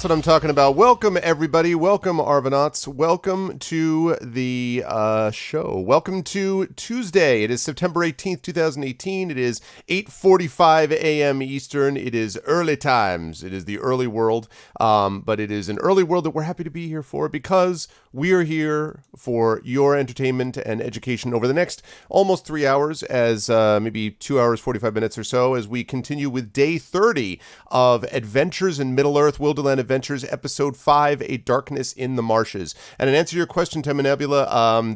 what I'm talking about. Welcome, everybody. Welcome, Arvanauts. Welcome to the show. Welcome to Tuesday. It is September 18th, 2018. It is 8:45 a.m. Eastern. It is early times. It is the early world. But it is an early world that we're happy to be here for because we are here for your entertainment and education over the next almost 3 hours, as maybe 2 hours, 45 minutes or so, as we continue with day 30 of Adventures in Middle-earth, Wilderland Adventures, Episode 5, A Darkness in the Marshes. And in answer to your question, Tim and Nebula,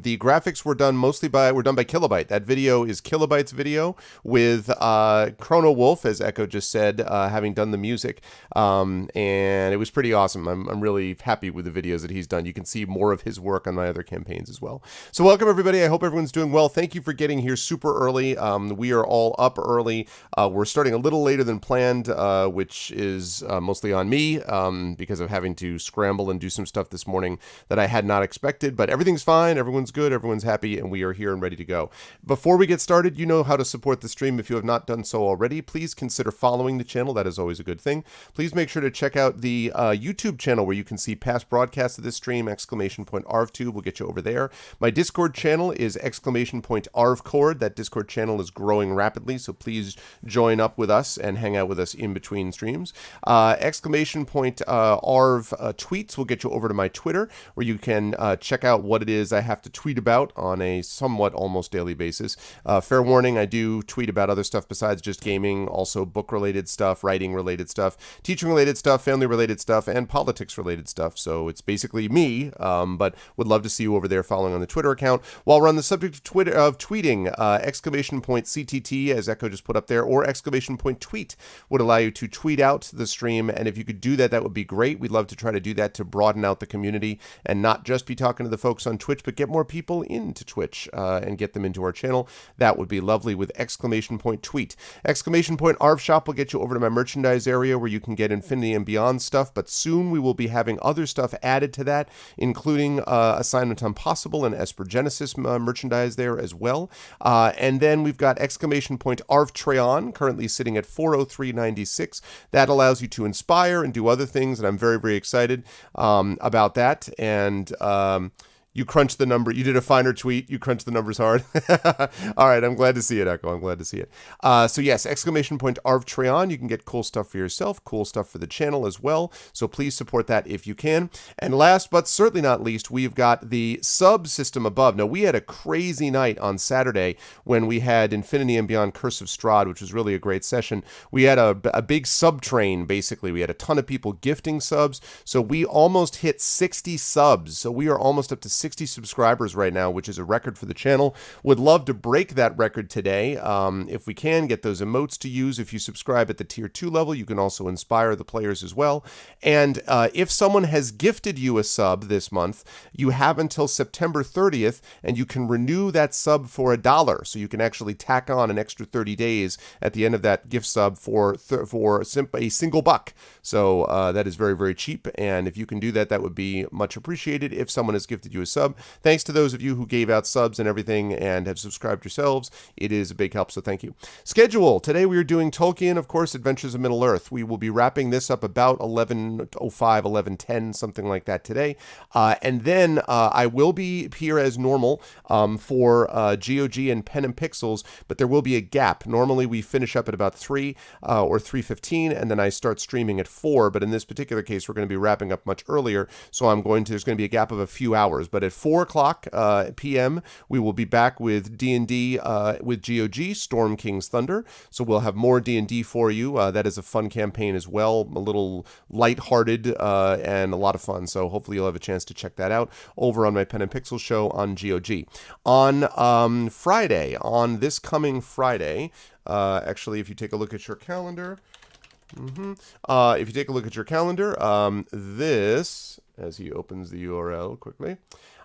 the graphics were done by Kilobyte. That video is Kilobyte's video with Chrono Wolf, as Echo just said, having done the music. And it was pretty awesome. I'm really happy with the videos that he's done. You can see more of his work on my other campaigns as well. So welcome, everybody. I hope everyone's doing well. Thank you for getting here super early. We are all up early. We're starting a little later than planned, which is mostly on me because of having to scramble and do some stuff this morning that I had not expected. But everything's fine. Everyone's good. Everyone's happy. And we are here and ready to go. Before we get started, you know how to support the stream. If you have not done so already, please consider following the channel. That is always a good thing. Please make sure to check out the YouTube channel where you can see past broadcasts of this stream. !ArvTube will get you over there. My Discord channel is !ArvCord. That Discord channel is growing rapidly, so please join up with us and hang out with us in between streams. !Arv tweets will get you over to my Twitter, where you can check out what it is I have to tweet about on a somewhat almost daily basis. Fair warning, I do tweet about other stuff besides just gaming, also book-related stuff, writing-related stuff, teaching-related stuff, family-related stuff, and politics-related stuff. So it's basically me, but would love to see you over there following on the Twitter account. While we're on the subject of tweeting, !CTT, as Echo just put up there, or !tweet would allow you to tweet out the stream, and if you could do that, that would be great. We'd love to try to do that to broaden out the community and not just be talking to the folks on Twitch, but get more people into Twitch and get them into our channel. That would be lovely with !tweet. !Arv Shop will get you over to my merchandise area where you can get Infinity and Beyond stuff, but soon we will be having other stuff added to that, including Assignment Impossible and Esper Genesis merchandise there as well. And then we've got !Arvtreon currently sitting at 403.96. That allows you to inspire and do other things, and I'm very, very excited about that. And you crunched the number. You did a finer tweet. You crunched the numbers hard. All right. I'm glad to see it, Echo. I'm glad to see it. So yes, !Arvtreon. You can get cool stuff for yourself, cool stuff for the channel as well. So please support that if you can. And last but certainly not least, we've got the sub system above. Now, we had a crazy night on Saturday when we had Infinity and Beyond Curse of Strahd, which was really a great session. We had a big sub train, basically. We had a ton of people gifting subs. So we almost hit 60 subs. So we are almost up to 60 subscribers right now, which is a record for the channel. Would love to break that record today. If we can, get those emotes to use. If you subscribe at the tier 2 level, you can also inspire the players as well. And if someone has gifted you a sub this month, you have until September 30th, and you can renew that sub for $1. So you can actually tack on an extra 30 days at the end of that gift sub for a single buck. So that is very, very cheap. And if you can do that, that would be much appreciated. If someone has gifted you a sub, thanks to those of you who gave out subs and everything and have subscribed yourselves. It is a big help, so thank you. Schedule. Today we are doing Tolkien, of course, Adventures of Middle-earth. We will be wrapping this up about 11:05, 11:10, something like that today. And then I will be here as normal for GOG and Pen and Pixels, but there will be a gap. Normally we finish up at about 3 or 3:15, and then I start streaming at 4, but in this particular case we're going to be wrapping up much earlier, so there's going to be a gap of a few hours. But at 4 o'clock p.m., we will be back with D&D with GOG, Storm King's Thunder. So we'll have more D&D for you. That is a fun campaign as well, a little lighthearted and a lot of fun. So hopefully you'll have a chance to check that out over on my Pen and Pixel show on GOG. On Friday, on this coming Friday, actually, if you take a look at your calendar, if you take a look at your calendar, this, as he opens the URL quickly,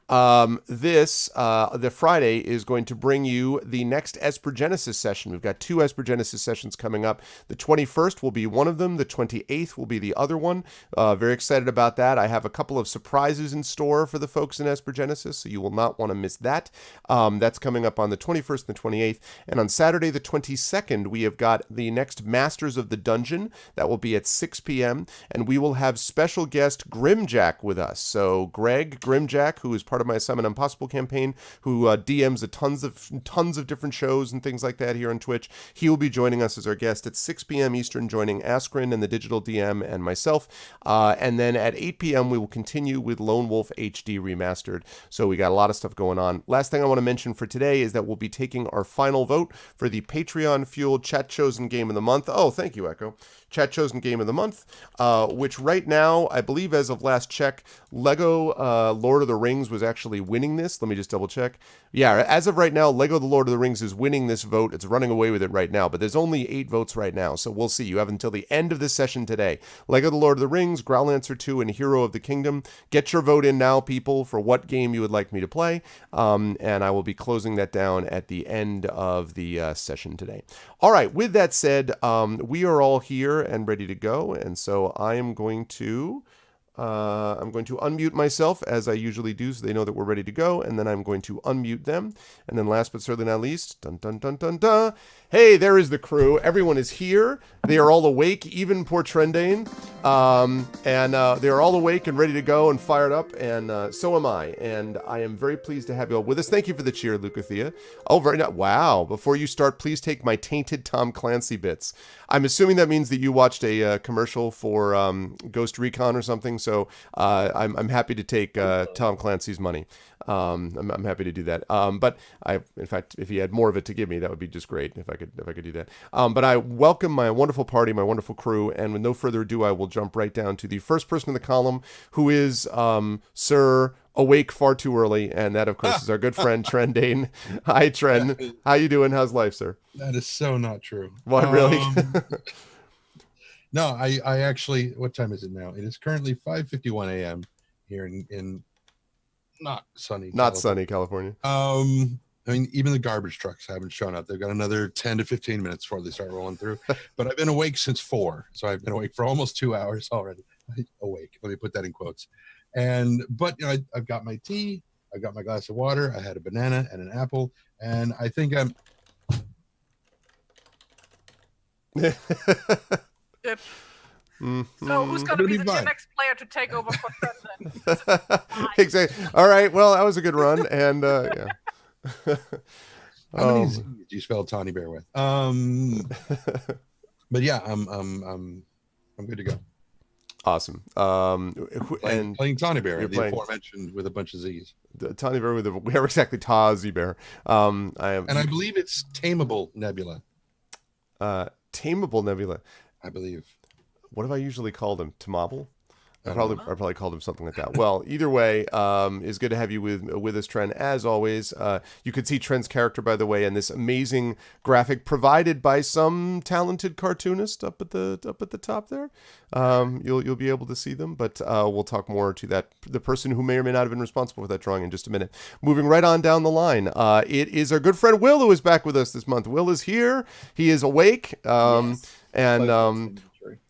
The Friday is going to bring you the next Esper Genesis session. We've got 2 Esper Genesis sessions coming up. The 21st will be one of them. The 28th will be the other one. Very excited about that. I have a couple of surprises in store for the folks in Esper Genesis, so you will not want to miss that. That's coming up on the 21st and the 28th. And on Saturday, the 22nd, we have got the next Masters of the Dungeon. That will be at 6 p.m. And we will have special guest Grimjack with us. So Greg Grimjack, who is part of my Summon Impossible campaign, who DMs tons of different shows and things like that here on Twitch. He will be joining us as our guest at 6 p.m. Eastern, joining Askren and the Digital DM and myself. And then at 8 p.m. we will continue with Lone Wolf HD Remastered. So we got a lot of stuff going on. Last thing I want to mention for today is that we'll be taking our final vote for the Patreon-fueled Chat Chosen Game of the Month. Oh, thank you, Echo. Chat Chosen Game of the Month, which right now, I believe as of last check, Lego Lord of the Rings was actually winning this. Let me just double check. Yeah, as of right now, Lego The Lord of the Rings is winning this vote. It's running away with it right now, but there's only 8 votes right now, so we'll see. You have until the end of this session today. Lego The Lord of the Rings, Growlancer 2, and Hero of the Kingdom. Get your vote in now, people, for what game you would like me to play, and I will be closing that down at the end of the session today. All right, with that said, we are all here and ready to go, and so I am going to unmute myself as I usually do, so they know that we're ready to go, and then I'm going to unmute them. And then last but certainly not least, dun dun dun dun dun. Hey, there is the crew. Everyone is here. They are all awake, even poor Trendane. And they are all awake and ready to go and fired up, and so am I. And I am very pleased to have you all with us. Thank you for the cheer, Lucathea. Oh, very nice. Wow. Before you start, please take my tainted Tom Clancy bits. I'm assuming that means that you watched a commercial for Ghost Recon or something. So I'm happy to take Tom Clancy's money. I'm happy to do that. But in fact, if he had more of it to give me, that would be just great if I could do that. But I welcome my wonderful party, my wonderful crew, and with no further ado, I will jump right down to the first person in the column, who is Sir Awake Far Too Early, and that, of course, is our good friend Trendane. Hi, Tren. How you doing? How's life, sir? That is so not true. What, really? No, I actually. What time is it now? It is currently 5:51 a.m. here in not sunny California. I mean, even the garbage trucks haven't shown up. They've got another 10 to 15 minutes before they start rolling through. But I've been awake since 4, so I've been awake for almost 2 hours already. Awake. Let me put that in quotes. But you know, I've got my tea. I've got my glass of water. I had a banana and an apple, and I think I'm. Yep. Mm-hmm. So who's going to be the next player to take over for Trendon? Exactly. All right. Well, that was a good run, and yeah. How many Z's do you spell Tawny Bear with? But yeah, I'm good to go. Awesome. Playing Tawny Bear, the aforementioned, with a bunch of Z's. The Tawny Bear with exactly Tawzy Bear. I believe it's Tameable Nebula. Tameable Nebula. I believe. What have I usually called him? Tamable? I probably called him something like that. Well, either way, it's good to have you with us, Tren, as always. You could see Tren's character, by the way, in this amazing graphic provided by some talented cartoonist up at the top there. You'll be able to see them, but we'll talk more to the person who may or may not have been responsible for that drawing in just a minute. Moving right on down the line, it is our good friend Will who is back with us this month. Will is here. He is awake. Yes. And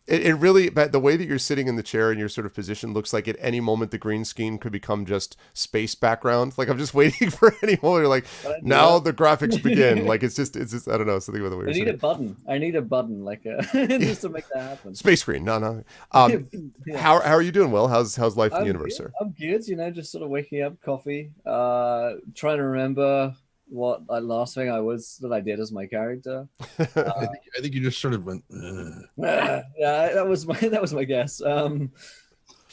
it really, the way that you're sitting in the chair and your sort of position looks like at any moment the green screen could become just space background. Like I'm just waiting for any moment. You're like, now the graphics begin. Like it's just I don't know, something about the way you're sitting. I need a button like just to make that happen. Space screen. No. Yeah. How are you doing, Will? How's life in the universe, sir? I'm good. You know, just sort of waking up, coffee, trying to remember what last thing that I did as my character. I think you just sort of went. Yeah, that was my guess. Yeah,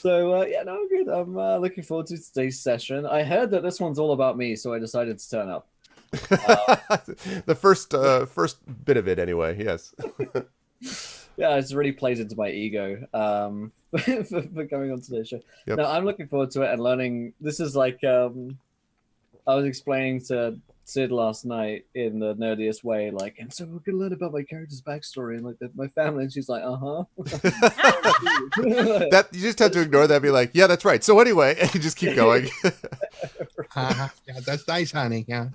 no, I'm good. I'm looking forward to today's session. I heard that this one's all about me, so I decided to turn up. The first bit of it, anyway. Yes. Yeah, it really plays into my ego for coming on today's show. Yep. No, I'm looking forward to it and learning. This is like I was explaining to Sid last night in the nerdiest way, like, and so we're gonna learn about my character's backstory and like my family, and she's like, that you just have to ignore that and be like, yeah, that's right. So anyway, and you just keep going. Yeah, that's nice, honey. Yeah.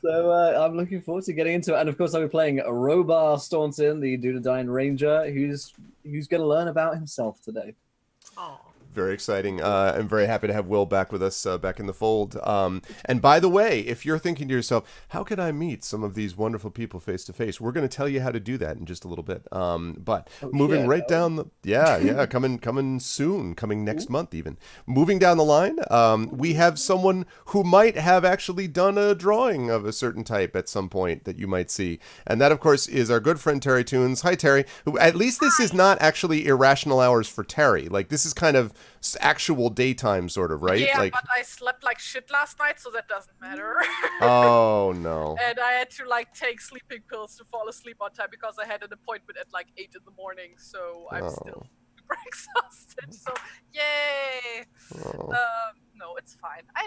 So I'm looking forward to getting into it, and of course I'll be playing Robar Staunton, the Dunedain Ranger, who's going to learn about himself today. Oh. Very exciting. I'm very happy to have Will back with us, back in the fold. And by the way, if you're thinking to yourself, how can I meet some of these wonderful people face to face? We're going to tell you how to do that in just a little bit. But moving right down the, coming soon, coming next month even. Moving down the line, we have someone who might have actually done a drawing of a certain type at some point that you might see. And that, of course, is our good friend Terry Toons. Hi, Terry. Who, at least this is not actually irrational hours for Terry. Like, this is kind of actual daytime sort of, right? Yeah, like, but I slept like shit last night, so that doesn't matter. Oh no. And I had to like take sleeping pills to fall asleep on time because I had an appointment at like 8 in the morning, so I'm still super exhausted. So yay! No, it's fine. I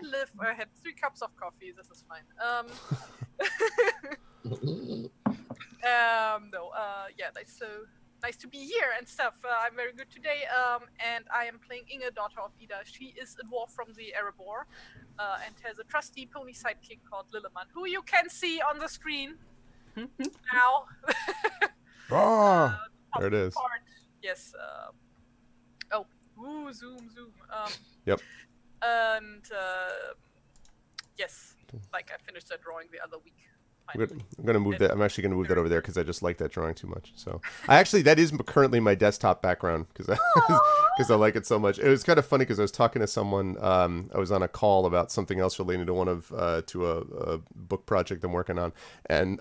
had 3 cups of coffee. This is fine. Yeah, that's so nice to be here and stuff. I'm very good today, and I am playing Inge, daughter of Ida. She is a dwarf from the Erebor, and has a trusty pony sidekick called Lilleman, who you can see on the screen now. There it is. Yes. Zoom. Yep. And yes, like I finished that drawing the other week. I'm gonna move that. I'm actually gonna move that over there because I just like that drawing too much. So that is currently my desktop background because I like it so much. It was kind of funny because I was talking to someone. I was on a call about something else related to a book project I'm working on, and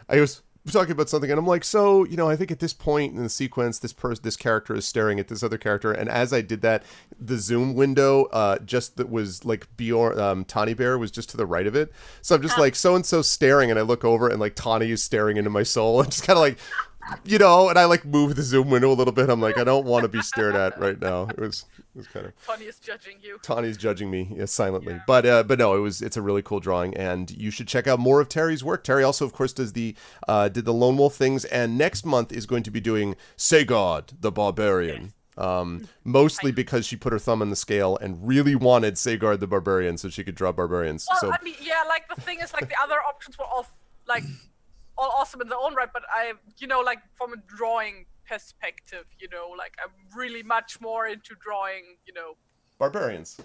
I was talking about something, and I'm like, so I think at this point in the sequence, this character is staring at this other character, and as I did that, the zoom window just that was like Bjorn, Tawny Bear was just to the right of it. So I'm just like so and so staring, and I look over, and like Tawny is staring into my soul, and just kind of like. And I like move the zoom window a little bit. I'm like, I don't want to be stared at right now. It was kind of. Tawny is judging you. Tawny's judging me, silently. Yeah. But no, it's a really cool drawing, and you should check out more of Terry's work. Terry also, of course, did the Lone Wolf things, and next month is going to be doing Sagard the Barbarian. Mostly because she put her thumb on the scale and really wanted Sagard the Barbarian so she could draw barbarians. Well, so I mean, like the thing is, like the other options were all like. All awesome in their own right, but I, like from a drawing perspective, like I'm really much more into drawing, barbarians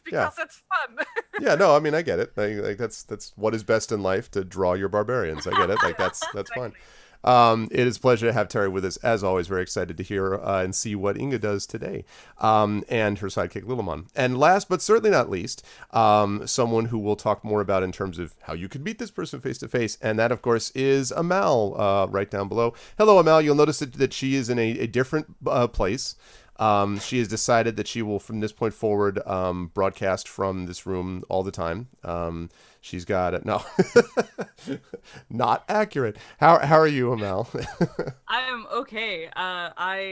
because it's fun. Yeah, no, I mean, I get it. Like that's what is best in life, to draw your barbarians. I get it. Like that's fine. It is a pleasure to have Terry with us, as always. Very excited to hear and see what Inga does today, and her sidekick Lilleman. And last but certainly not least, someone who we'll talk more about in terms of how you could meet this person face to face, and that, of course, is Amal, right down below. Hello, Amal. You'll notice that she is in a different place. She has decided that she will, from this point forward, broadcast from this room all the time. She's got it. No, not accurate. How are you, Amal? I am okay. I'm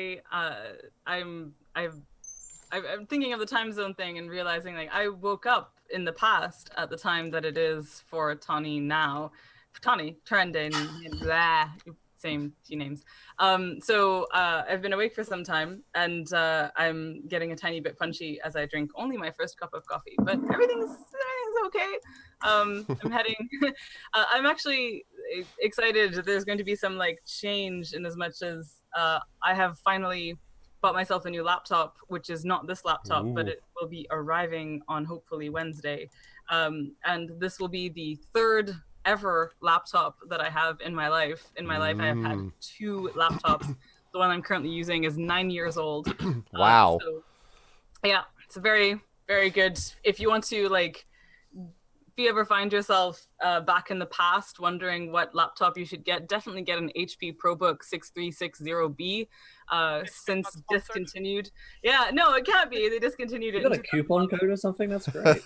thinking of the time zone thing and realizing like I woke up in the past at the time that it is for Tawny now. Tawny, Trendon, blah. Same two names. So I've been awake for some time, and I'm getting a tiny bit punchy as I drink only my first cup of coffee, but everything's okay. I'm heading. I'm actually excited. There's going to be some like change in as much as I have finally bought myself a new laptop, which is not this laptop, but it will be arriving on hopefully Wednesday, and this will be the third ever laptop that I have in my life. In my life, I have had 2 laptops. The one I'm currently using is 9 years old. Wow. So, yeah, it's very, very good. If you want to, like, if you ever find yourself back in the past wondering what laptop you should get, definitely get an HP ProBook 6360B. Since discontinued. Yeah, no, it can't be. They discontinued it. You got a coupon code or something? That's great.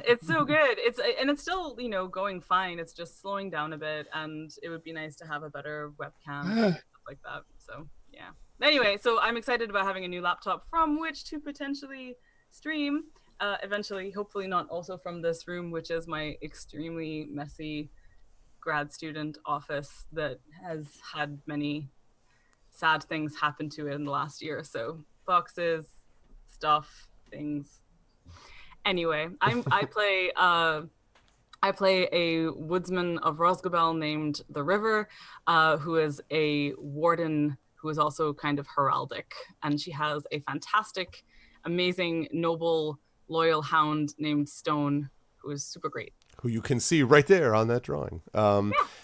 It's so good. It's still, going fine. It's just slowing down a bit, and it would be nice to have a better webcam and stuff like that. So yeah. Anyway, so I'm excited about having a new laptop from which to potentially stream. Eventually, hopefully not also from this room, which is my extremely messy grad student office that has had many sad things happen to it in the last year. So boxes, stuff, things. Anyway, I play a woodsman of Rosgobel named the River, who is a warden who is also kind of heraldic, and she has a fantastic, amazing, noble, loyal hound named Stone, who is super great. Who you can see right there on that drawing.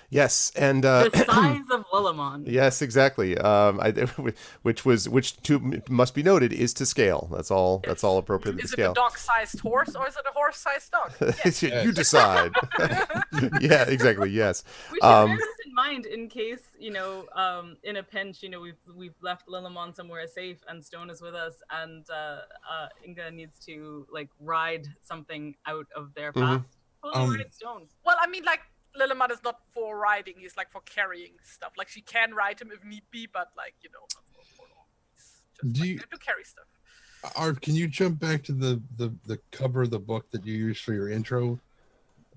Yes, and The size of Lillimon. yes, exactly. Which must be noted is to scale. That's all. That's all appropriate to Is it scale. a dog-sized horse or is it a horse-sized dog? Yes. You decide. Yeah, exactly. Yes. We should bear this in mind in case, in a pinch, we've left Lillimon somewhere safe and Stone is with us, and Inga needs to ride something out of their path. Ride Stone. Well, I mean, Lillimon is not for riding, he's for carrying stuff. She can ride him if need be, but not for he's just to carry stuff. Arv, can you jump back to the cover of the book that you used for your intro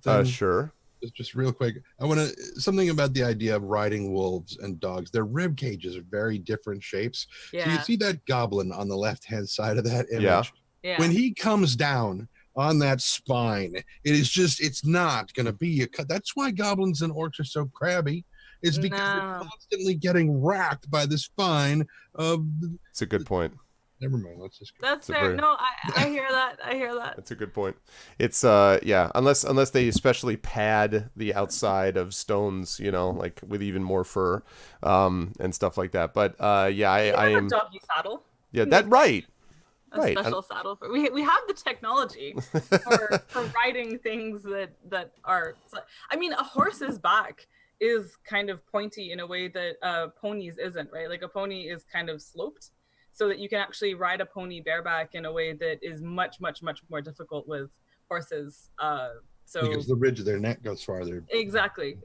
thing? Sure. Just real quick, I want to something about the idea of riding wolves and dogs. Their rib cages are very different shapes. Yeah. So you see that goblin on the left-hand side of that image. Yeah. When he comes down on that spine, it's not going to be a cut. That's why goblins and orcs are so crabby. It's because they're constantly getting racked by the spine of. It's a good point. Never mind. Let's just. That's fair. No, I hear that. I hear that. That's a good point. It's unless they especially pad the outside of stones, with even more fur, and stuff like that. But I am. A doggy saddle. Yeah, that right. A special saddle for we have the technology for riding things that are. I mean, a horse's back is kind of pointy in a way that a pony's isn't, right? Like a pony is kind of sloped, so that you can actually ride a pony bareback in a way that is much, much, much more difficult with horses. Because the ridge of their neck goes farther. Exactly.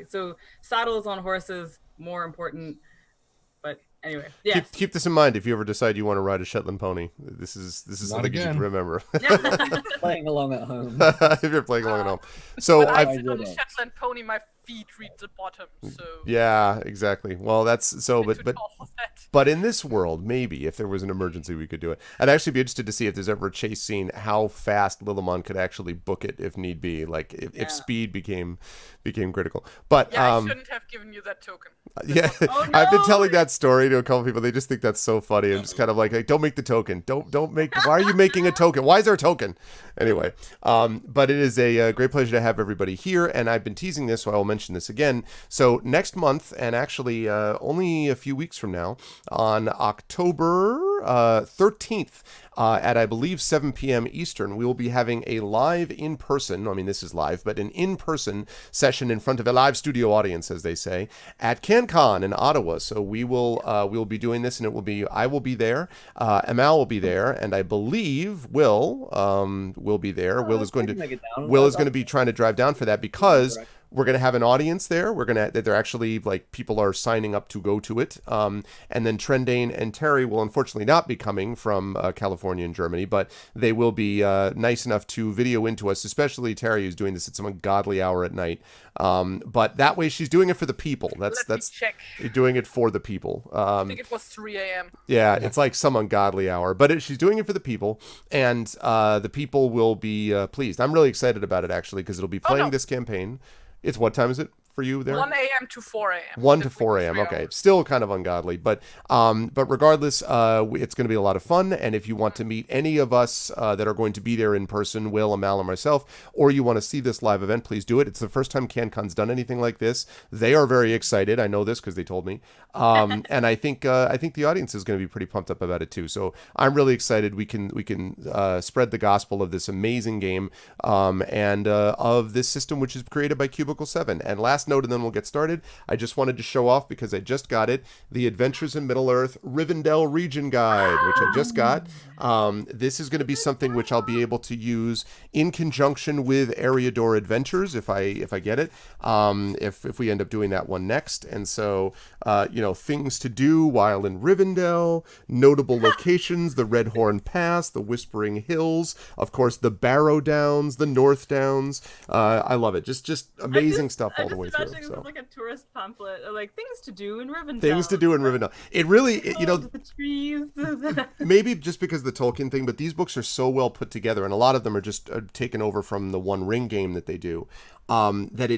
So saddles on horses more important. But anyway, yes. Keep this in mind if you ever decide you want to ride a Shetland pony. This is something you need to remember. Playing along at home. If you're playing along at home. So I've been on a Shetland pony, my feet reach the bottom. So yeah, exactly. Well, that's so. But in this world, maybe if there was an emergency, we could do it. I'd actually be interested to see if there's ever a chase scene, how fast Lillimon could actually book it if need be, if speed became critical. But I shouldn't have given you that token. Yeah, Oh, no! I've been telling that story to a couple people. They just think that's so funny. I'm just kind of like, don't make the token. Don't make. Why are you making a token? Why is there a token? Anyway, but it is a great pleasure to have everybody here, and I've been teasing this, so I will mention this again. So next month, and actually only a few weeks from now, on October 13th, at I believe 7 p.m. Eastern, we will be having a live in-person, I mean this is live, but an in-person session in front of a live studio audience, as they say, at CanCon in Ottawa. So we will be doing this, and I will be there, Amal will be there, and I believe Will be there. Will is going to be trying to drive down for that because we're going to have an audience there. They're actually people are signing up to go to it. And then Trendane and Terry will unfortunately not be coming from California and Germany, but they will be nice enough to video into us, especially Terry, who's doing this at some ungodly hour at night. But that way she's doing it for the people. That's check. You're doing it for the people. I think it was 3 a.m. Yeah, it's like some ungodly hour, but she's doing it for the people, and the people will be pleased. I'm really excited about it, actually, because it'll be playing this campaign. It's what time is it for you there? 1 a.m. to 4 a.m. 1 to 4 a.m. Okay, still kind of ungodly, but regardless, it's going to be a lot of fun. And if you want to meet any of us that are going to be there in person, Will, Amal, or myself, or you want to see this live event, please do it. It's the first time CanCon's done anything like this. They are very excited. I know this because they told me, and I think the audience is going to be pretty pumped up about it too. So I'm really excited. We can spread the gospel of this amazing game and of this system, which is created by Cubicle 7. And last note, and then we'll get started. I just wanted to show off, because I just got it, the Adventures in Middle-earth Rivendell Region Guide, which I just got. This is going to be something which I'll be able to use in conjunction with Eriador Adventures if I get it, if we end up doing that one next. And so, things to do while in Rivendell, notable locations, the Redhorn Pass, the Whispering Hills, of course, the Barrow Downs, the North Downs. I love it. Just amazing stuff all the way imagining through. this So is like a tourist pamphlet, like things to do in Rivendell. things to do in Rivendell. It really, The trees. maybe just because of the Tolkien thing, but these books are so well put together, and a lot of them are just taken over from the One Ring game that they do, that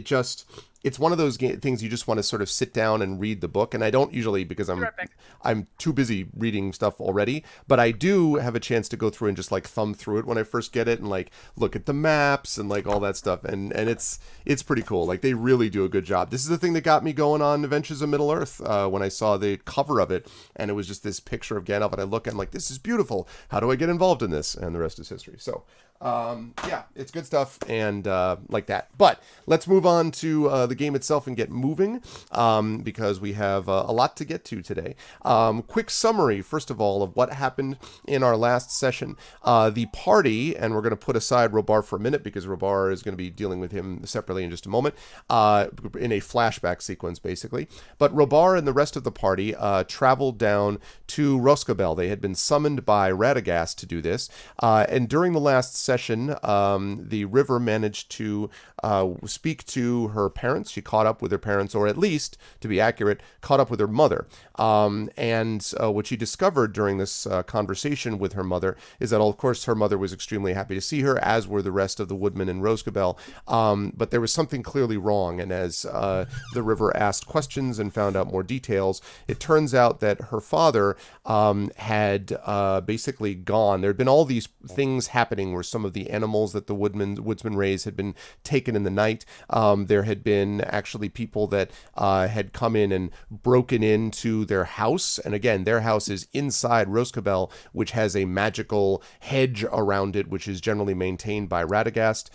it's one of those things you just want to sort of sit down and read the book. And I don't usually, because I'm too busy reading stuff already, but I do have a chance to go through and just like thumb through it when I first get it and like look at the maps and like all that stuff. And it's pretty cool. Like they really do a good job. This is the thing that got me going on Adventures of Middle Earth when I saw the cover of it, and it was just this picture of Gandalf, and I look and I'm like, this is beautiful. How do I get involved in this? And the rest is history. So yeah, it's good stuff and like that. But let's move on to the game itself and get moving because we have a lot to get to today. Quick summary, first of all, of what happened in our last session. The party, and we're going to put aside Robar for a minute because Robar is going to be dealing with him separately in just a moment, in a flashback sequence, basically. But Robar and the rest of the party traveled down to Roscabel. They had been summoned by Radagast to do this, and during the last session, the River managed to speak to her parents. She caught up with her parents, or at least, to be accurate, caught up with her mother. And what she discovered during this conversation with her mother is that, of course, her mother was extremely happy to see her, as were the rest of the woodmen in Roscabel. But there was something clearly wrong. And as the River asked questions and found out more details, it turns out that her father had basically gone. There had been all these things happening where some of the animals that the woodsmen raised had been taken in the night. There had been actually people that had come in and broken into their house. And again, their house is inside Roscabel, which has a magical hedge around it, which is generally maintained by Radagast.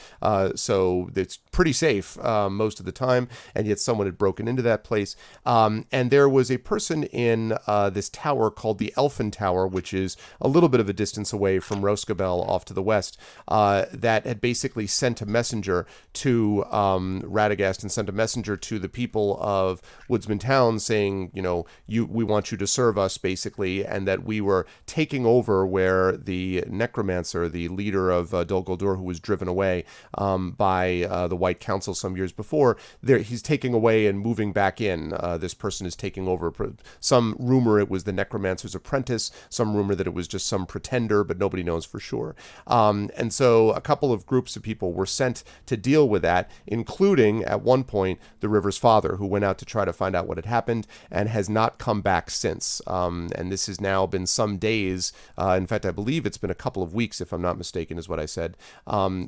So it's pretty safe most of the time. And yet someone had broken into that place. And there was a person in this tower called the Elfin Tower, which is a little bit of a distance away from Roscabel off to the west, that had basically sent a messenger to Radagast and sent a messenger to the people of Woodsman Town saying, you know, we want you to serve us, basically, and that we were taking over where the necromancer, the leader of Dol Guldur, who was driven away by the White Council some years before, he's taking away and moving back in. This person is taking over. Some rumor it was the necromancer's apprentice, some rumor that it was just some pretender, but nobody knows for sure. And so a couple of groups of people were sent to deal with that, including, at one point, the River's father, who went out to try to find out what had happened and has not come back since. And this has now been some days, in fact, I believe it's been a couple of weeks, if I'm not mistaken, is what I said,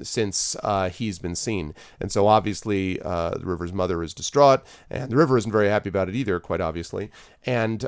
since he's been seen. And so obviously the River's mother is distraught, and the River isn't very happy about it either, quite obviously. And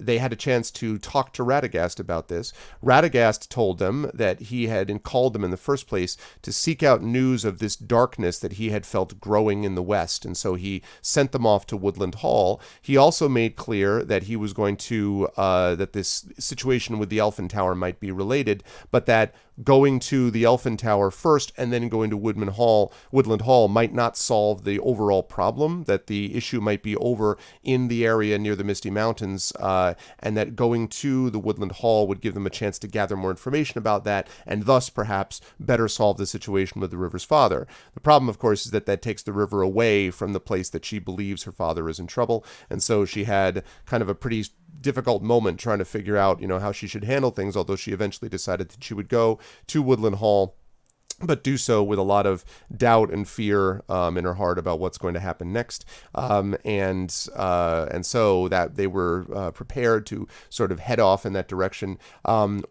they had a chance to talk to Radagast about this. Radagast told them that he had called them in the first place to seek out news of this darkness that he had felt growing in the west, and so he sent them off to Woodland Hall. He also made clear that he was going to that this situation with the Elfin Tower might be related, but that going to the Elfin Tower first and then going to Woodland Hall might not solve the overall problem, that the issue might be over in the area near the Misty Mountains, and that going to the Woodland Hall would give them a chance to gather more information about that and thus perhaps better solve the situation with the River's father. The problem, of course, is that takes the River away from the place that she believes her father is in trouble, and so she had kind of a pretty difficult moment trying to figure out, how she should handle things, although she eventually decided that she would go to Woodland Hall, but do so with a lot of doubt and fear in her heart about what's going to happen next. And so that they were prepared to sort of head off in that direction,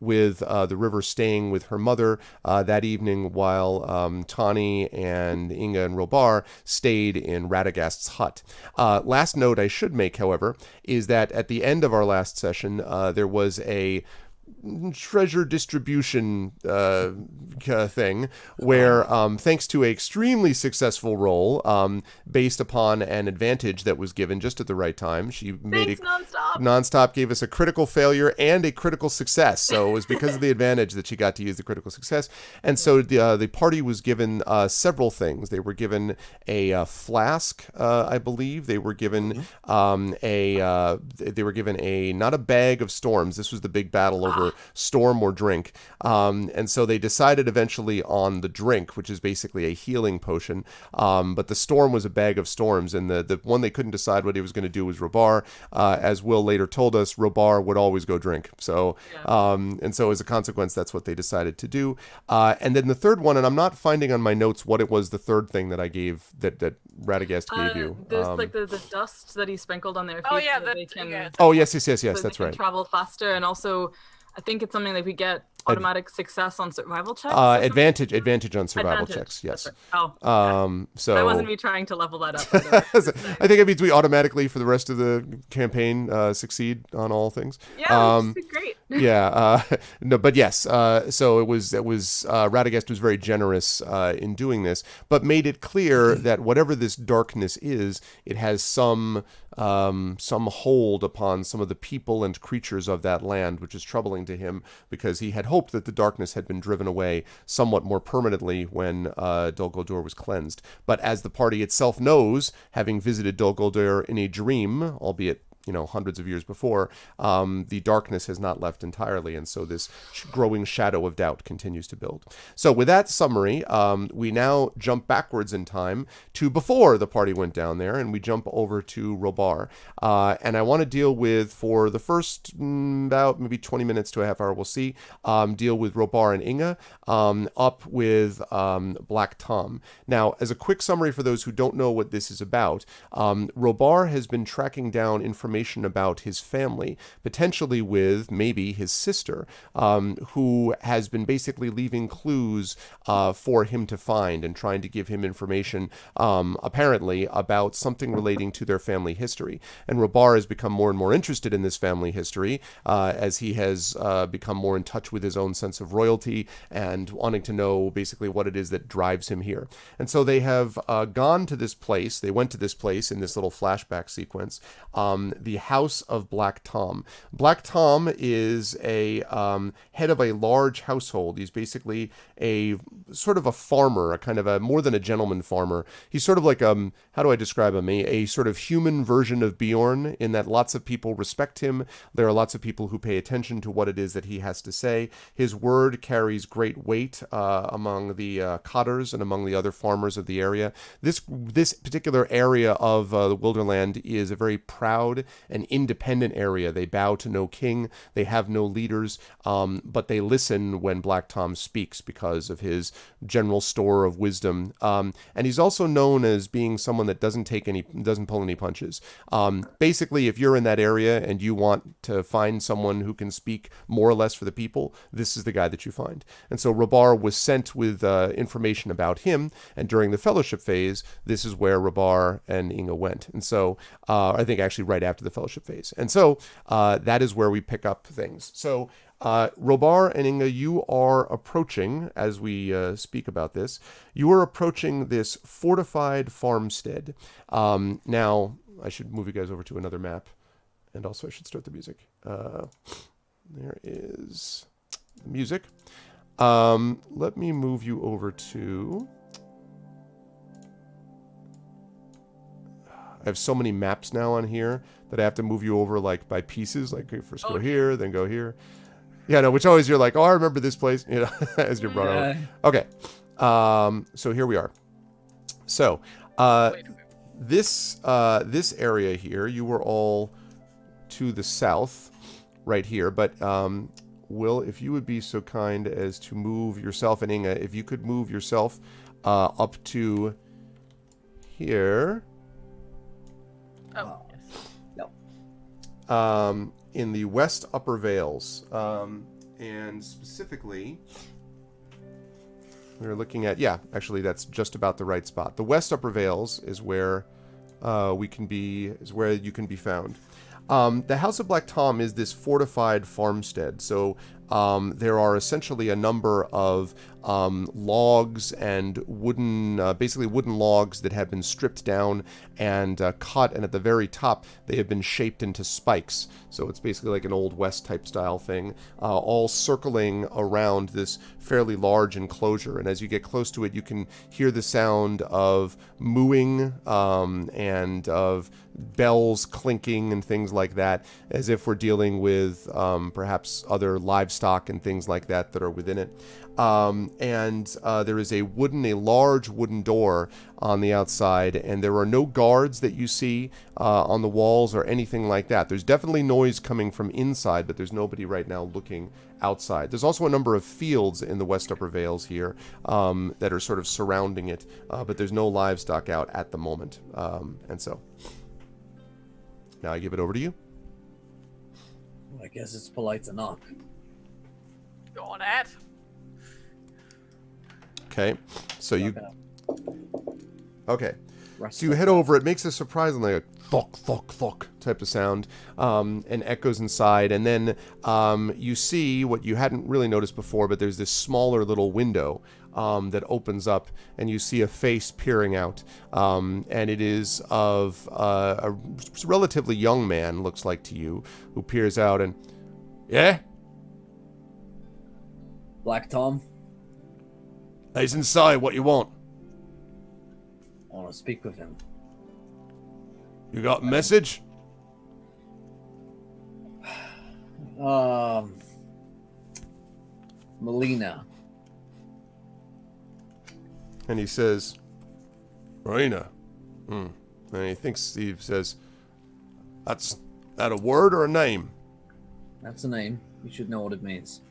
with the River staying with her mother that evening, while Tawny and Inga and Robar stayed in Radagast's hut. Last note I should make, however, is that at the end of our last session, there was a treasure distribution thing where, thanks to an extremely successful roll based upon an advantage that was given just at the right time, she made nonstop gave us a critical failure and a critical success. So it was because of the advantage that she got to use the critical success. And so the party was given several things. They were given a flask, I believe. They were given they were given not a bag of storms. This was the big battle over storm or drink. And so they decided eventually on the drink, which is basically a healing potion. But the storm was a bag of storms, and the one they couldn't decide what he was going to do was Robar. As Will later told us, Robar would always go drink. So, and so as a consequence, that's what they decided to do. And then the third one, and I'm not finding on my notes what it was, the third thing that I gave, that Radagast gave you. There's like the dust that he sprinkled on their feet. Oh yeah, so that they can, Oh, yes, so they that's can right. travel faster, and also I think it's something like we get automatic success on survival checks. Advantage on survival checks, yes. Right. Oh, so that wasn't me trying to level that up. By the way. I think it means we automatically, for the rest of the campaign, succeed on all things. Yeah, which is great. No, but yes. So it was Radagast was very generous in doing this, but made it clear that whatever this darkness is, it has some hold upon some of the people and creatures of that land, which is troubling to him, because he had hoped that the darkness had been driven away somewhat more permanently when Dol Guldur was cleansed. But as the party itself knows, having visited Dol Guldur in a dream, albeit hundreds of years before, the darkness has not left entirely, and so this growing shadow of doubt continues to build. So with that summary, we now jump backwards in time to before the party went down there, and we jump over to Robar. And I want to deal with, for the first about maybe 20 minutes to a half hour, we'll see, deal with Robar and Inga, up with Black Tom. Now, as a quick summary for those who don't know what this is about, Robar has been tracking down information about his family, potentially with maybe his sister, who has been basically leaving clues for him to find and trying to give him information, apparently, about something relating to their family history. And Robar has become more and more interested in this family history as he has become more in touch with his own sense of royalty and wanting to know basically what it is that drives him here. And so they have gone to this place. They went to this place in this little flashback sequence, the House of Black Tom. Black Tom is a head of a large household. He's basically a sort of a farmer, a kind of a more than a gentleman farmer. He's sort of like how do I describe him? A sort of human version of Bjorn, in that lots of people respect him. There are lots of people who pay attention to what it is that he has to say. His word carries great weight among the cotters and among the other farmers of the area. This particular area of the Wilderland is a very proud and independent area. They bow to no king. They have no leaders, but they listen when Black Tom speaks because of his general store of wisdom. And he's also known as being someone that doesn't pull any punches. Basically, if you're in that area and you want to find someone who can speak more or less for the people, this is the guy that you find. And so Robar was sent with information about him, and during the fellowship phase, this is where Robar and Inga went. And so I think actually right after the fellowship phase. And so that is where we pick up things. So Robar and Inga, you are approaching, as we speak about this, you are approaching this fortified farmstead. Now, I should move you guys over to another map, and also I should start the music. There is the music. Let me move you over to... I have so many maps now on here that I have to move you over like by pieces. Like first go here, then go here. Yeah, no, which always you're like, oh, I remember this place, as you're brought over. Okay, so here we are. So this area here, you were all to the south, right here. But Will, if you would be so kind as to move yourself, and Inga, if you could move yourself up to here. Oh, yes. In the West Upper Vales, and specifically, we're looking at, actually that's just about the right spot. The West Upper Vales is where you can be found. The House of Black Tom is this fortified farmstead. So there are essentially a number of logs and basically wooden logs that have been stripped down and cut, and at the very top they have been shaped into spikes. So it's basically like an Old West type style thing, all circling around this fairly large enclosure. And as you get close to it, you can hear the sound of mooing and of bells clinking and things like that, as if we're dealing with perhaps other livestock and things like that are within it. There is a large wooden door on the outside, and there are no guards that you see on the walls or anything like that. There's definitely noise coming from inside, but there's nobody right now looking outside. There's also a number of fields in the West Upper Vales here that are sort of surrounding it, but there's no livestock out at the moment. And so, now I give it over to you. I guess it's polite to knock. Go on ahead. Okay, so you... Okay, Rest so you head over. It makes a surprisingly thunk, thunk, thunk type of sound, and echoes inside. And then you see what you hadn't really noticed before, but there's this smaller little window that opens up, and you see a face peering out. And it is of a relatively young man, looks like to you, who peers out and... Yeah? Black Tom, He's inside. What you want? I want to speak with him. You got a message? Melina. And he says, Marina. And he says, that's that a word or a name? That's a name. You should know what it means.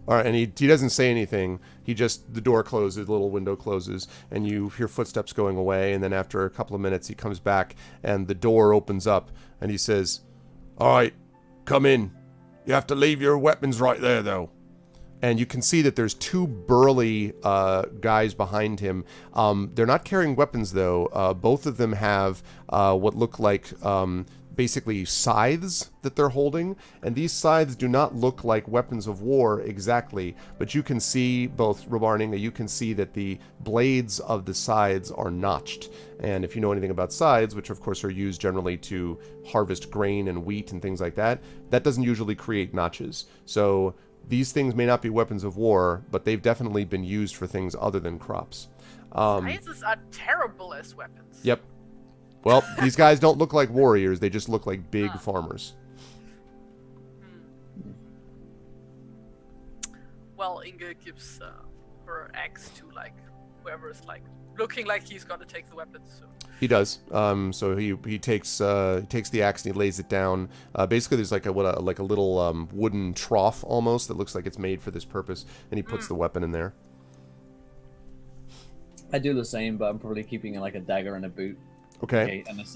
All right, and he doesn't say anything. The door closes, the little window closes, and you hear footsteps going away. And then after a couple of minutes, he comes back, and the door opens up, and he says, all right, come in. You have to leave your weapons right there, though. And you can see that there's two burly guys behind him. They're not carrying weapons, though. Both of them have what look like basically scythes that they're holding, and these scythes do not look like weapons of war exactly, but you can see, both Rabarning, you can see that the blades of the scythes are notched. And if you know anything about scythes, which of course are used generally to harvest grain and wheat and things like that, that doesn't usually create notches. So these things may not be weapons of war, but they've definitely been used for things other than crops. Scythes are terrible as weapons. Yep. Well, these guys don't look like warriors. They just look like big farmers. Well, Inge gives her axe to whoever is looking like he's gonna take the weapons. So. He does. So he takes the axe and he lays it down. Basically, there's like a little wooden trough almost that looks like it's made for this purpose, and he puts the weapon in there. I do the same, but I'm probably keeping a dagger and a boot. Okay. Unless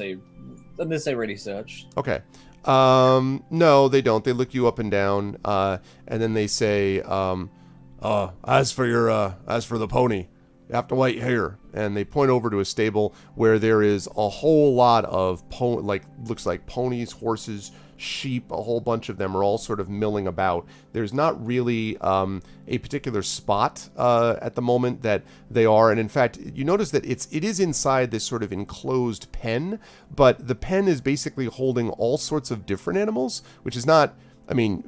they ready search. Okay. No, they don't. They look you up and down, and then they say, as for the pony, you have to wait here. And they point over to a stable where there is a whole lot of looks like ponies, horses, sheep. A whole bunch of them are all sort of milling about. There's not really a particular spot at the moment that they are, and in fact, you notice that it is inside this sort of enclosed pen, but the pen is basically holding all sorts of different animals, which is not. I mean,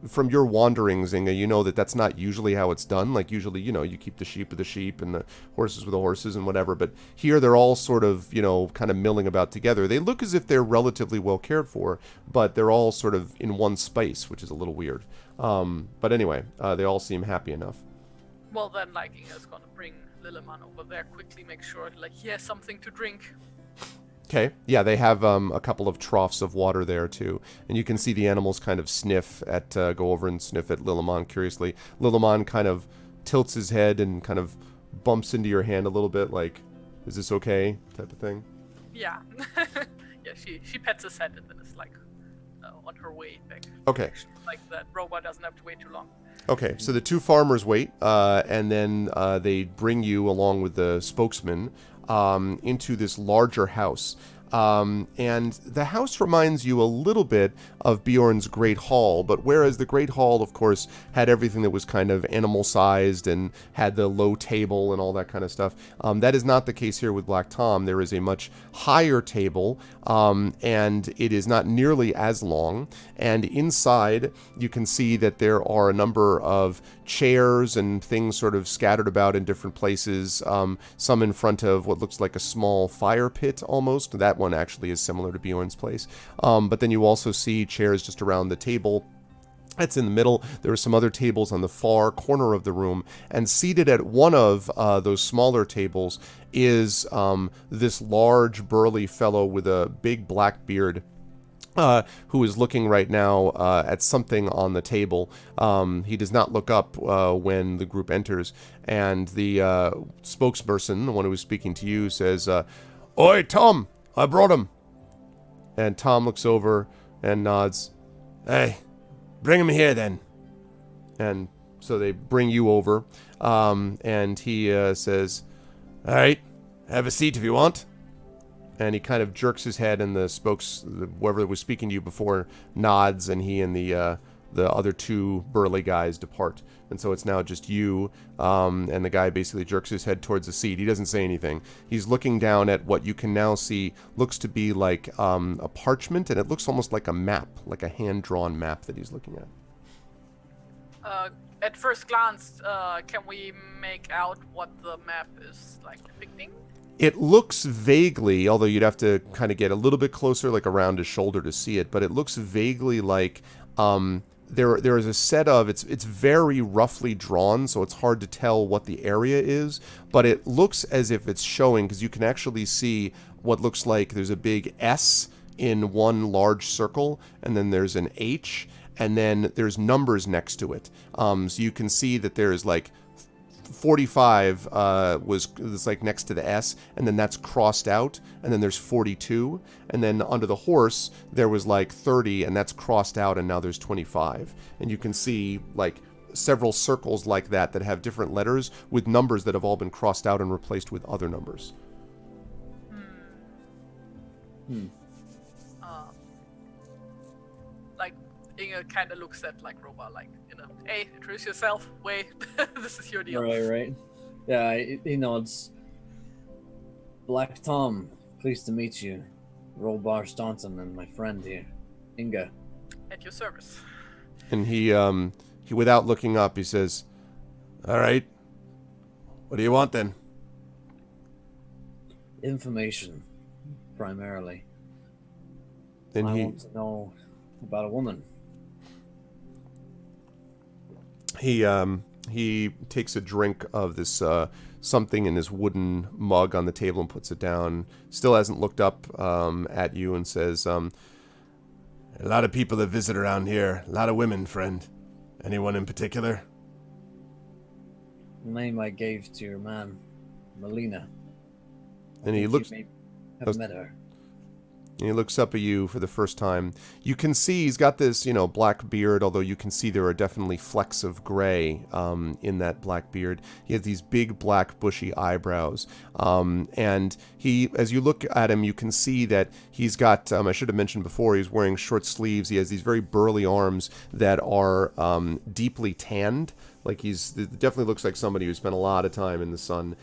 from your wanderings, Inga, you know that that's not usually how it's done. Like, usually, you keep the sheep with the sheep and the horses with the horses and whatever. But here they're all sort of, kind of milling about together. They look as if they're relatively well cared for, but they're all sort of in one space, which is a little weird. But anyway, they all seem happy enough. Well, then, Inga's gonna bring Lilleman over there, quickly make sure, he has something to drink. Okay. Yeah, they have a couple of troughs of water there too, and you can see the animals kind of go over and sniff at Lilleman curiously. Lilleman kind of tilts his head and kind of bumps into your hand a little bit, like, "Is this okay?" type of thing. Yeah. Yeah. She pets his head and then is on her way back. Okay. That robot doesn't have to wait too long. Okay, so the two farmers wait, and then they bring you along with the spokesman into this larger house. And the house reminds you a little bit of Bjorn's Great Hall, but whereas the Great Hall, of course, had everything that was kind of animal-sized and had the low table and all that kind of stuff, that is not the case here with Black Tom. There is a much higher table, and it is not nearly as long, and inside you can see that there are a number of chairs and things sort of scattered about in different places, some in front of what looks like a small fire pit almost. That one actually is similar to Bjorn's place. But then you also see chairs just around the table that's in the middle. There are some other tables on the far corner of the room, and seated at one of those smaller tables is this large, burly fellow with a big black beard, who is looking right now at something on the table. He does not look up when the group enters, and the spokesperson, the one who is speaking to you, says, "Oi, Tom, I brought him." And Tom looks over and nods. "Hey, bring him here then." And so they bring you over, and he says, "All right, have a seat if you want." And he kind of jerks his head, and whoever was speaking to you before nods, and he and the other two burly guys depart. And so it's now just you, and the guy basically jerks his head towards the seat. He doesn't say anything. He's looking down at what you can now see looks to be like a parchment, and it looks almost like a map, like a hand-drawn map that he's looking at. At first glance, can we make out what the map is like depicting? It looks vaguely, although you'd have to kind of get a little bit closer, like around his shoulder to see it, but it looks vaguely like there is a set of, it's very roughly drawn, so it's hard to tell what the area is, but it looks as if it's showing, because you can actually see what looks like there's a big S in one large circle, and then there's an H, and then there's numbers next to it. So you can see that there's like 45 was like next to the S, and then that's crossed out, and then there's 42, and then under the horse there was like 30, and that's crossed out, and now there's 25. And you can see like several circles like that have different letters with numbers that have all been crossed out and replaced with other numbers. Like Inge kind of looks at like Roba, like, hey, introduce yourself. Wait, this is your deal. Right. Yeah, he nods. Black Tom, pleased to meet you. Robar Staunton and my friend here, Inga. At your service. And he without looking up, he says, "All right, what do you want then?" Information, primarily. Then I want to know about a woman. He takes a drink of this something in his wooden mug on the table and puts it down. Still hasn't looked up at you, and says, "A lot of people that visit around here. A lot of women, friend. Anyone in particular?" The name I gave to your man, Melina. And he looks. Have met her. And he looks up at you for the first time. You can see he's got this, black beard, although you can see there are definitely flecks of gray in that black beard. He has these big, black, bushy eyebrows. And he, as you look at him, you can see that he's got, I should have mentioned before, he's wearing short sleeves. He has these very burly arms that are deeply tanned. Like it definitely looks like somebody who spent a lot of time in the sun.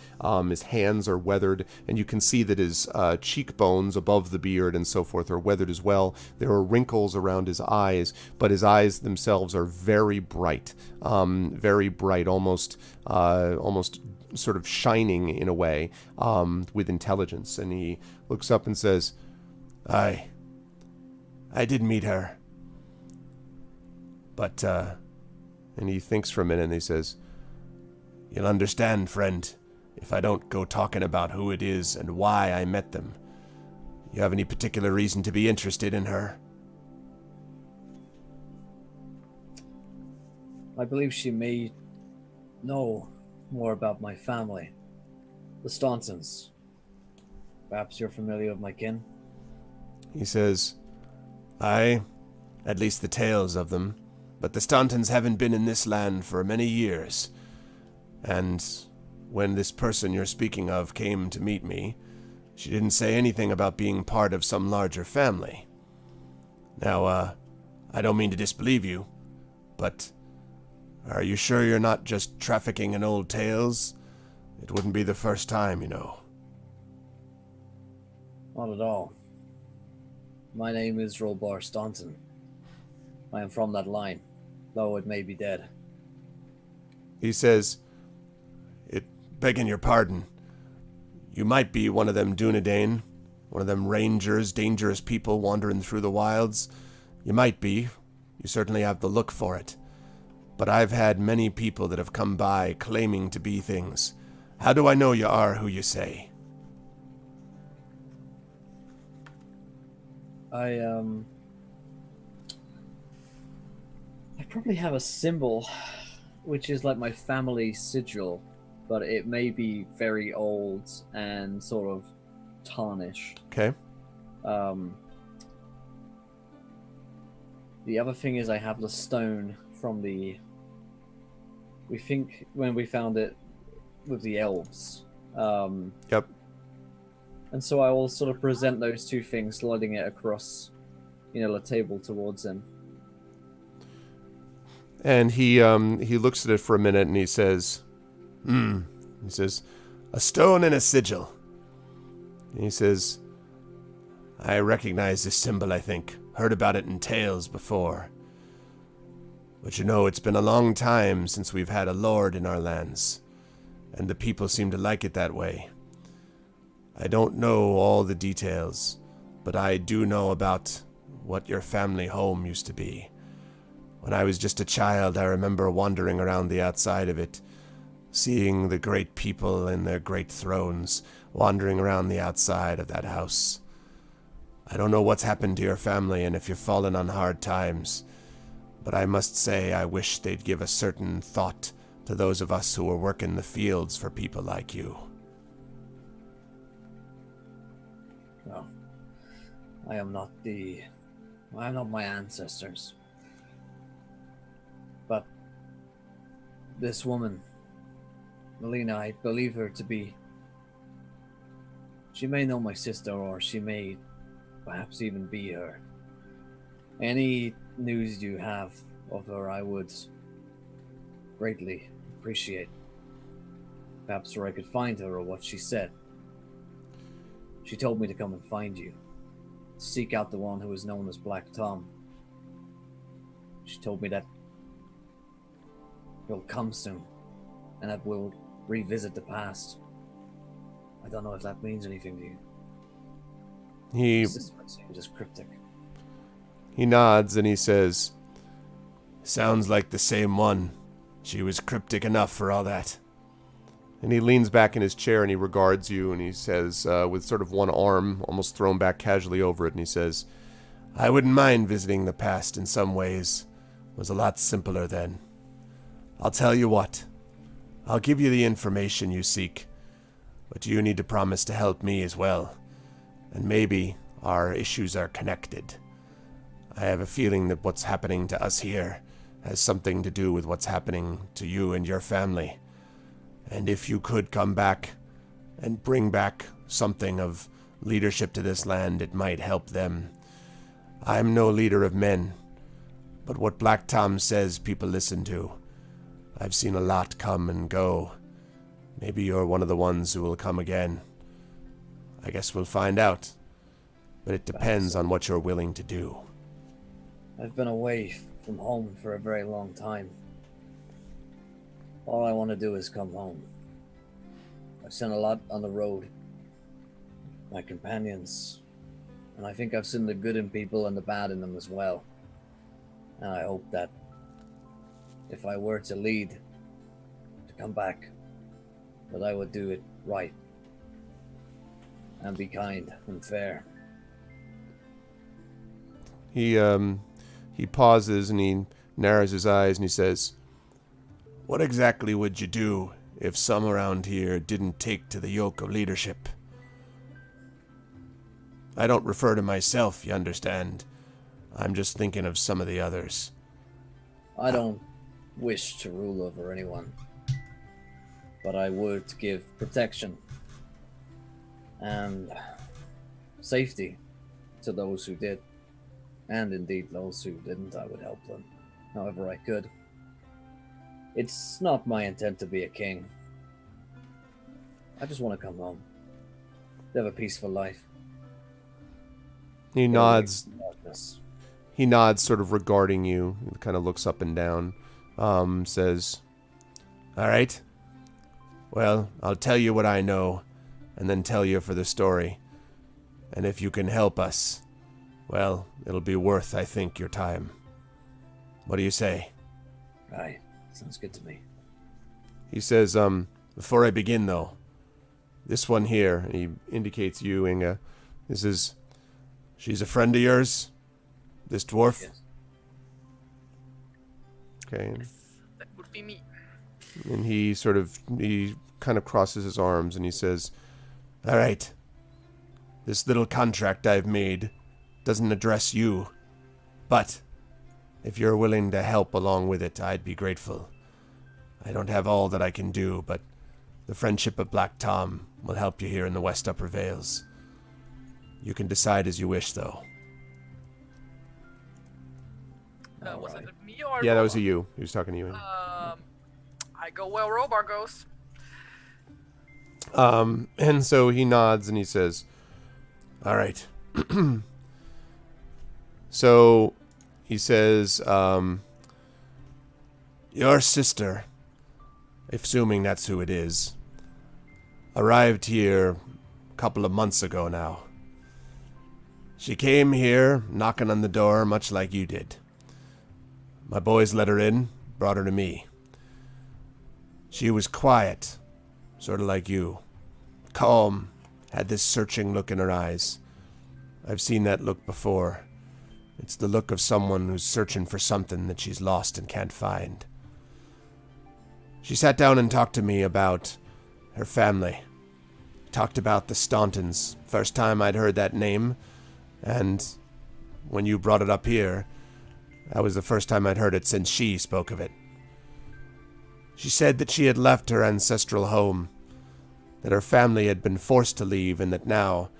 His hands are weathered, and you can see that his cheekbones above the beard and so forth are weathered as well. There are wrinkles around his eyes, but his eyes themselves are very bright, almost sort of shining in a way, with intelligence. And he looks up and says, I did meet her, but and he thinks for a minute, and he says, "You'll understand, friend, if I don't go talking about who it is and why I met them. You have any particular reason to be interested in her?" I believe she may know more about my family, the Stauntons. Perhaps you're familiar with my kin? He says, "Aye, at least the tales of them. But the Stauntons haven't been in this land for many years. And when this person you're speaking of came to meet me, She didn't say anything about being part of some larger family. Now, I don't mean to disbelieve you, but are you sure you're not just trafficking in old tales? It wouldn't be the first time, you know. Not at all. My name is Rolbar Staunton. I am from that line, though it may be dead. He says, begging your pardon, you might be one of them Dunedain, one of them rangers, dangerous people wandering through the wilds. You might be. You certainly have the look for it. But I've had many people that have come by claiming to be things. How do I know you are who you say? I probably have a symbol, which is like my family sigil, but it may be very old and sort of tarnished. Okay. The other thing is I have the stone from we think when we found it with the elves. Yep. And so I will sort of present those two things, sliding it across, the table towards him. And he looks at it for a minute and he says, He says, a stone and a sigil. And he says, I recognize this symbol, I think. Heard about it in tales before. But it's been a long time since we've had a lord in our lands. And the people seem to like it that way. I don't know all the details, but I do know about what your family home used to be. When I was just a child, I remember wandering around the outside of it, seeing the great people in their great thrones, wandering around the outside of that house. I don't know what's happened to your family and if you've fallen on hard times, but I must say I wish they'd give a certain thought to those of us who are working the fields for people like you. No, I am not my ancestors. But this woman, Melina, I believe her to be... She may know my sister, or she may perhaps even be her. Any news you have of her, I would greatly appreciate. Perhaps where I could find her or what she said. She told me to come and find you. Seek out the one who is known as Black Tom. She told me that he'll come soon, and that we'll revisit the past. I don't know if that means anything to you. This is just cryptic. He nods and he says, sounds like the same one. She was cryptic enough for all that. And he leans back in his chair and he regards you and he says, with sort of one arm almost thrown back casually over it, and he says, I wouldn't mind visiting the past in some ways. It was a lot simpler then. I'll tell you what. I'll give you the information you seek, but you need to promise to help me as well. And maybe our issues are connected. I have a feeling that what's happening to us here has something to do with what's happening to you and your family. And if you could come back and bring back something of leadership to this land, it might help them. I'm no leader of men, but what Black Tom says people listen to. I've seen a lot come and go. Maybe you're one of the ones who will come again. I guess we'll find out. But it depends on what you're willing to do. I've been away from home for a very long time. All I want to do is come home. I've seen a lot on the road. My companions. And I think I've seen the good in people and the bad in them as well. And I hope that if I were to lead, to come back, that I would do it right. And be kind and fair. He pauses and he narrows his eyes and he says, what exactly would you do if some around here didn't take to the yoke of leadership? I don't refer to myself, you understand. I'm just thinking of some of the others. I don't wish to rule over anyone, but I would give protection and safety to those who did. And indeed, those who didn't, I would help them however I could. It's not my intent to be a king. I just want to come home. Live a peaceful life. He nods. Darkness. He nods, sort of regarding you. He kind of looks up and down. Says, "All right. Well, I'll tell you what I know, and then tell you for the story. And if you can help us, well, it'll be worth, I think, your time. What do you say?" Aye, sounds good to me. He says, "Before I begin, though, this one here," and he indicates you, Inga. She's a friend of yours? This dwarf? Yes. Okay. Yes, that would be me. And he kind of crosses his arms and he says, "All right. This little contract I've made doesn't address you, but if you're willing to help along with it, I'd be grateful. I don't have all that I can do, but the friendship of Black Tom will help you here in the West Upper Vales. You can decide as you wish, though." Was it me or Yeah, that Robar? was you. He was talking to you. I go where Robar goes. And so he nods and he says, "All right." So he says, "Your sister, assuming that's who it is, arrived here a couple of months ago now. She came here, knocking on the door, much like you did. My boys let her in, brought her to me. She was quiet, sort of like you. Calm, had this searching look in her eyes. I've seen that look before. It's the look of someone who's searching for something that she's lost and can't find. She sat down and talked to me about her family. Talked about the Stauntons. First time I'd heard that name, and when you brought it up here, that was the first time I'd heard it since she spoke of it. She said that she had left her ancestral home, that her family had been forced to leave, and that now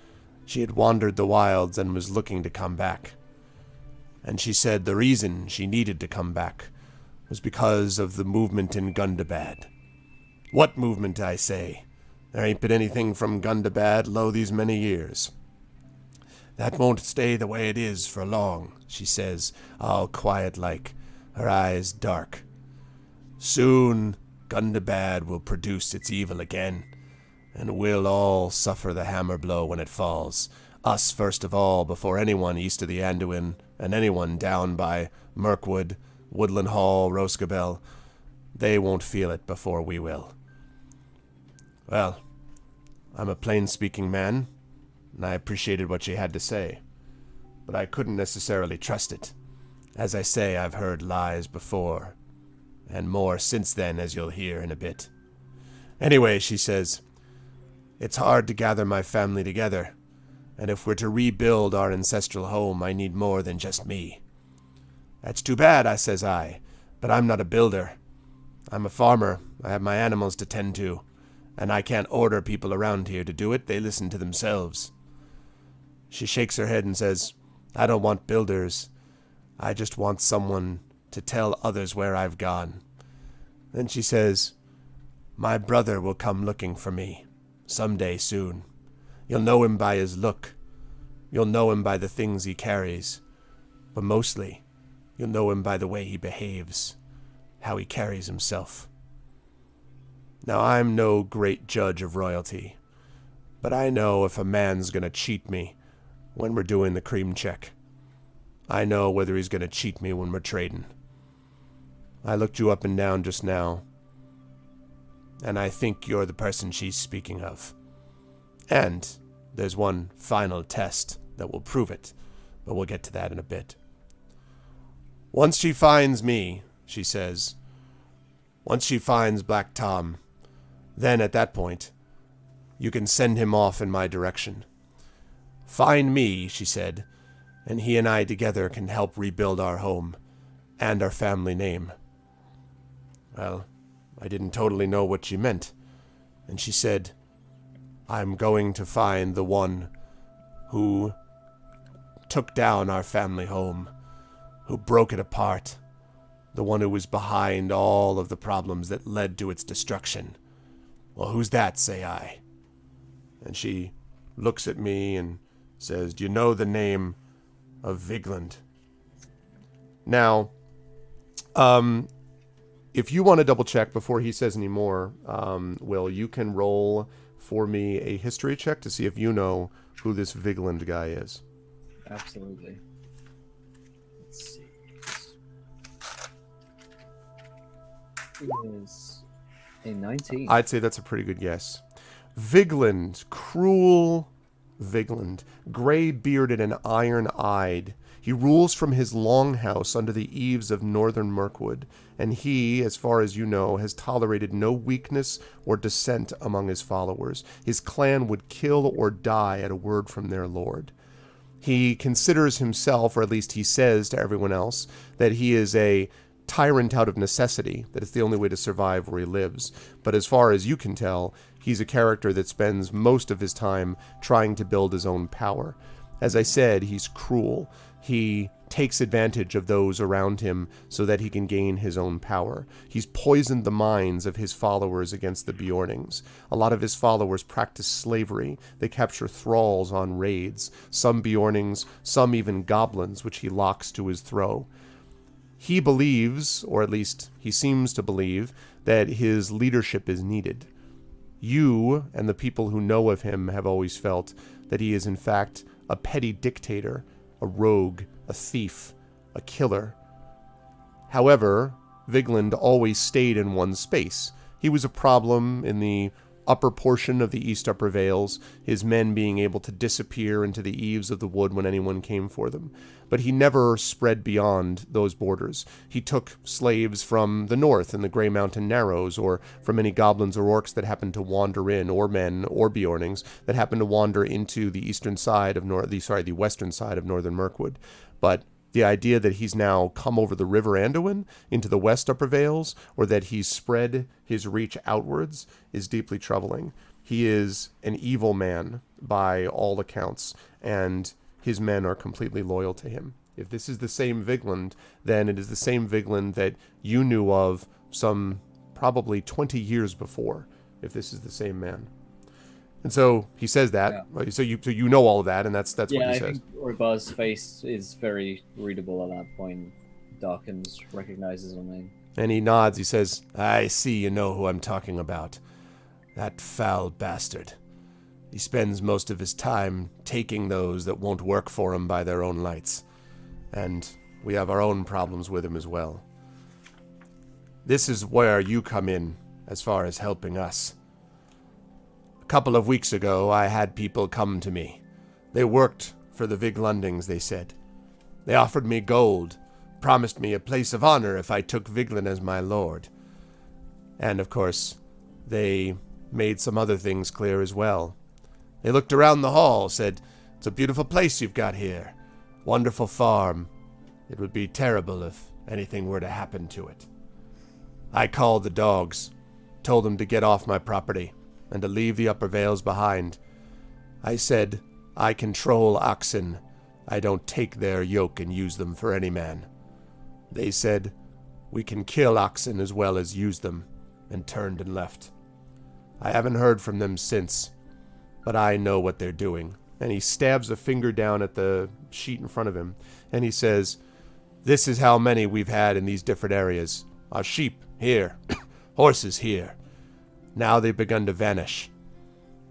she had wandered the wilds and was looking to come back. And she said the reason she needed to come back was because of the movement in Gundabad. What movement, I say? There ain't been anything from Gundabad lo these many years. That won't stay the way it is for long, she says, all quiet-like, her eyes dark. Soon Gundabad will produce its evil again, and we'll all suffer the hammer blow when it falls. Us first of all, before anyone east of the Anduin, and anyone down by Mirkwood, Woodland Hall, Roscabel. They won't feel it before we will. Well, I'm a plain-speaking man, and I appreciated what she had to say, but I couldn't necessarily trust it. As I say, I've heard lies before, and more since then, as you'll hear in a bit. Anyway, she says, it's hard to gather my family together, and if we're to rebuild our ancestral home, I need more than just me. That's too bad, says I, but I'm not a builder. I'm a farmer. I have my animals to tend to, and I can't order people around here to do it. They listen to themselves. She shakes her head and says, I don't want builders. I just want someone to tell others where I've gone. Then she says, my brother will come looking for me, someday soon. You'll know him by his look. You'll know him by the things he carries. But mostly, you'll know him by the way he behaves, how he carries himself. Now, I'm no great judge of royalty, but I know if a man's going to cheat me when we're doing the cream check. I know whether he's going to cheat me when we're trading. I looked you up and down just now, and I think you're the person she's speaking of. And there's one final test that will prove it, but we'll get to that in a bit. Once she finds me, she says, once she finds Black Tom, then at that point, you can send him off in my direction. Find me, she said, and he and I together can help rebuild our home and our family name. Well, I didn't totally know what she meant, and she said, I'm going to find the one who took down our family home, who broke it apart, the one who was behind all of the problems that led to its destruction. Well, who's that, say I? And she looks at me and says, do you know the name of Vigland? Now, if you want to double check before he says any more, Will, you can roll for me a history check to see if you know who this Vigland guy is. Absolutely. Let's see. It is a 19. I'd say that's a pretty good guess. Vigland, cruel Vigland, gray-bearded and iron-eyed. He rules from his longhouse under the eaves of northern Mirkwood, and he, as far as you know, has tolerated no weakness or dissent among his followers. His clan would kill or die at a word from their lord. He considers himself, or at least he says to everyone else, that he is a tyrant out of necessity, that it's the only way to survive where he lives. But as far as you can tell, he's a character that spends most of his time trying to build his own power. As I said, he's cruel. He takes advantage of those around him so that he can gain his own power. He's poisoned the minds of his followers against the Bjornings. A lot of his followers practice slavery. They capture thralls on raids. Some Bjornings, some even goblins, which he locks to his throw. He believes, or at least he seems to believe, that his leadership is needed. You and the people who know of him have always felt that he is in fact a petty dictator, a rogue, a thief, a killer. However, Vigland always stayed in one space. He was a problem in the upper portion of the East Upper Vales, his men being able to disappear into the eaves of the wood when anyone came for them. But he never spread beyond those borders. He took slaves from the north in the Grey Mountain Narrows, or from any goblins or orcs that happened to wander in, or men, or Bjornings that happened to wander into the eastern side of the western side of northern Mirkwood. But the idea that he's now come over the River Anduin into the West Upper Vales, or that he's spread his reach outwards, is deeply troubling. He is an evil man by all accounts, and his men are completely loyal to him. If this is the same Vigland, then it is the same Vigland that you knew of some probably 20 years before, if this is the same man. And so he says that. Yeah. So you know all of that, and that's what he says. Yeah, I think Orbaz's face is very readable at that point. Dawkins recognizes him. And he nods. He says, I see you know who I'm talking about. That foul bastard. He spends most of his time taking those that won't work for him by their own lights. And we have our own problems with him as well. This is where you come in, as far as helping us. A couple of weeks ago, I had people come to me. They worked for the Viglundings, they said. They offered me gold, promised me a place of honor if I took Vigland as my lord. And, of course, they made some other things clear as well. They looked around the hall, said, it's a beautiful place you've got here. Wonderful farm. It would be terrible if anything were to happen to it. I called the dogs, told them to get off my property, and to leave the Upper Vales behind. I said, I control oxen. I don't take their yoke and use them for any man. They said, we can kill oxen as well as use them, and turned and left. I haven't heard from them since, but I know what they're doing. And he stabs a finger down at the sheet in front of him, and he says, this is how many we've had in these different areas. Our sheep, here. Horses, here. Now they've begun to vanish.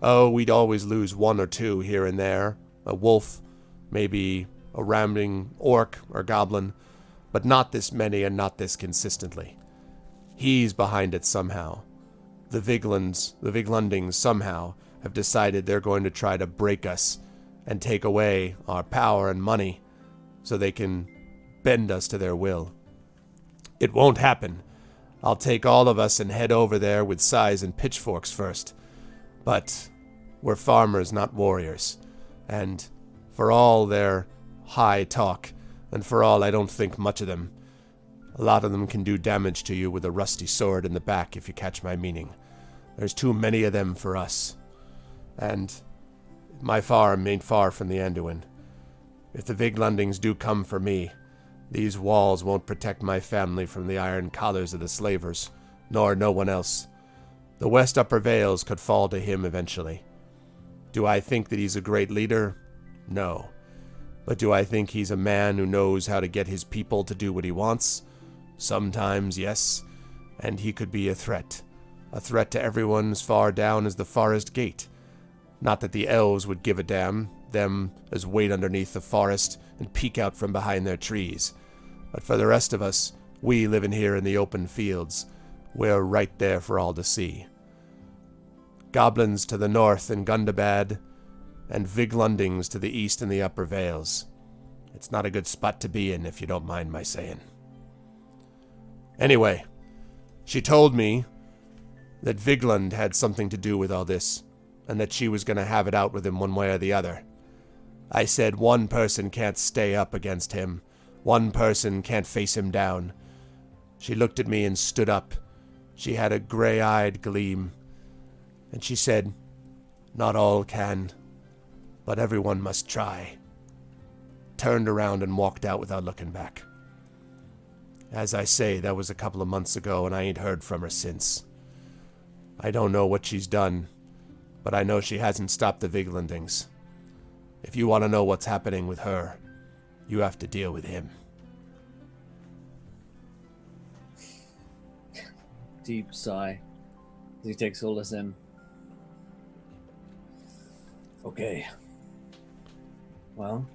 Oh, we'd always lose one or two here and there. A wolf, maybe a rambling orc or goblin, but not this many and not this consistently. He's behind it somehow. The Viglundings somehow have decided they're going to try to break us and take away our power and money so they can bend us to their will. It won't happen. I'll take all of us and head over there with scythes and pitchforks first. But we're farmers, not warriors. And for all their high talk, and for all I don't think much of them, a lot of them can do damage to you with a rusty sword in the back, if you catch my meaning. There's too many of them for us. And my farm ain't far from the Anduin. If the Viglandings do come for me, these walls won't protect my family from the iron collars of the slavers, nor no one else. The West Upper Vales could fall to him eventually. Do I think that he's a great leader? No. But do I think he's a man who knows how to get his people to do what he wants? Sometimes, yes. And he could be a threat to everyone as far down as the forest gate. Not that the elves would give a damn, them as wait underneath the forest and peek out from behind their trees. But for the rest of us, we living here in the open fields, we're right there for all to see. Goblins to the north in Gundabad, and Viglandings to the east in the Upper Vales. It's not a good spot to be in, if you don't mind my saying. Anyway, she told me that Vigland had something to do with all this, and that she was going to have it out with him one way or the other. I said one person can't stay up against him. One person can't face him down. She looked at me and stood up. She had a gray-eyed gleam. And she said, "Not all can, but everyone must try." Turned around and walked out without looking back. As I say, that was a couple of months ago, and I ain't heard from her since. I don't know what she's done, but I know she hasn't stopped the Viglandings. If you want to know what's happening with her, you have to deal with him. Deep sigh as he takes Olis in. Okay. Well,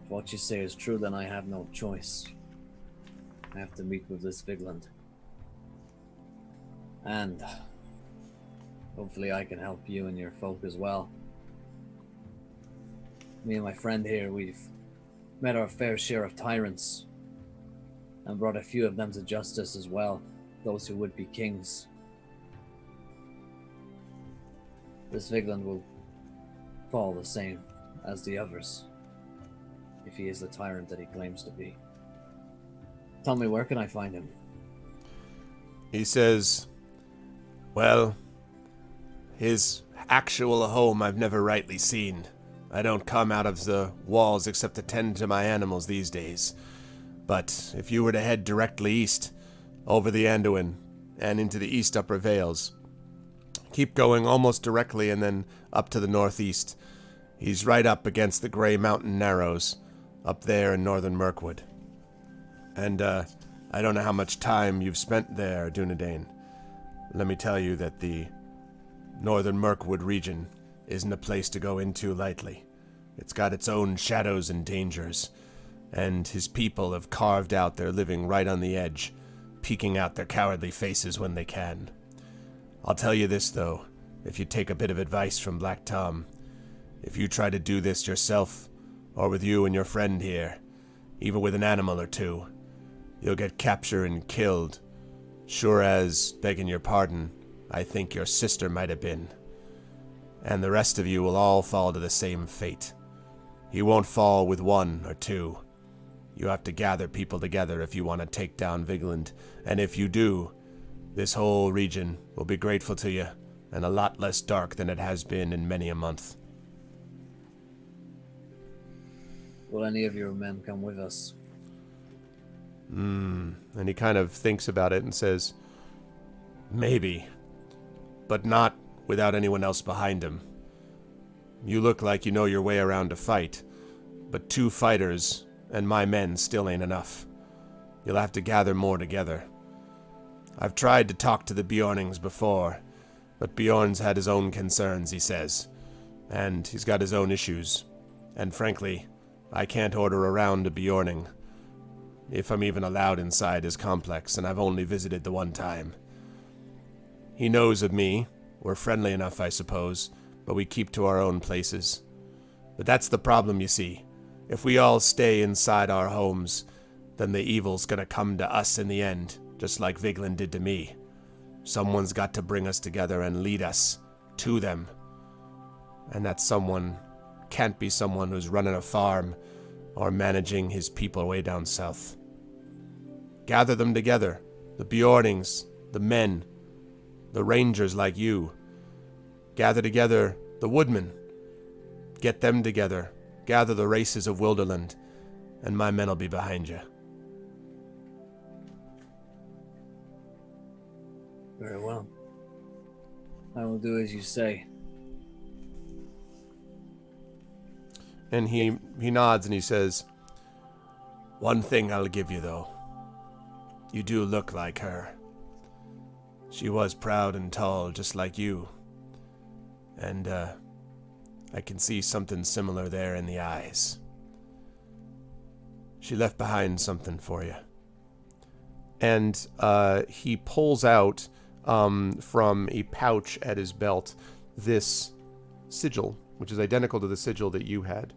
if what you say is true, then I have no choice. I have to meet with this Vigland. And hopefully I can help you and your folk as well. Me and my friend here, we've met our fair share of tyrants and brought a few of them to justice as well, those who would be kings. This Vigland will fall the same as the others, if he is the tyrant that he claims to be. Tell me, where can I find him? He says, well, his actual home I've never rightly seen. I don't come out of the walls except to tend to my animals these days. But if you were to head directly east, over the Anduin, and into the East Upper Vales, keep going almost directly and then up to the northeast. He's right up against the Grey Mountain Narrows, up there in northern Mirkwood. And, I don't know how much time you've spent there, Dunedain. Let me tell you that the northern Mirkwood region isn't a place to go into lightly. It's got its own shadows and dangers, and his people have carved out their living right on the edge, peeking out their cowardly faces when they can. I'll tell you this, though, if you take a bit of advice from Black Tom, if you try to do this yourself, or with you and your friend here, even with an animal or two, you'll get captured and killed, sure as, begging your pardon, I think your sister might have been. And the rest of you will all fall to the same fate. You won't fall with one or two. You have to gather people together if you want to take down Vigland, and if you do, this whole region will be grateful to you, and a lot less dark than it has been in many a month. Will any of your men come with us? And he kind of thinks about it and says, maybe, but not without anyone else behind him. You look like you know your way around a fight, but 2 fighters and my men still ain't enough. You'll have to gather more together. I've tried to talk to the Bjornings before, but Bjorn's had his own concerns, he says, and he's got his own issues, and frankly, I can't order around a Bjorning, if I'm even allowed inside his complex, and I've only visited the one time. He knows of me. We're friendly enough, I suppose, but we keep to our own places. But that's the problem, you see. If we all stay inside our homes, then the evil's gonna come to us in the end, just like Vigland did to me. Someone's got to bring us together and lead us to them. And that someone can't be someone who's running a farm or managing his people way down south. Gather them together, the Bjornings, the men, the rangers like you, Gather together the woodmen. Get them together. Gather the races of Wilderland, and my men will be behind you. Very well. I will do as you say. And he nods and he says, "One thing I'll give you, though. You do look like her. She was proud and tall, just like you. And, I can see something similar there in the eyes. She left behind something for you." And he pulls out from a pouch at his belt this sigil, which is identical to the sigil that you had.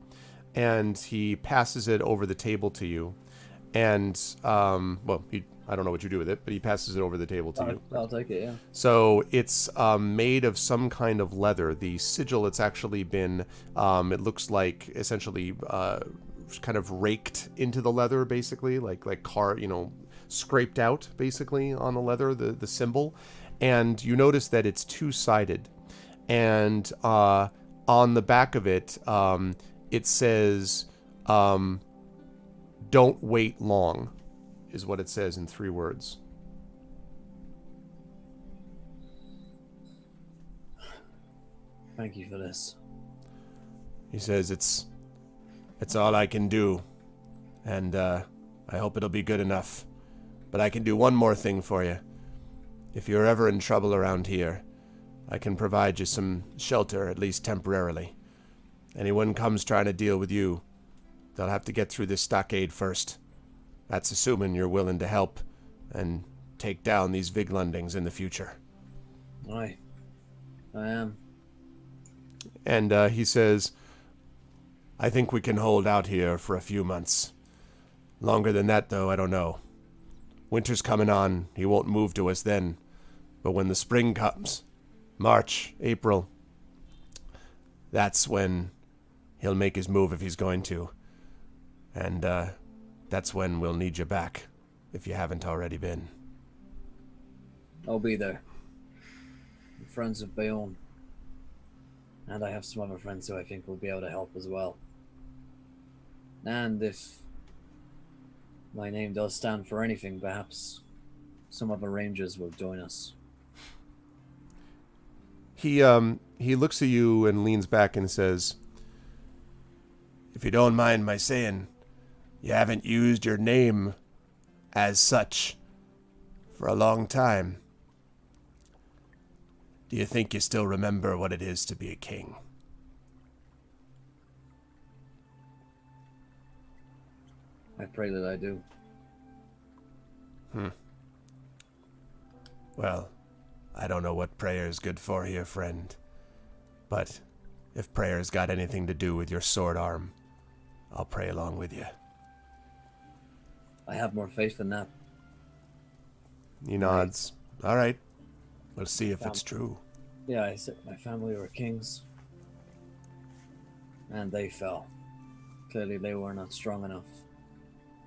And he passes it over the table to you. And, I don't know what you do with it, but he passes it over the table to you. I'll take it, yeah. So it's made of some kind of leather. The sigil, it's actually been, it looks like essentially kind of raked into the leather, basically, like scraped out, basically, on the leather, the symbol. And you notice that it's two-sided. And on the back of it, it says, "Don't wait long," is what it says in 3 words. Thank you for this. He says, it's all I can do, and I hope it'll be good enough. But I can do one more thing for you. If you're ever in trouble around here, I can provide you some shelter, at least temporarily. Anyone comes trying to deal with you, they'll have to get through this stockade first. That's assuming you're willing to help and take down these Viglandings in the future. Aye. I am. And he says, "I think we can hold out here for a few months. Longer than that, though, I don't know. Winter's coming on. He won't move to us then. But when the spring comes, March, April, that's when he'll make his move if he's going to. And that's when we'll need you back, if you haven't already been." I'll be there. I'm friends of Bayonne. And I have some other friends who I think will be able to help as well. And if my name does stand for anything, perhaps some other rangers will join us. He looks at you and leans back and says, "If you don't mind my saying, you haven't used your name as such for a long time. Do you think you still remember what it is to be a king?" I pray that I do. Well, I don't know what prayer's good for here, friend. But if prayer's got anything to do with your sword arm, I'll pray along with you. I have more faith than that. He nods. All right. We'll see if it's true. Yeah, I said my family were kings. And they fell. Clearly they were not strong enough.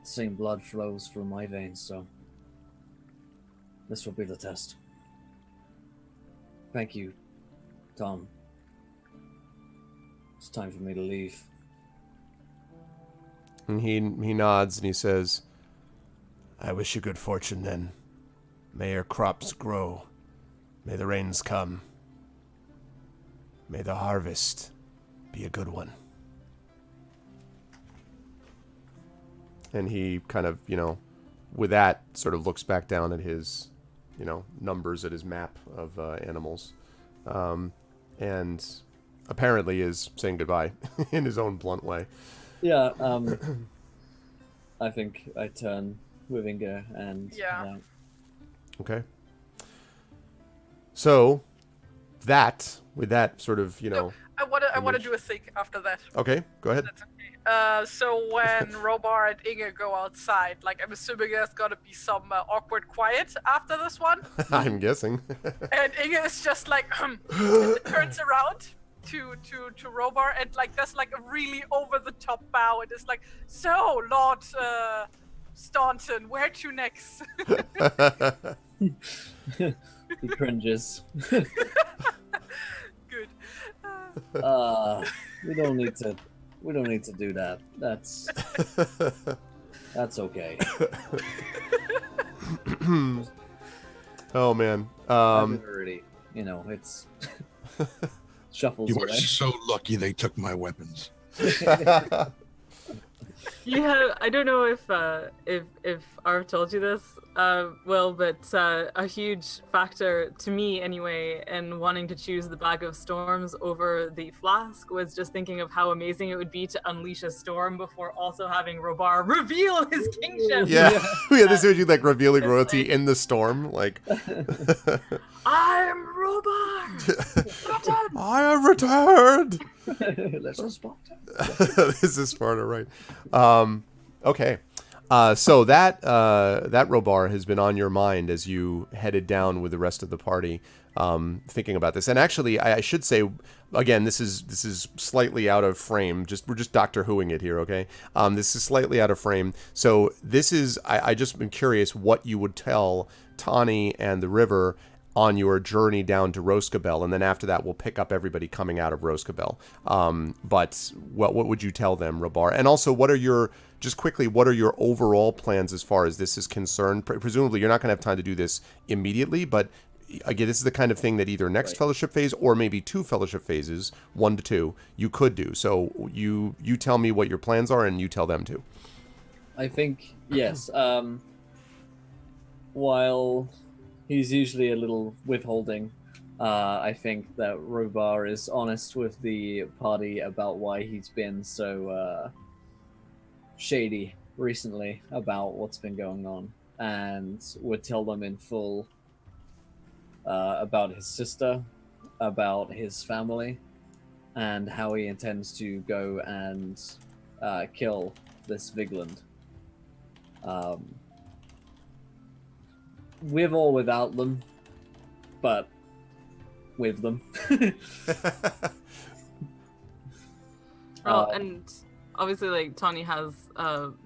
The same blood flows through my veins, so this will be the test. Thank you, Tom. It's time for me to leave. And he nods and he says, "I wish you good fortune then. May your crops grow. May the rains come. May the harvest be a good one." And he kind of, with that, sort of looks back down at his, numbers at his map of animals. And apparently is saying goodbye in his own blunt way. Yeah, I think I turn with Inga and... Yeah. Okay. So, with that sort of, I want to do a thing after that. Okay, go ahead. That's okay. So when Robar and Inge go outside, I'm assuming there's gonna be some awkward quiet after this one. I'm guessing. And Inge is just turns around to Robar and there's a really over the top bow and it's like, "So Lord Staunton, where to next?" He cringes. Good. We don't need to. We don't need to do that. That's okay. Oh man. Already, it's shuffles You are away. so lucky they took my weapons. I don't know if Arv told you this, Will, but a huge factor to me anyway in wanting to choose the Bag of Storms over the flask was just thinking of how amazing it would be to unleash a storm before also having Robar reveal his kingship. Yeah. This is like revealing royalty in the storm, like I'm Robar. I have returned. Let's just spot it. This is Sparta, right? Okay. So that Robar has been on your mind as you headed down with the rest of the party, thinking about this. And actually, I should say, again, this is slightly out of frame. We're just Doctor Whoing it here, okay? This is slightly out of frame. So this is I just been curious what you would tell Tawny and the River on your journey down to Roscabel, and then after that we'll pick up everybody coming out of Roscabel. But what would you tell them, Robar? And also, what are your overall plans as far as this is concerned? Presumably you're not going to have time to do this immediately, but again, this is the kind of thing that either next fellowship phase or maybe 2 fellowship phases, 1 to 2, you could do. So you tell me what your plans are, and you tell them too. I think yes. While he's usually a little withholding, I think that Robar is honest with the party about why he's been so shady recently about what's been going on, and would tell them in full about his sister, about his family, and how he intends to go and kill this Vigland. With or without them, but with them. And obviously, like, Tawny has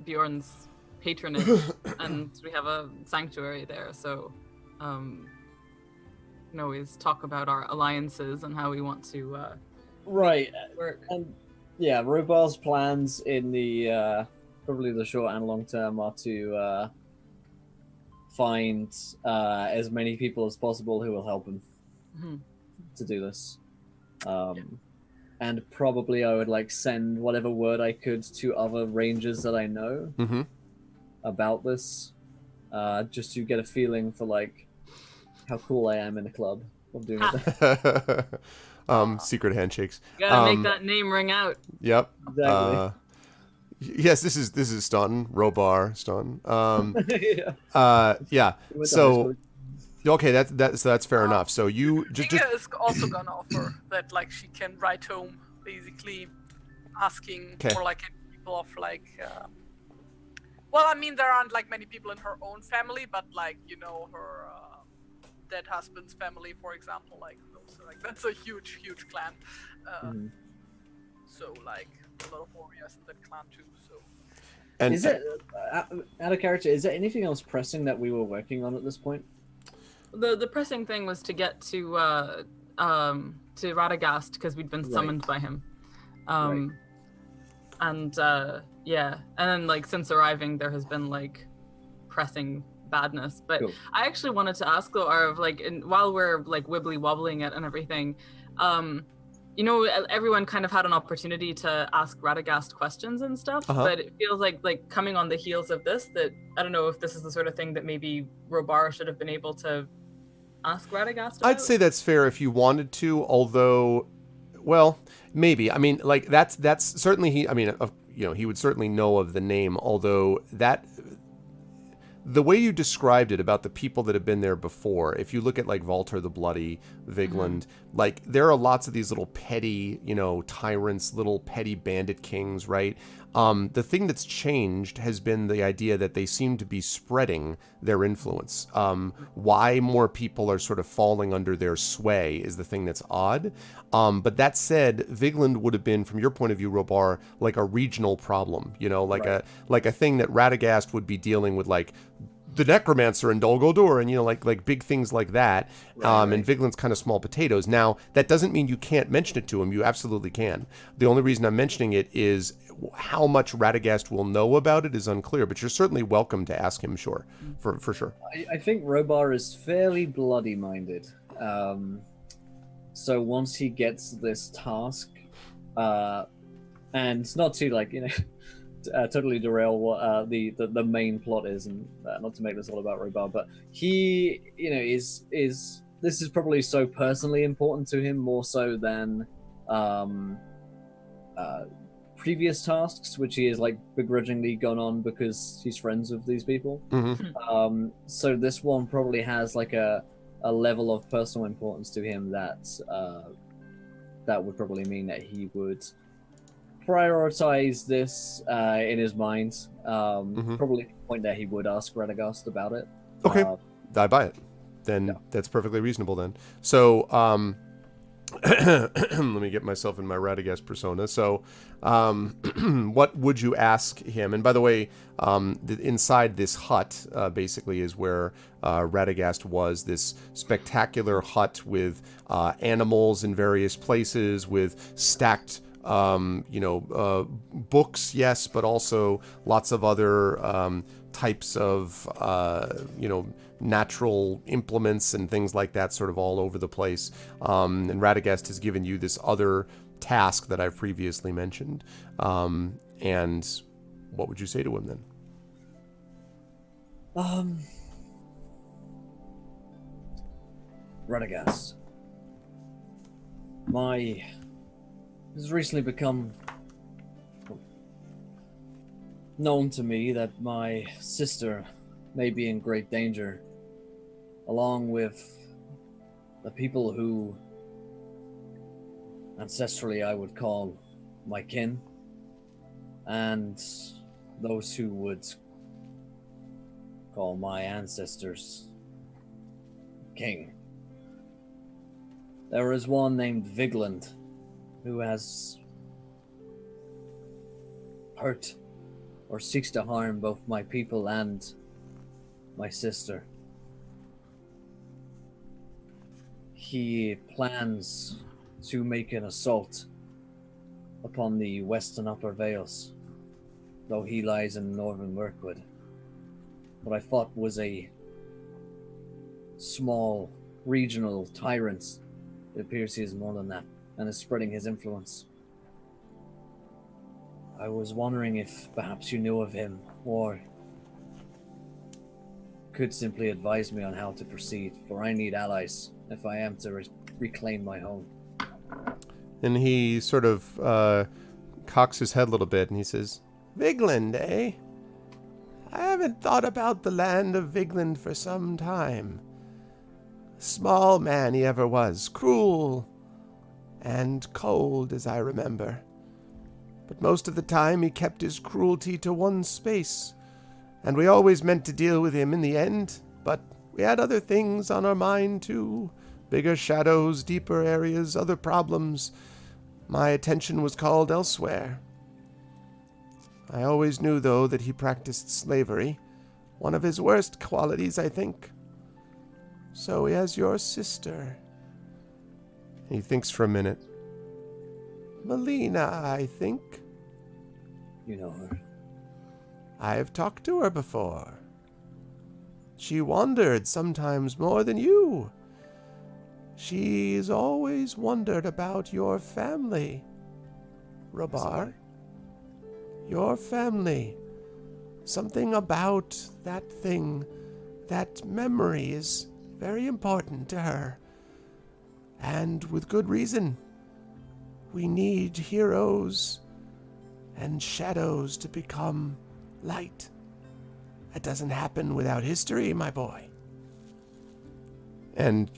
Bjorn's patronage, and we have a sanctuary there, so we can always talk about our alliances and how we want to Right. work. And yeah, Robar's plans in the probably the short and long term are to find as many people as possible who will help him to do this. And probably I would send whatever word I could to other rangers that I know about this, just to get a feeling for how cool I am in the club of doing it. Secret handshakes. You gotta make that name ring out. Yep. Exactly. Yes, this is Staunton, Robar Staunton. Yeah. We went to high So school. okay, that's fair enough. So you just Inga is also gonna offer that she can write home, basically asking for people of well, I mean, there aren't many people in her own family, but her dead husband's family, for example, that's a huge clan. So a lot of warriors in that clan too. So and Is it out of character? Is there anything else pressing that we were working on at this point? The pressing thing was to get to Radagast because we'd been summoned by him. And then since arriving there has been pressing badness. But Cool. I actually wanted to ask though, Arv, while we're wibbly wobbling it and everything, everyone kind of had an opportunity to ask Radagast questions and stuff, but it feels like coming on the heels of this, that I don't know if this is the sort of thing that maybe Robar should have been able to ask Radagast about. I'd say that's fair if you wanted to, although, well, maybe. I mean, that's certainly he would certainly know of the name, although the way you described it about the people that have been there before, if you look at Valter the Bloody, Vigland, there are lots of these little petty, tyrants, little petty bandit kings, right? The thing that's changed has been the idea that they seem to be spreading their influence. Why more people are sort of falling under their sway is the thing that's odd. But that said, Vigland would have been, from your point of view, Robar, a regional problem, a thing that Radagast would be dealing with, the necromancer in Dol Guldur, and like big things like that. Right. And Vigland's kind of small potatoes. Now, that doesn't mean you can't mention it to him. You absolutely can. The only reason I'm mentioning it is how much Radagast will know about it is unclear, but you're certainly welcome to ask him, sure, for sure. I think Robar is fairly bloody-minded. So once he gets this task, and not to totally derail what the main plot is, and not to make this all about Robar, but he is this is probably so personally important to him, more so than previous tasks, which he has begrudgingly gone on because he's friends with these people. Mm-hmm. So this one probably has a level of personal importance to him that would probably mean that he would prioritize this in his mind. Probably to the point that he would ask Radagast about it. Okay, I buy it. Then that's perfectly reasonable then. So let me get myself in my Radagast persona. So what would you ask him? And by the way, inside this hut basically is where Radagast was, this spectacular hut with animals in various places, with stacked books, yes, but also lots of other types of natural implements and things like that, sort of all over the place. And Radagast has given you this other task that I've previously mentioned. And what would you say to him then? Radagast, it's recently become known to me that my sister may be in great danger, along with the people who ancestrally I would call my kin, and those who would call my ancestors king. There is one named Vigland who has hurt or seeks to harm both my people and my sister. He plans to make an assault upon the western upper vales, though he lies in northern Mirkwood. What I thought was a small regional tyrant, it appears he is more than that, and is spreading his influence. I was wondering if perhaps you knew of him, or could simply advise me on how to proceed, for I need allies if I am to reclaim my home. And he sort of cocks his head a little bit, and he says, Vigland, eh? I haven't thought about the land of Vigland for some time. Small man he ever was, cruel and cold, as I remember. But most of the time he kept his cruelty to one space, and we always meant to deal with him in the end, but we had other things on our mind too. Bigger shadows, deeper areas, other problems. My attention was called elsewhere. I always knew, though, that he practiced slavery. One of his worst qualities, I think. So he has your sister. He thinks for a minute. Melina, I think. You know her? I've talked to her before. She wondered sometimes more than you. She's always wondered about your family, Robar. Your family. Something about that thing, that memory is very important to her. And with good reason. We need heroes and shadows to become light. That doesn't happen without history, my boy. And,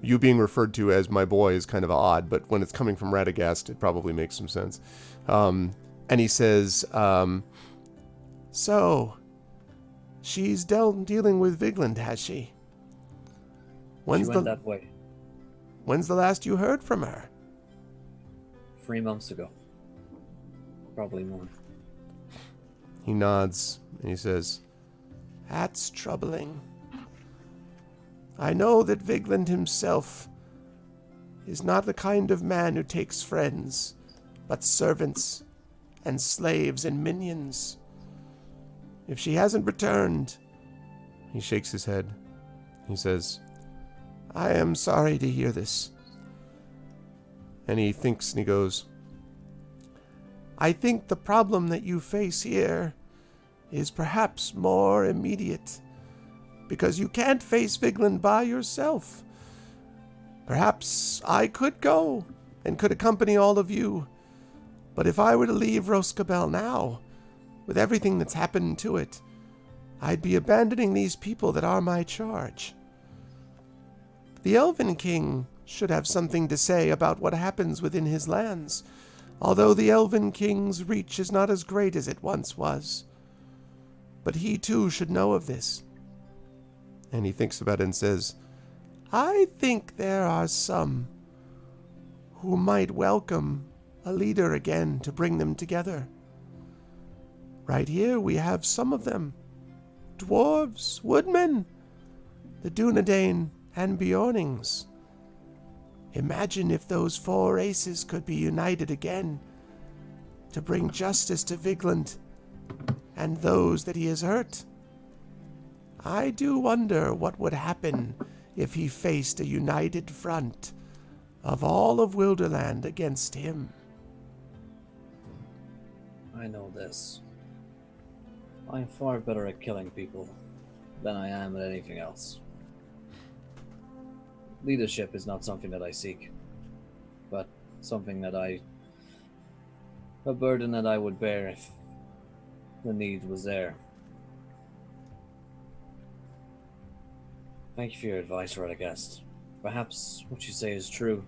you being referred to as my boy is kind of odd, but when it's coming from Radagast, it probably makes some sense. And he says, so, she's dealing with Vigland, has she? She went that way. When's the last you heard from her? 3 months ago. Probably more. He nods, and he says, That's troubling. I know that Vigland himself is not the kind of man who takes friends, but servants and slaves and minions. If she hasn't returned, he shakes his head. He says, I am sorry to hear this. And he thinks and he goes, I think the problem that you face here is perhaps more immediate, because you can't face Vigland by yourself. Perhaps I could go and could accompany all of you, but if I were to leave Roscabel now, with everything that's happened to it, I'd be abandoning these people that are my charge. The Elven King should have something to say about what happens within his lands, although the Elven King's reach is not as great as it once was. But he too should know of this. And he thinks about it and says, I think there are some who might welcome a leader again to bring them together. Right here we have some of them. Dwarves, woodmen, the Dunedain and Bjornings. Imagine if those 4 races could be united again to bring justice to Vigland and those that he has hurt. I do wonder what would happen if he faced a united front of all of Wilderland against him. I know this. I'm far better at killing people than I am at anything else. Leadership is not something that I seek, but something that a burden that I would bear if the need was there. Thank you for your advice, Radagast. Perhaps what you say is true.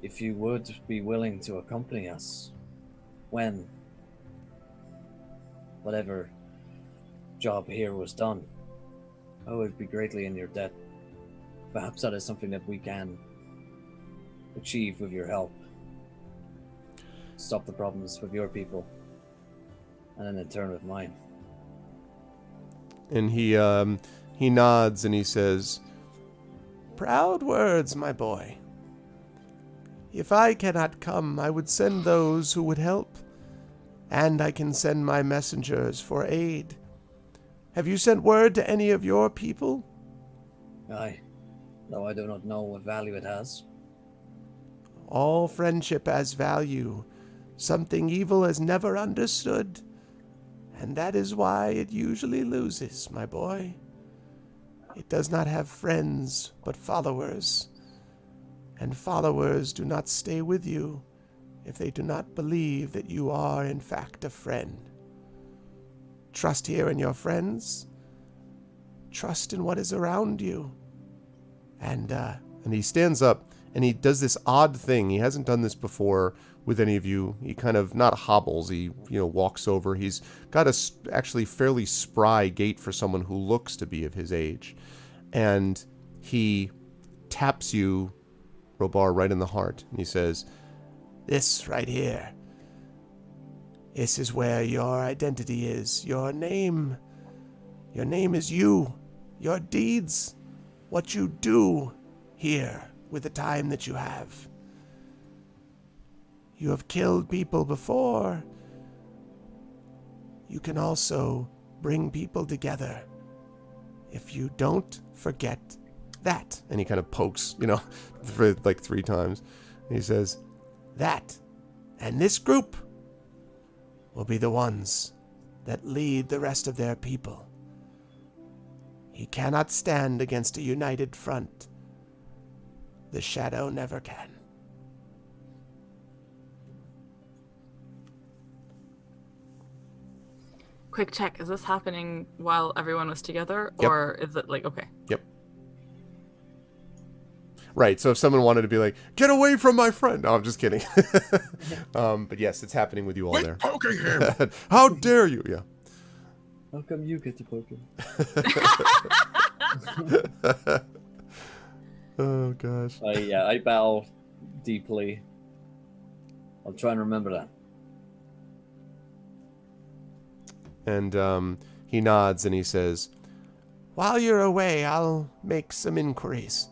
If you would be willing to accompany us, when whatever job here was done, I would be greatly in your debt. Perhaps that is something that we can achieve with your help. Stop the problems with your people, and then in turn with mine. And he nods and he says, Proud words, my boy. If I cannot come, I would send those who would help, and I can send my messengers for aid. Have you sent word to any of your people? Aye, though I do not know what value it has. All friendship has value, something evil has never understood, and that is why it usually loses, my boy. It does not have friends, but followers, and followers do not stay with you if they do not believe that you are in fact a friend. Trust here in your friends. Trust in what is around you. And he stands up and he does this odd thing. He hasn't done this before with any of you. He kind of not hobbles. He walks over. He's got a actually fairly spry gait for someone who looks to be of his age, and he taps you, Robar, right in the heart. And he says, "This right here. This is where your identity is. Your name. Your name is you. Your deeds. What you do here with the time that you have. You have killed people before. You can also bring people together. If you don't forget that." And he kind of pokes, for like 3 times. And he says, "That and this group will be the ones that lead the rest of their people. He cannot stand against a united front. The shadow never can." Quick check, is this happening while everyone was together? Yep. Or is it like, okay. Yep. Right, so if someone wanted to be like, "Get away from my friend." No, I'm just kidding. But yes, it's happening with you all Quit there. poking him. How dare you? Yeah. How come you get to poke him? Oh, gosh. I bow deeply. I'll try and remember that. And He nods and he says, "While you're away, I'll make some inquiries.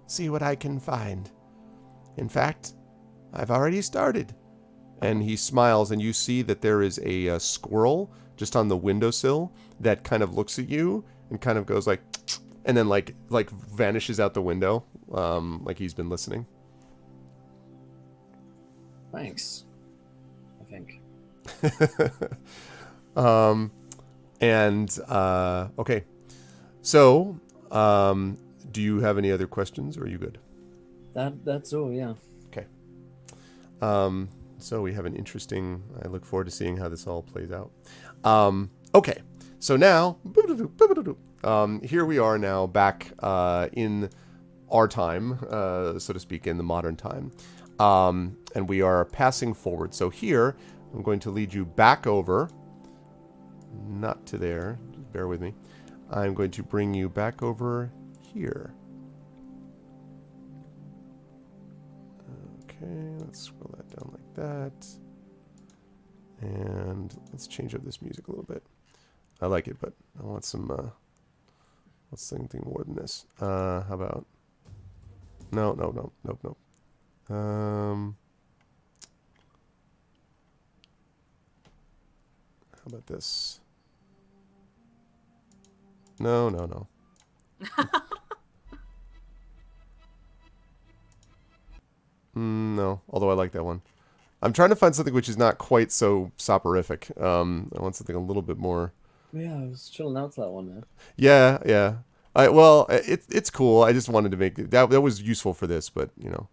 See what I can find. In fact, I've already started." And he smiles, and you see that there is a squirrel just on the windowsill that kind of looks at you and kind of goes like, and then like vanishes out the window, like he's been listening. Thanks. I think. Okay. So, do you have any other questions, or are you good? That's all, yeah. Okay. So we have an interesting. I look forward to seeing how this all plays out. Okay. So now, here we are now back in our time, so to speak, in the modern time, and we are passing forward. So here, I'm going to lead you back over, not to there. Just bear with me. I'm going to bring you back over here. Okay, let's scroll that down like that. And let's change up this music a little bit. I like it, but I want some, let's think something more than this. How about, nope. How about this? No. No, although I like that one. I'm trying to find something which is not quite so soporific. I want something a little bit more. Yeah, I was chilling out to that one, man. Yeah. It's cool. I just wanted to make that was useful for this, but how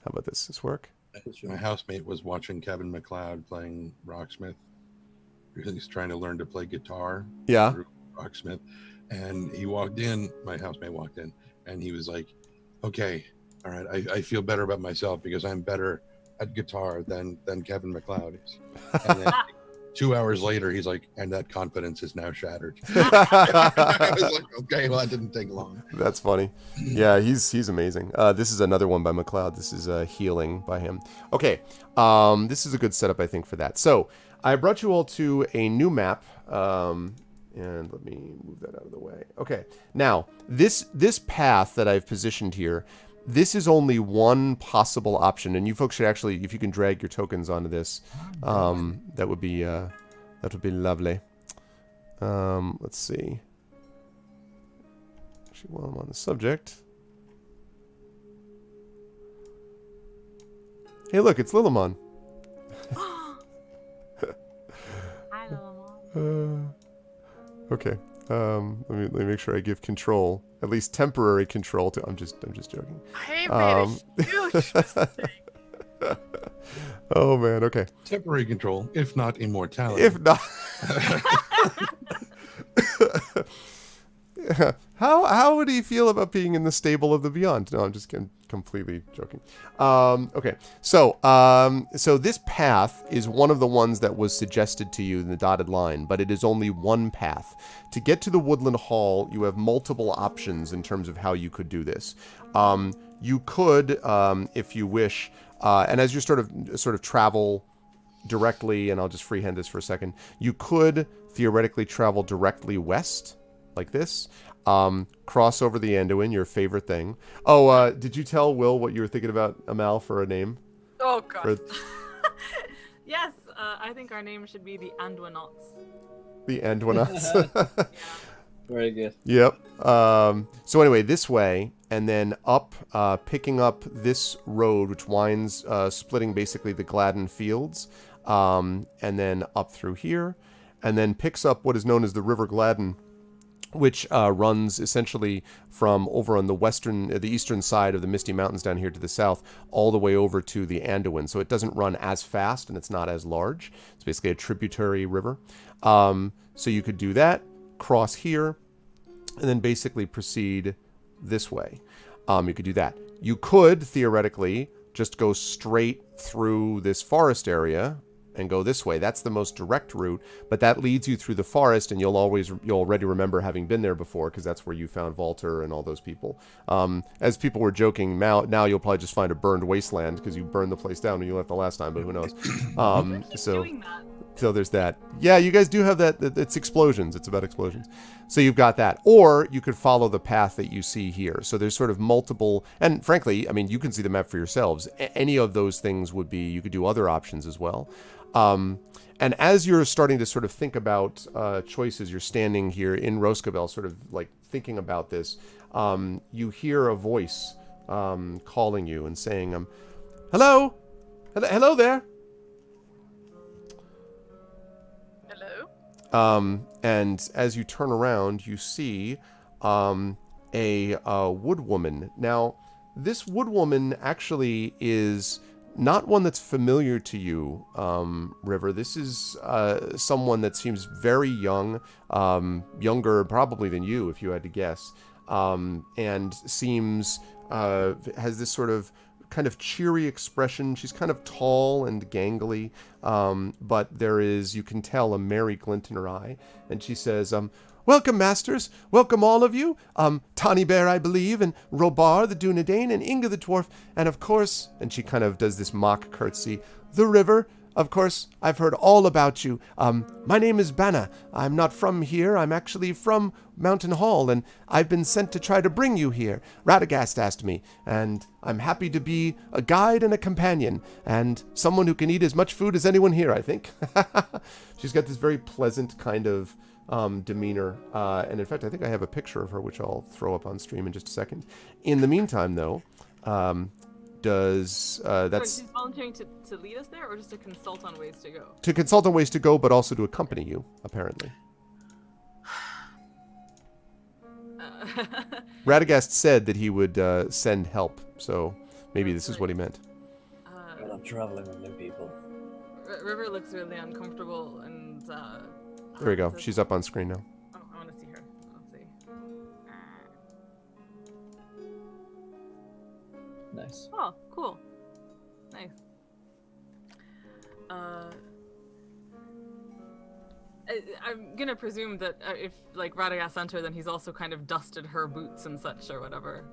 about this? This work? My housemate was watching Kevin MacLeod playing Rocksmith. He's trying to learn to play guitar. Yeah. Through Rocksmith, and he walked in. My housemate walked in, and he was like, "Okay, all right, I feel better about myself because I'm better at guitar than Kevin MacLeod is." And then 2 hours later, he's like, "And that confidence is now shattered." I was like, "Okay, well, that didn't take long." That's funny. Yeah, he's amazing. This is another one by MacLeod. This is Healing by him. Okay, this is a good setup, I think, for that. So I brought you all to a new map. And let me move that out of the way. Okay, now this path that I've positioned here, this is only one possible option, and you folks should actually, if you can drag your tokens onto this, that would be lovely. Let's see. Actually, while I'm on the subject, hey, look, it's Lillimon. Hi, Lillimon. Okay. Let me make sure I give control, at least temporary control to. I'm just joking. I made a huge mistake. Oh man. Okay. Temporary control, if not immortality. If not. How would he feel about being in the stable of the beyond? No, I'm just kidding. Completely joking. Okay, so this path is one of the ones that was suggested to you in the dotted line, but it is only one path. To get to the Woodland Hall, you have multiple options in terms of how you could do this. You could, if you wish, and as you sort of travel directly, and I'll just freehand this for a second, you could theoretically travel directly west, like this. Cross over the Anduin, your favorite thing. Oh, did you tell Will what you were thinking about, Amal, for a name? Oh god. Yes, I think our name should be the Anduinauts. The Anduinauts. Yeah. Very good. Yep. So anyway, this way, and then up, picking up this road, which winds, splitting basically the Gladden Fields, and then up through here, and then picks up what is known as the River Gladden, which runs essentially from over on the eastern side of the Misty Mountains down here to the south, all the way over to the Anduin. So it doesn't run as fast, and it's not as large. It's basically a tributary river. So you could do that, cross here, and then basically proceed this way. You could do that. You could, theoretically, just go straight through this forest area and go this way. That's the most direct route, but that leads you through the forest, and you'll already remember having been there before, because that's where you found Walter and all those people. As people were joking, now you'll probably just find a burned wasteland because you burned the place down when you left the last time, but who knows? Keep doing that. So there's that. Yeah, you guys do have that. It's explosions. It's about explosions. So you've got that. Or you could follow the path that you see here. So there's sort of multiple, and frankly, I mean, you can see the map for yourselves. Any of those things would be, you could do other options as well. And as you're starting to sort of think about choices, you're standing here in Roscabel, sort of like thinking about this, you hear a voice calling you and saying, hello? Hello there? Hello? And as you turn around, you see a woodwoman. Now, this woodwoman actually is not one that's familiar to you, River. This is someone that seems very young, younger probably than you, if you had to guess, and seems has this sort of kind of cheery expression. She's kind of tall and gangly, but there is, you can tell, a merry glint in her eye. And she says, welcome, masters. Welcome, all of you. Tawny Bear, I believe, and Robar, the Dunedain, and Inga the Dwarf, and of course, and she kind of does this mock curtsy, the River. Of course, I've heard all about you. My name is Banna. I'm not from here. I'm actually from Mountain Hall, and I've been sent to try to bring you here. Radagast asked me, and I'm happy to be a guide and a companion, and someone who can eat as much food as anyone here, I think. She's got this very pleasant kind of demeanor, and in fact, I think I have a picture of her, which I'll throw up on stream in just a second. In the meantime, though, that's she's volunteering to lead us there, or just to consult on ways to go? To consult on ways to go, but also to accompany you, apparently. Radagast said that he would send help, so maybe this is what he meant. I love traveling with new people. River looks really uncomfortable, and there we go. She's up on screen now. Oh, I want to see her. Let's see. Nice. Oh, cool. Nice. I'm gonna presume that if like Radagast sent her, then he's also kind of dusted her boots and such or whatever.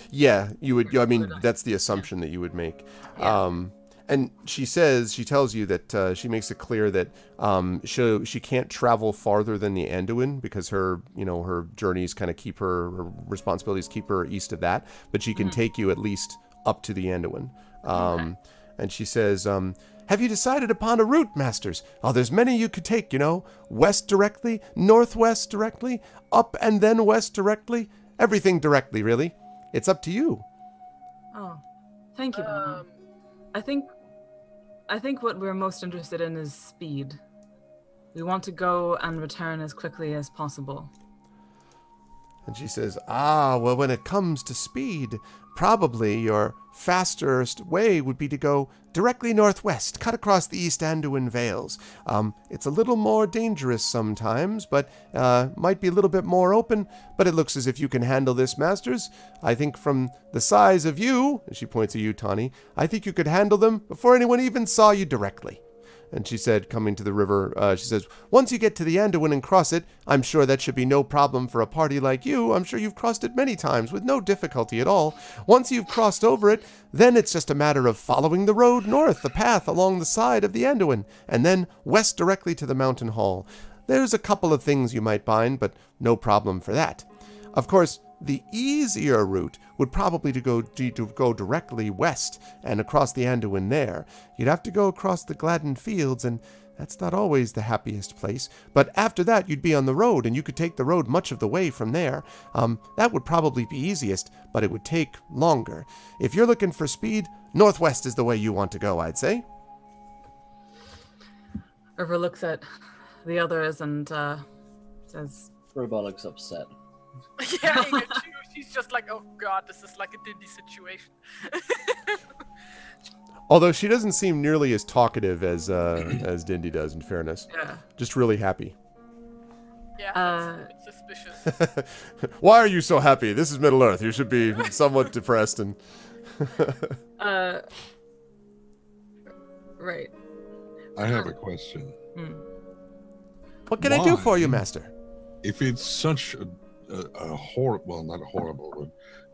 Yeah, you would. I mean, that's the assumption that you would make. Yeah. And she tells you that she makes it clear that she can't travel farther than the Anduin because her journeys kind of keep her responsibilities keep her east of that, but she can take you at least up to the Anduin. Okay. And she says, have you decided upon a route, masters? Oh, there's many you could take, west directly, northwest directly, up and then west directly, everything directly, really. It's up to you. Oh, thank you, Banna. I think what we're most interested in is speed. We want to go and return as quickly as possible. And she says, well, when it comes to speed, probably your fastest way would be to go directly northwest, cut across the East Anduin Vales. It's a little more dangerous sometimes, but might be a little bit more open, but it looks as if you can handle this, masters. I think from the size of you, and she points at you, Tawny, I think you could handle them before anyone even saw you directly. And she said, coming to the river, she says, once you get to the Anduin and cross it, I'm sure that should be no problem for a party like you. I'm sure you've crossed it many times with no difficulty at all. Once you've crossed over it, then it's just a matter of following the road north, the path along the side of the Anduin, and then west directly to the Mountain Hall. There's a couple of things you might find, but no problem for that. Of course, the easier route would probably to go directly west and across the Anduin there. You'd have to go across the Gladden Fields, and that's not always the happiest place. But after that, you'd be on the road, and you could take the road much of the way from there. That would probably be easiest, but it would take longer. If you're looking for speed, northwest is the way you want to go, I'd say. River looks at the others and says, Robot looks upset. Yeah, Inga too. She's just like, oh god, this is like a Dindy situation. Although she doesn't seem nearly as talkative as Dindy does, in fairness. yeah. Just really happy. Yeah, that's a bit suspicious. Why are you so happy? This is Middle Earth. You should be somewhat depressed and... Right. I have a question. What can I do for you, master? If it's such a horrible, well, not horrible, but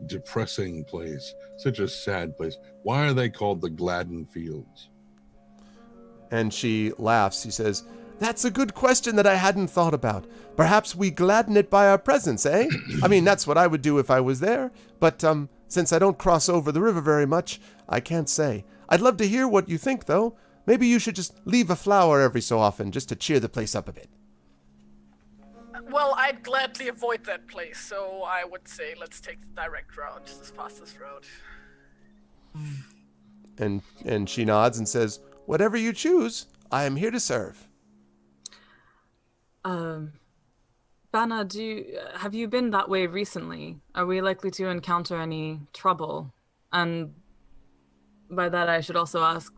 depressing place, such a sad place, why are they called the Gladden Fields? And she laughs. She says, "That's a good question that I hadn't thought about. Perhaps we gladden it by our presence, eh? I mean, that's what I would do if I was there. But, since I don't cross over the river very much, I can't say. I'd love to hear what you think, though. Maybe you should just leave a flower every so often, just to cheer the place up a bit." Well, I'd gladly avoid that place, so I would say let's take the direct route, the fastest route. And she nods and says, "Whatever you choose, I am here to serve." Bana, have you been that way recently? Are we likely to encounter any trouble? And by that, I should also ask,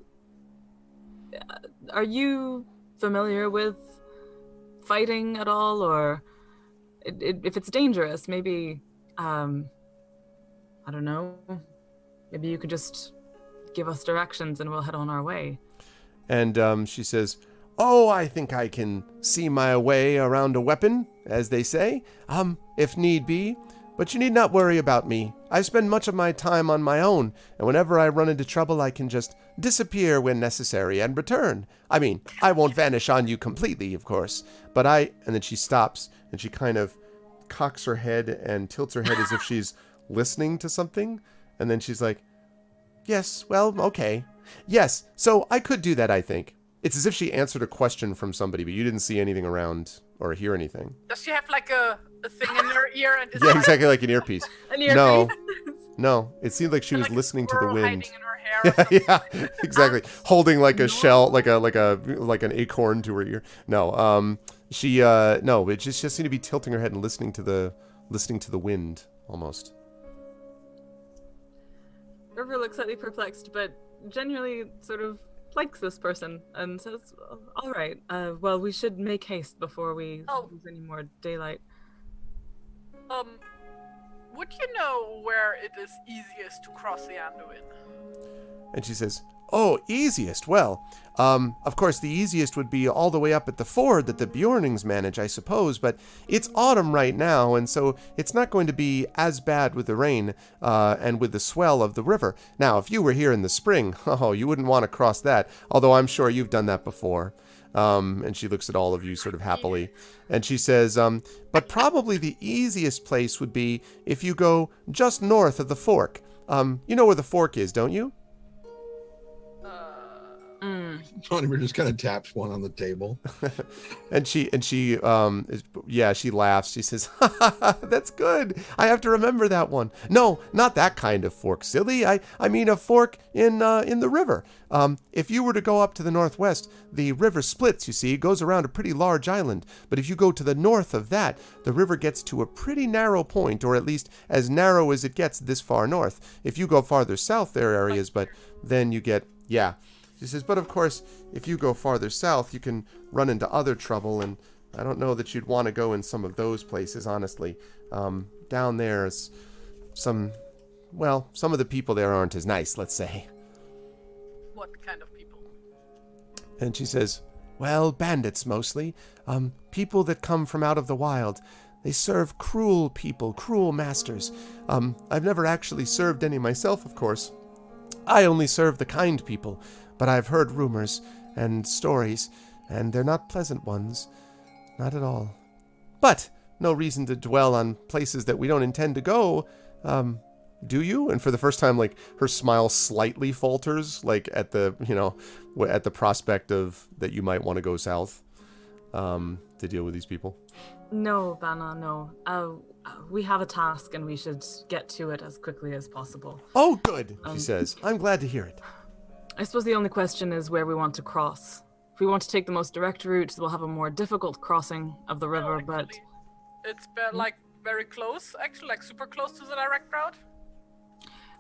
are you familiar with fighting at all? Or if it's dangerous, maybe, I don't know, maybe you could just give us directions and we'll head on our way. And she says, "Oh, I think I can see my way around a weapon, as they say, if need be. But you need not worry about me. I spend much of my time on my own, and whenever I run into trouble, I can just disappear when necessary and return. I mean, I won't vanish on you completely, of course, but I..." And then she stops, and she kind of cocks her head and tilts her head as if she's listening to something. And then she's like, "Yes, well, okay. Yes, so I could do that, I think." It's as if she answered a question from somebody, but you didn't see anything around or hear anything. Does she have like a thing in her ear? And Yeah, exactly, like an earpiece. An earpiece? No, no. It seemed like she was like a listening to the squirrel wind. hiding in her hair or something. Yeah, exactly. Holding like a shell, like an acorn to her ear. No, she no. It just seemed to be tilting her head and listening to the wind almost. River looks slightly perplexed, but genuinely sort of likes this person and says, "All right, well, we should make haste before we lose any more daylight." Would you know where it is easiest to cross the Anduin? And she says, "Oh, easiest. Well, of course, the easiest would be all the way up at the ford that the Bjornings manage, I suppose, but it's autumn right now, and so it's not going to be as bad with the rain and with the swell of the river. Now, if you were here in the spring, oh, you wouldn't want to cross that, although I'm sure you've done that before." And she looks at all of you sort of happily. And she says, "But probably the easiest place would be if you go just north of the fork. You know where the fork is, don't you?" Oliver just kind of taps one on the table. and she laughs. She says, "Ha ha ha, that's good. I have to remember that one. No, not that kind of fork, silly. I mean a fork in the river. If you were to go up to the northwest, the river splits, you see, it goes around a pretty large island. But if you go to the north of that, the river gets to a pretty narrow point, or at least as narrow as it gets this far north. If you go farther south, there are areas, but then you get, yeah." She says, "But of course, if you go farther south, you can run into other trouble, and I don't know that you'd want to go in some of those places, honestly. Down there's some of the people there aren't as nice, let's say." What kind of people? And she says, "Well, bandits mostly. People that come from out of the wild. They serve cruel people, cruel masters. I've never actually served any myself, of course. I only serve the kind people. But I've heard rumors and stories, and they're not pleasant ones. Not at all. But no reason to dwell on places that we don't intend to go. Do you?" And for the first time, like, her smile slightly falters, like at the prospect of that you might want to go south to deal with these people. No, Bana, no. We have a task and we should get to it as quickly as possible. "Oh, good," she says. "I'm glad to hear it." I suppose the only question is where we want to cross. If we want to take the most direct route, we'll have a more difficult crossing of the river, but... It's like very close, actually, like super close to the direct route.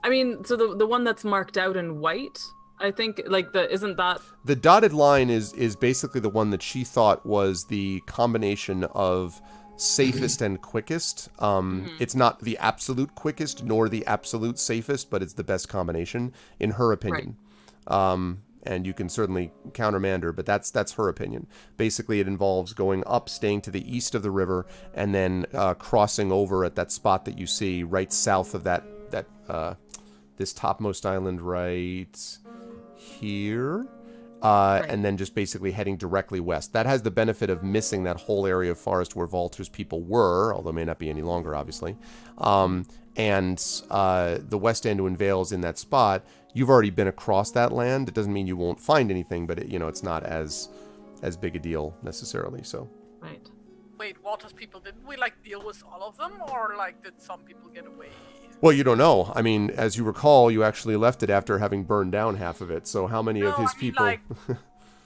I mean, so the one that's marked out in white, I think, like, isn't that... The dotted line is basically the one that she thought was the combination of safest and quickest. It's not the absolute quickest nor the absolute safest, but it's the best combination, in her opinion. Right. And you can certainly countermand her, but that's her opinion. Basically, it involves going up, staying to the east of the river, and then crossing over at that spot that you see right south of this topmost island right here. and then just basically heading directly west. That has the benefit of missing that whole area of forest where Valter's people were, although it may not be any longer, obviously. And the West Anduin Vale's in that spot. You've already been across that land. It doesn't mean you won't find anything, but it's not as big a deal necessarily. So. Right. Wait, Walter's people, didn't we deal with all of them, or did some people get away? Well, you don't know. I mean, as you recall, you actually left it after having burned down half of it. So how many of his people?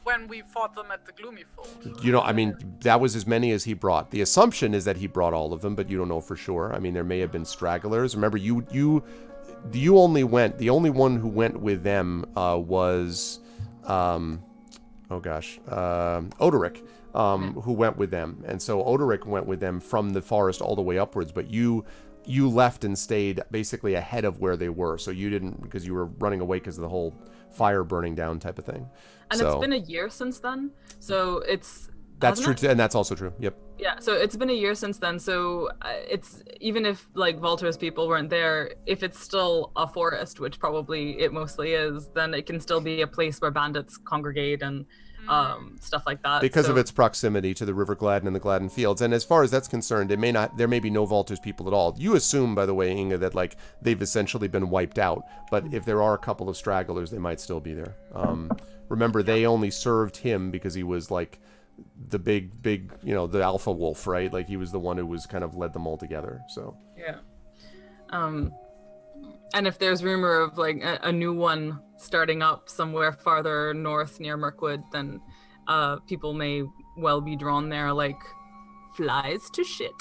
When we fought them at the Gloomy Fold. I mean, that was as many as he brought. The assumption is that he brought all of them, but you don't know for sure. I mean, there may have been stragglers. Remember, you only went. The only one who went with them was, Odoric, who went with them, and so Odoric went with them from the forest all the way upwards. But you left and stayed basically ahead of where they were, so you didn't, because you were running away because of the whole fire burning down type of thing. And so, it's been a year since then, so that's true, and that's also true. Yep. Yeah, so it's been a year since then, so it's, even if Valter's people weren't there, if it's still a forest, which probably it mostly is, then it can still be a place where bandits congregate and stuff like that. Because of its proximity to the River Gladden and the Gladden Fields. And as far as that's concerned, there may be no Valter's people at all. You assume, by the way, Inga, that they've essentially been wiped out. But if there are a couple of stragglers, they might still be there. Remember, they only served him because he was the big, the alpha wolf, right? He was the one who was kind of led them all together. So yeah. And if there's rumor of a new one starting up somewhere farther north near Mirkwood, then people may well be drawn there like flies to shit.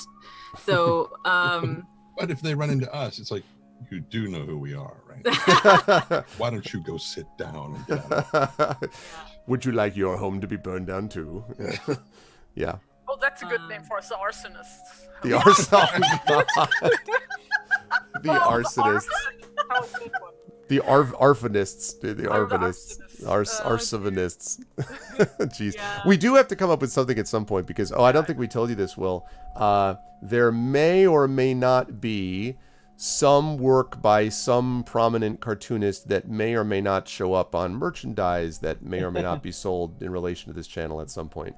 So but if they run into us, it's you do know who we are, right? Why don't you go sit down and get out? Would you like your home to be burned down too? Yeah. Oh, that's a good name for us, the arsonists. The The arsonists. The arfanists. The arvanists. Arsonists. Jeez. Yeah. We do have to come up with something at some point because, I don't think we told you this, Will. There may or may not be some work by some prominent cartoonist that may or may not show up on merchandise that may or may not be sold in relation to this channel at some point.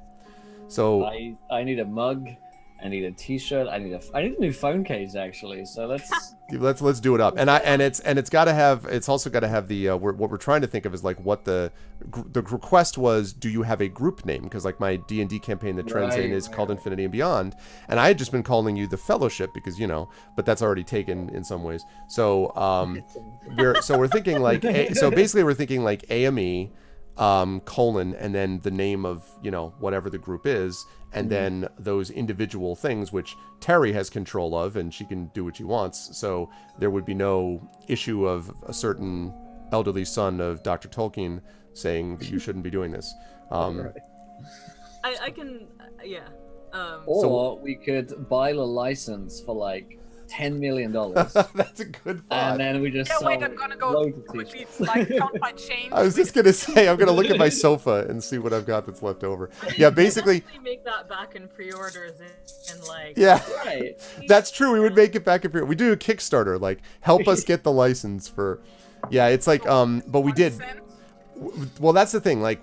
So I need a mug. I need a T-shirt. I need a new phone case actually. So let's do it up. It's also got to have the what we're trying to think of is what the request was. Do you have a group name? Because my D&D campaign that trends in is called Infinity and Beyond, and I had just been calling you the Fellowship because but that's already taken in some ways. So we're thinking basically we're thinking AME. Colon, and then the name of whatever the group is, and then those individual things which Terry has control of, and she can do what she wants. So there would be no issue of a certain elderly son of Dr. Tolkien saying that you shouldn't be doing this. I can, yeah. Or we could buy the license for $10 million. That's a good thought. And then we just wait, I'm gonna go quickly count my change. I was just gonna say, I'm gonna look at my sofa and see what I've got that's left over. Yeah, basically make that back in pre-orders and yeah, right. That's true. We would make it back in pre. We do a Kickstarter, help us get the license for. Yeah, it's but we did. Well, that's the thing. I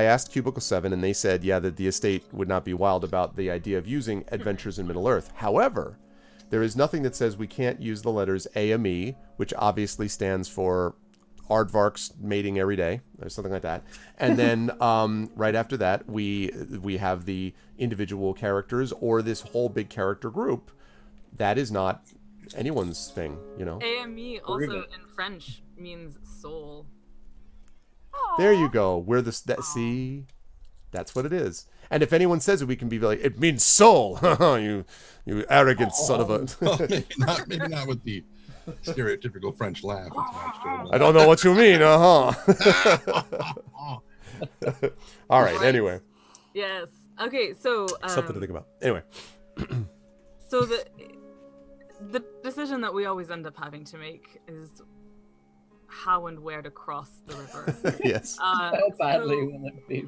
asked Cubicle 7, and they said, that the estate would not be wild about the idea of using Adventures in Middle Earth. However, there is nothing that says we can't use the letters AME, which obviously stands for Aardvark's mating every day, or something like that. And then right after that, we have the individual characters or this whole big character group. That is not anyone's thing, AME also in French means soul. There you go. See, that's what it is. And if anyone says it, we can be it means soul. you arrogant son of a. maybe not with the stereotypical French laugh. I don't know what you mean. All right. Anyway. Yes. Okay. So. Something to think about. Anyway. So the decision that we always end up having to make is how and where to cross the river. Yes. How badly will it be?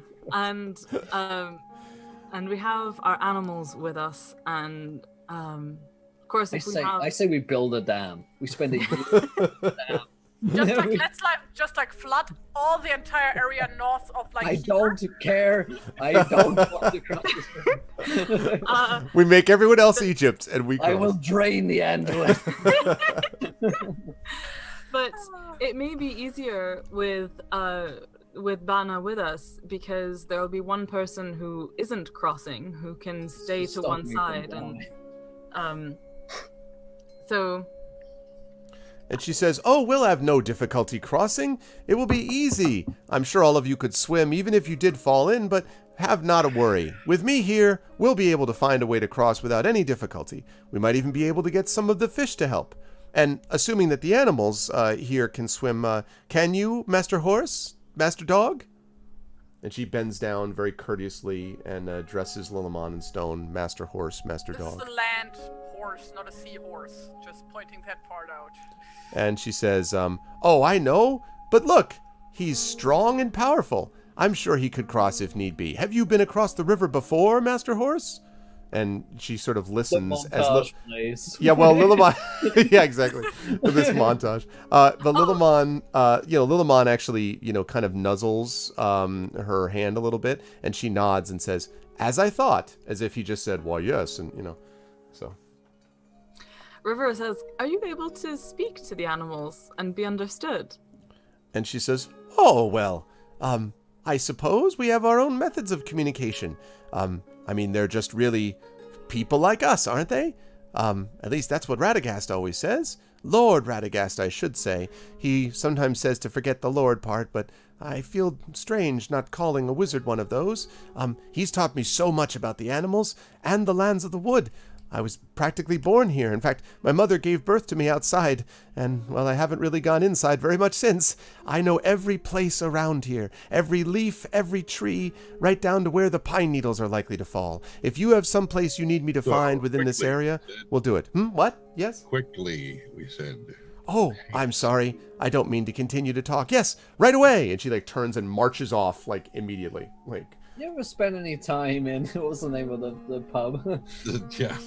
And we have our animals with us, and of course, I say we build a dam. We spend a year. Just flood all the entire area north of like. I here. don't care. I don't want to cross this river. We make everyone else Egypt, and we. I will drain the Anduin. But it may be easier with Bana with us because there will be one person who isn't crossing who can stay to Stop one me from side and so. And she says, "Oh, we'll have no difficulty crossing. It will be easy. I'm sure all of you could swim even if you did fall in, but have not a worry. With me here, we'll be able to find a way to cross without any difficulty. We might even be able to get some of the fish to help. And assuming that the animals here can swim, can you, Master Horse? Master Dog?" And she bends down very courteously and addresses Lillimon in stone, Master Horse, Master This Dog. is a land horse, not a seahorse. Just pointing that part out. And she says, "Oh, I know. But look, he's strong and powerful. I'm sure he could cross if need be. Have you been across the river before, Master Horse?" And she sort of listens as yeah, well, Lillimon, yeah, exactly. This montage, but Lillimon, Lillimon actually, kind of nuzzles her hand a little bit, and she nods and says, "As I thought," as if he just said, "Why, yes," and so. River says, "Are you able to speak to the animals and be understood?" And she says, "Oh, well, I suppose we have our own methods of communication. I mean, they're just really people like us, aren't they? At least that's what Radagast always says. Lord Radagast, I should say. He sometimes says to forget the Lord part, but I feel strange not calling a wizard one of those. He's taught me so much about the animals and the lands of the wood. I was practically born here. In fact, my mother gave birth to me outside, and, well, I haven't really gone inside very much since. I know every place around here, every leaf, every tree, right down to where the pine needles are likely to fall. If you have some place you need me to find within this area, we'll do it." What? Yes? Quickly, we said. "Oh, I'm sorry. I don't mean to continue to talk. Yes, right away." And she, turns and marches off, immediately. You ever spend any time in what was the name of the pub? Yeah.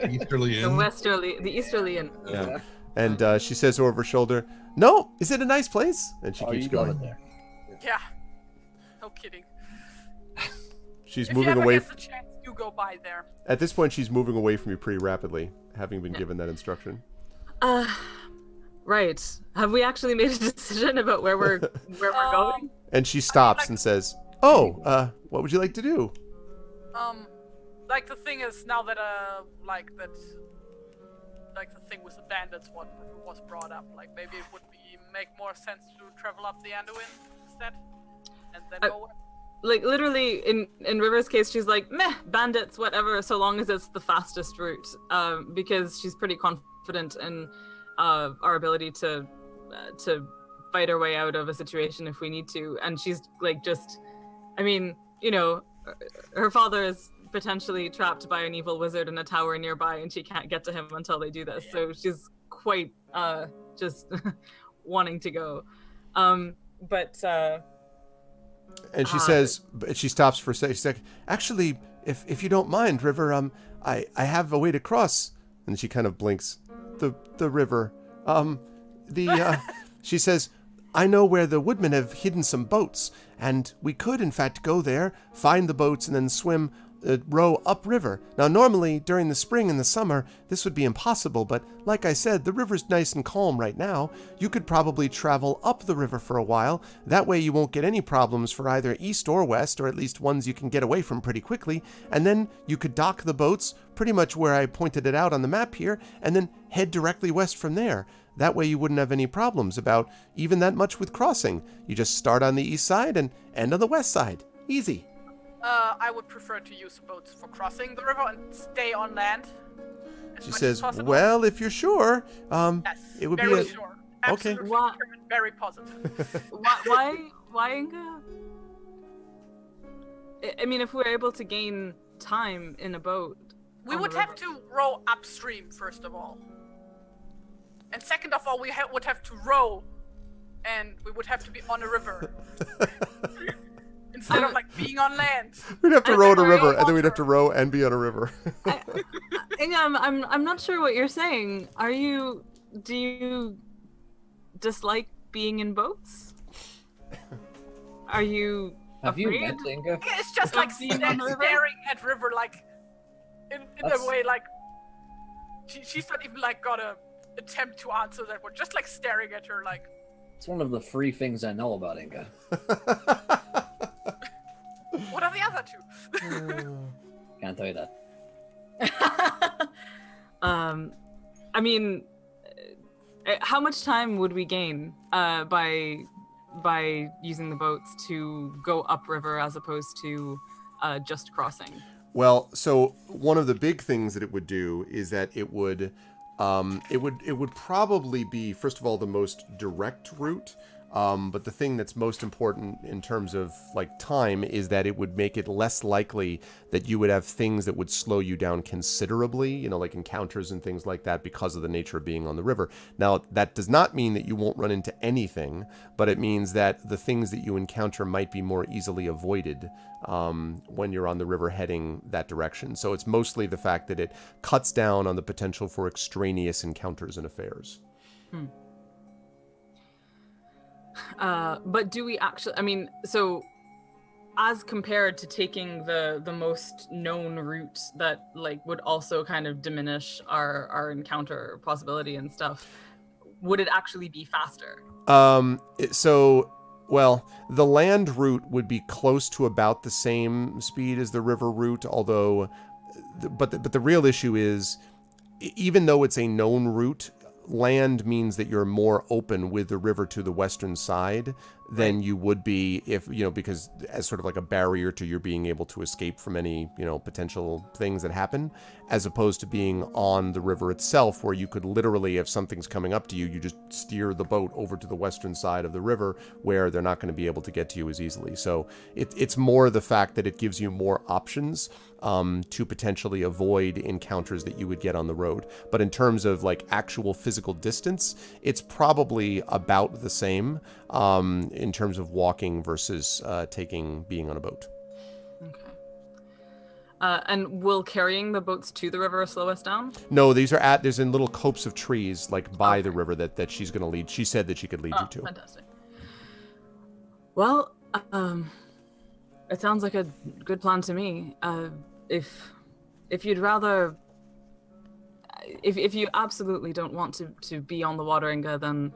Easterly Inn. The Easterly Inn. Yeah. And she says over her shoulder, "No, is it a nice place?" And she keeps you going. got it there. Yeah. No kidding. She's If moving you ever away. get the chance, you go by there. At this point, she's moving away from you pretty rapidly, having been given that instruction. Right. Have we actually made a decision about where we're going? And she stops and says, "Oh, what would you like to do?" The thing is now that the thing with the bandits was brought up, maybe it would make more sense to travel up the Anduin instead, and then go west. Literally in River's case, she's like, "Meh, bandits, whatever, so long as it's the fastest route," because she's pretty confident in our ability to fight our way out of a situation if we need to. And she's her father is potentially trapped by an evil wizard in a tower nearby, and she can't get to him until they do this. So she's quite just wanting to go. And she says, she stops for a second. She's like, "Actually, if you don't mind, River, I have a way to cross." And she kind of blinks. The river. She says, "I know where the woodmen have hidden some boats, and we could, in fact, go there, find the boats, and then swim, row upriver. Now, normally, during the spring and the summer, this would be impossible, but like I said, the river's nice and calm right now. You could probably travel up the river for a while. That way you won't get any problems for either east or west, or at least ones you can get away from pretty quickly. And then you could dock the boats pretty much where I pointed it out on the map here, and then head directly west from there. That way you wouldn't have any problems about even that much with crossing. You just start on the east side and end on the west side. Easy." I would prefer to use boats for crossing the river and stay on land. She says, "Well, if you're sure, yes, it would very be sure. Okay. Absolutely determined, very positive. Why, Inga? I mean, if we're able to gain time in a boat, We would have to row upstream, first of all. And second of all, we would have to row, and we would have to be on a river. Instead of being on land. We'd have to row to a river, and then we'd have to row and be on a river. I'm not sure what you're saying. Do you dislike being in boats? Are you Have you afraid? met Inga? It's just like being on the river? staring at river, like in That's- a way, like she's not even like gonna attempt to answer that one. Just like staring at her, like. It's one of the free things I know about Inga. What are the other two? Can't tell you that. I mean, how much time would we gain by using the boats to go upriver as opposed to just crossing? Well, so one of the big things that it would do is that it would probably be, first of all, the most direct route. But the thing that's most important in terms of like time is that it would make it less likely that you would have things that would slow you down considerably, you know, like encounters and things like that because of the nature of being on the river. Now, that does not mean that you won't run into anything, but it means that the things that you encounter might be more easily avoided when you're on the river heading that direction. So it's mostly the fact that it cuts down on the potential for extraneous encounters and affairs. But do we actually, I mean, so as compared to taking the most known route that like would also kind of diminish our encounter possibility and stuff, would it actually be faster? Well, the land route would be close to about the same speed as the river route, although, but the real issue is, even though it's a known route, land means that you're more open with the river to the western side than you would be if, you know, because as sort of like a barrier to your being able to escape from any, you know, potential things that happen, as opposed to being on the river itself, where you could literally, if something's coming up to you, you just steer the boat over to the western side of the river where they're not going to be able to get to you as easily. So it's more the fact that it gives you more options to potentially avoid encounters that you would get on the road. But in terms of like actual physical distance, it's probably about the same in terms of walking versus being on a boat. Okay. And will carrying the boats to the river slow us down? No, there's in little copse of trees like by the river that she's going to lead. She said that she could lead you to. Fantastic. Well, it sounds like a good plan to me. If you'd rather, if you absolutely don't want to be on the water, Inga, then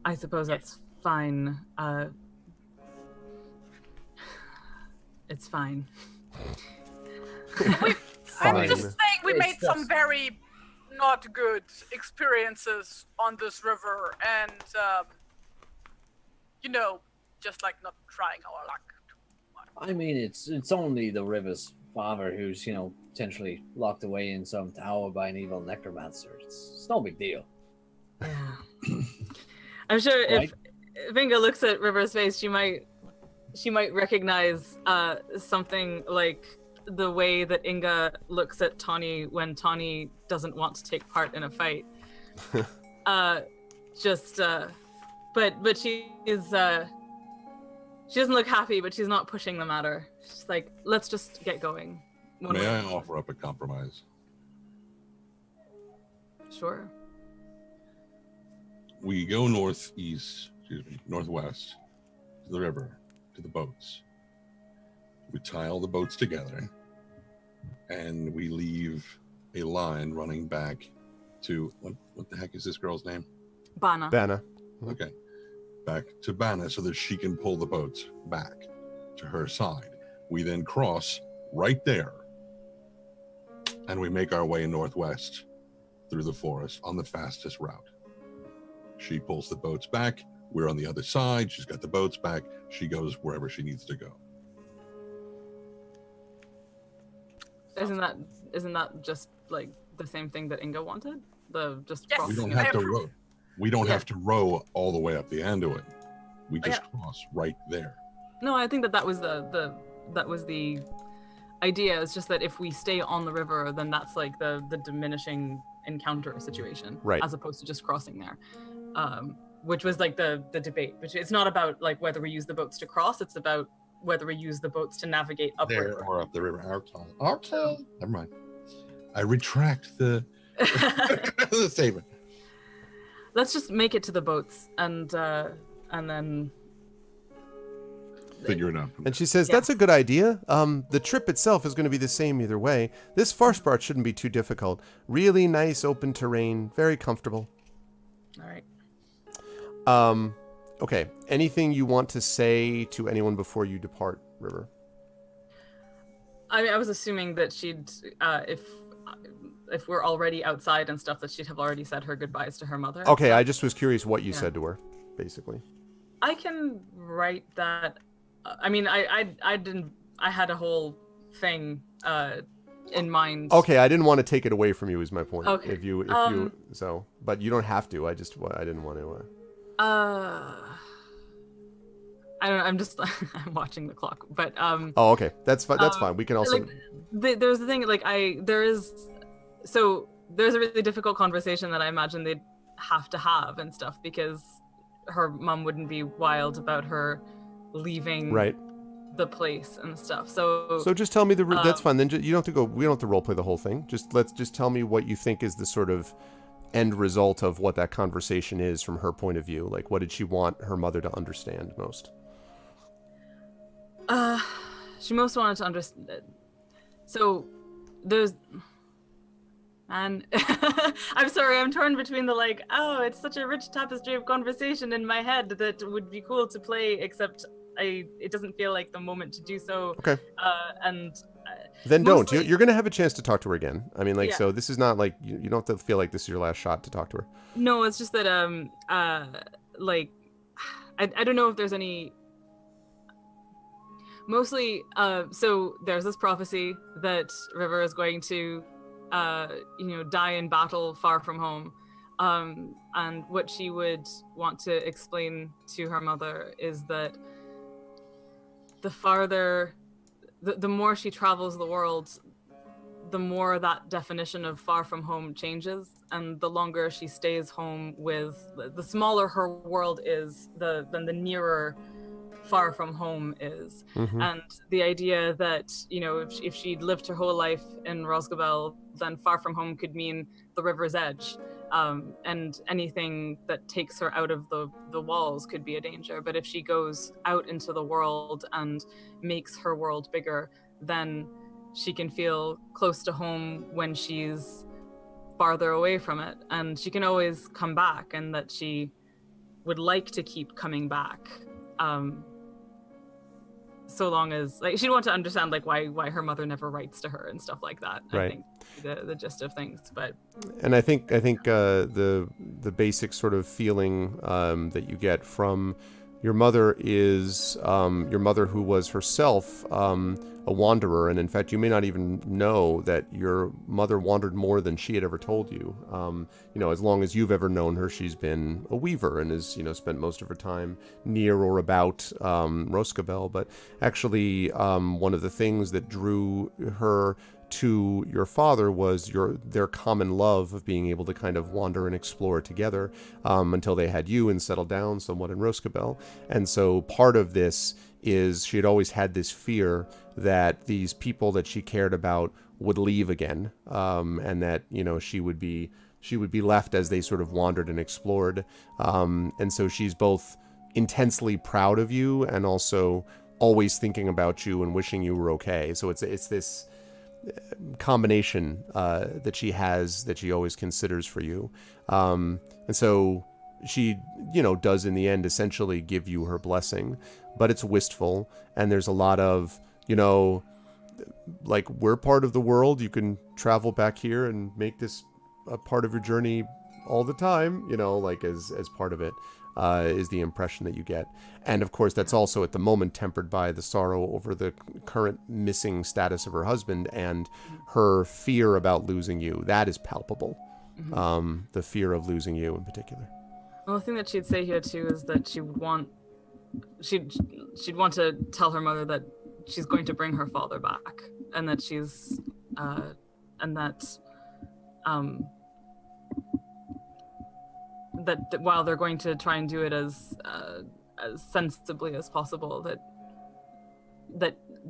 I suppose that's fine. It's fine. I'm just saying we It's made some just- very not good experiences on this river, and you know, just like not trying our luck too much. I mean, it's only the river's father who's, you know, potentially locked away in some tower by an evil necromancer. It's no big deal. I'm sure Right? if Inga looks at River's face, she might recognize something like the way that Inga looks at Tawny when Tawny doesn't want to take part in a fight. But she is she doesn't look happy, but she's not pushing the matter. She's like, let's just get going. May I offer up a compromise? Sure. We go northwest to the river, to the boats. We tie all the boats together, and we leave a line running back to what the heck is this girl's name? Bana. Banna. Okay, back to Banna so that she can pull the boats back to her side. We then cross right there, and we make our way northwest through the forest on the fastest route. She pulls the boats back. We're on the other side. She's got the boats back. She goes wherever she needs to go. Isn't that just like the same thing that Inga wanted? The just Yes. crossing We don't it? have to row. We don't Yeah. have to row all the way up the end of it. We just Yeah. cross right there. No, I think that was the idea. It's just that if we stay on the river, then that's like the diminishing encounter situation, Right. as opposed to just crossing there, which was like the debate. Which it's not about like whether we use the boats to cross; it's about whether we use the boats to navigate There upriver. or up the river. Okay. Never mind. I retract the the statement. Let's just make it to the boats, and then figure it out. And she says, that's a good idea. The trip itself is going to be the same either way. This farce part shouldn't be too difficult. Really nice open terrain, very comfortable. All right. Okay. Anything you want to say to anyone before you depart, River? I mean, I was assuming that she'd, if we're already outside and stuff, that she'd have already said her goodbyes to her mother. Okay, I just was curious what you said to her, basically. I can write that. I mean, I didn't. I had a whole thing in mind. Okay, I didn't want to take it away from you. Is my point. Okay. If you so, but you don't have to. I didn't want to. I don't know. I'm just I'm watching the clock, but Oh, okay. That's fine. That's fine. We can also. There's the thing. Like there's a really difficult conversation that I imagine they'd have to have and stuff, because her mom wouldn't be wild about her leaving the place and stuff. So just tell me that's fine. Then you don't have to go. We don't have to role play the whole thing. Just tell me what you think is the sort of end result of what that conversation is from her point of view. Like, what did she want her mother to understand most? She most wanted to understand. So there's. And I'm sorry, I'm torn between the it's such a rich tapestry of conversation in my head that would be cool to play, except it doesn't feel like the moment to do so. Okay. Then mostly, don't. You're going to have a chance to talk to her again. I mean, so this is not like you don't have to feel like this is your last shot to talk to her. No, it's just that I don't know if there's any. Mostly, so there's this prophecy that River is going to die in battle far from home. And what she would want to explain to her mother is that the more she travels the world, the more that definition of far from home changes, and the longer she stays home the smaller her world is, then the nearer far from home is. Mm-hmm. And the idea that if she'd lived her whole life in Rosgobel, then far from home could mean the river's edge, and anything that takes her out of the walls could be a danger. But if she goes out into the world and makes her world bigger, then she can feel close to home when she's farther away from it, and she can always come back, and that she would like to keep coming back. So long as she'd want to understand why her mother never writes to her and stuff like that. Right. I think the gist of things. But I think the basic sort of feeling that you get from your mother is your mother, who was herself a wanderer, and in fact you may not even know that your mother wandered more than she had ever told you. As long as you've ever known her, she's been a weaver and has spent most of her time near or about Roscabel. But actually, one of the things that drew her to your father was their common love of being able to kind of wander and explore together until they had you and settled down somewhat in Roscabel. And so part of this is she had always had this fear that these people that she cared about would leave again, and that she would be left as they sort of wandered and explored. And so she's both intensely proud of you and also always thinking about you and wishing you were okay. So it's this combination that she has, that she always considers for you. And so she, does in the end essentially give you her blessing, but it's wistful, and there's a lot of, we're part of the world. You can travel back here and make this a part of your journey all the time, as part of it, is the impression that you get. And of course, that's also at the moment tempered by the sorrow over the current missing status of her husband and her fear about losing you. That is palpable. Mm-hmm. The fear of losing you in particular. Well, the thing that she'd say here too is that she'd want to tell her mother that she's going to bring her father back, and that she's that while they're going to try and do it as sensibly as possible, that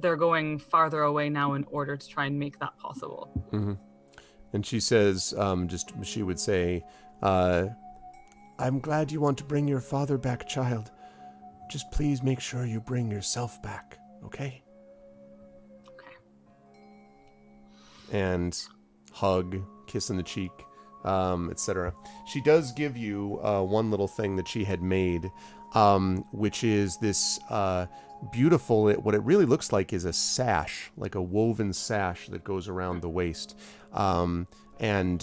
they're going farther away now in order to try and make that possible. Mm-hmm. And she says, she would say, I'm glad you want to bring your father back, child. just please make sure you bring yourself back, okay? Okay. And hug, kiss on the cheek, etc. She does give you one little thing that she had made, which is this beautiful, what it really looks like is a sash, like a woven sash that goes around the waist. And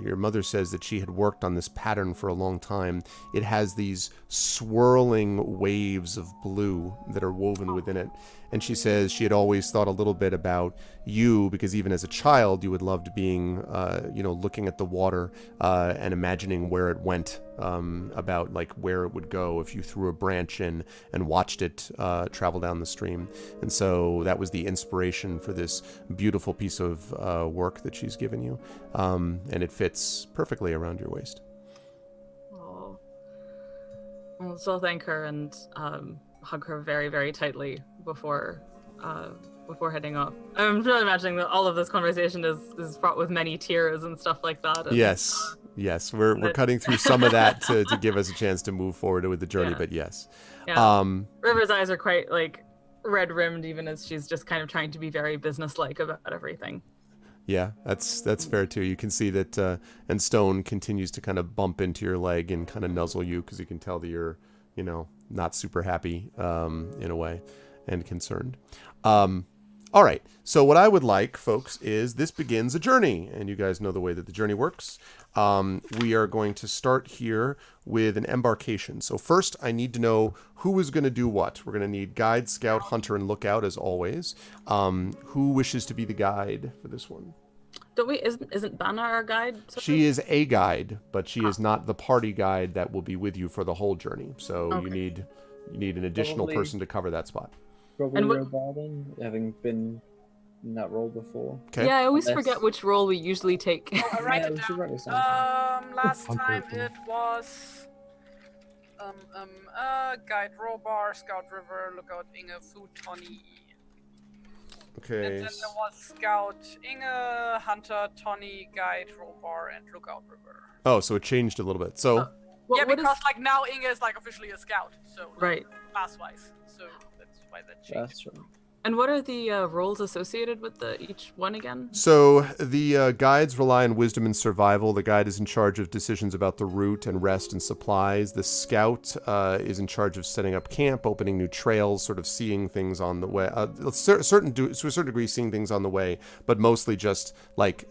your mother says that she had worked on this pattern for a long time. It has these swirling waves of blue that are woven within it. And she says she had always thought a little bit about you, because even as a child, you had loved being, looking at the water and imagining where it went, about like where it would go if you threw a branch in and watched it travel down the stream. And so that was the inspiration for this beautiful piece of work that she's given you. And it fits perfectly around your waist. Oh. I'll still thank her and hug her very, very tightly before heading off. I'm really imagining that all of this conversation is fraught with many tears and stuff like that. And, Yes, we're cutting through some of that to give us a chance to move forward with the journey. Yeah. But yes, Yeah. River's eyes are quite like red rimmed, even as she's just kind of trying to be very businesslike about everything. yeah, that's fair too. You can see that, and Stone continues to kind of bump into your leg and kind of nuzzle you, because you can tell that you're, not super happy in a way, and concerned. All right, so what I would like, folks, is this begins a journey, and you guys know the way that the journey works. We are going to start here with an embarkation. So first, I need to know who is going to do what. We're going to need guide, scout, hunter, and lookout, as always. Who wishes to be the guide for this one? Don't we? Isn't Banna our guide? She is a guide, but she is not the party guide that will be with you for the whole journey. So Okay. you need an additional Probably- person to cover that spot. Probably And what- Robarden, having been in that role before. Okay. Yeah, I always Unless- forget which role we usually take. I write Yeah, it we should down. write this down. Last Hunter, time please. it was guide Robar, scout River, lookout Inge, food Tony. And Okay. then there was scout Inge, hunter Tony, guide Robar, and lookout River. Oh, so it changed a little bit. So What- Yeah, what is- because like now Inge is like officially a scout, so like, Right. class-wise. So that's why that changed. That's right. And what are the roles associated with each one again? So the guides rely on wisdom and survival. The guide is in charge of decisions about the route and rest and supplies. The scout is in charge of setting up camp, opening new trails, sort of seeing things on the way. To a certain degree, seeing things on the way, but mostly just like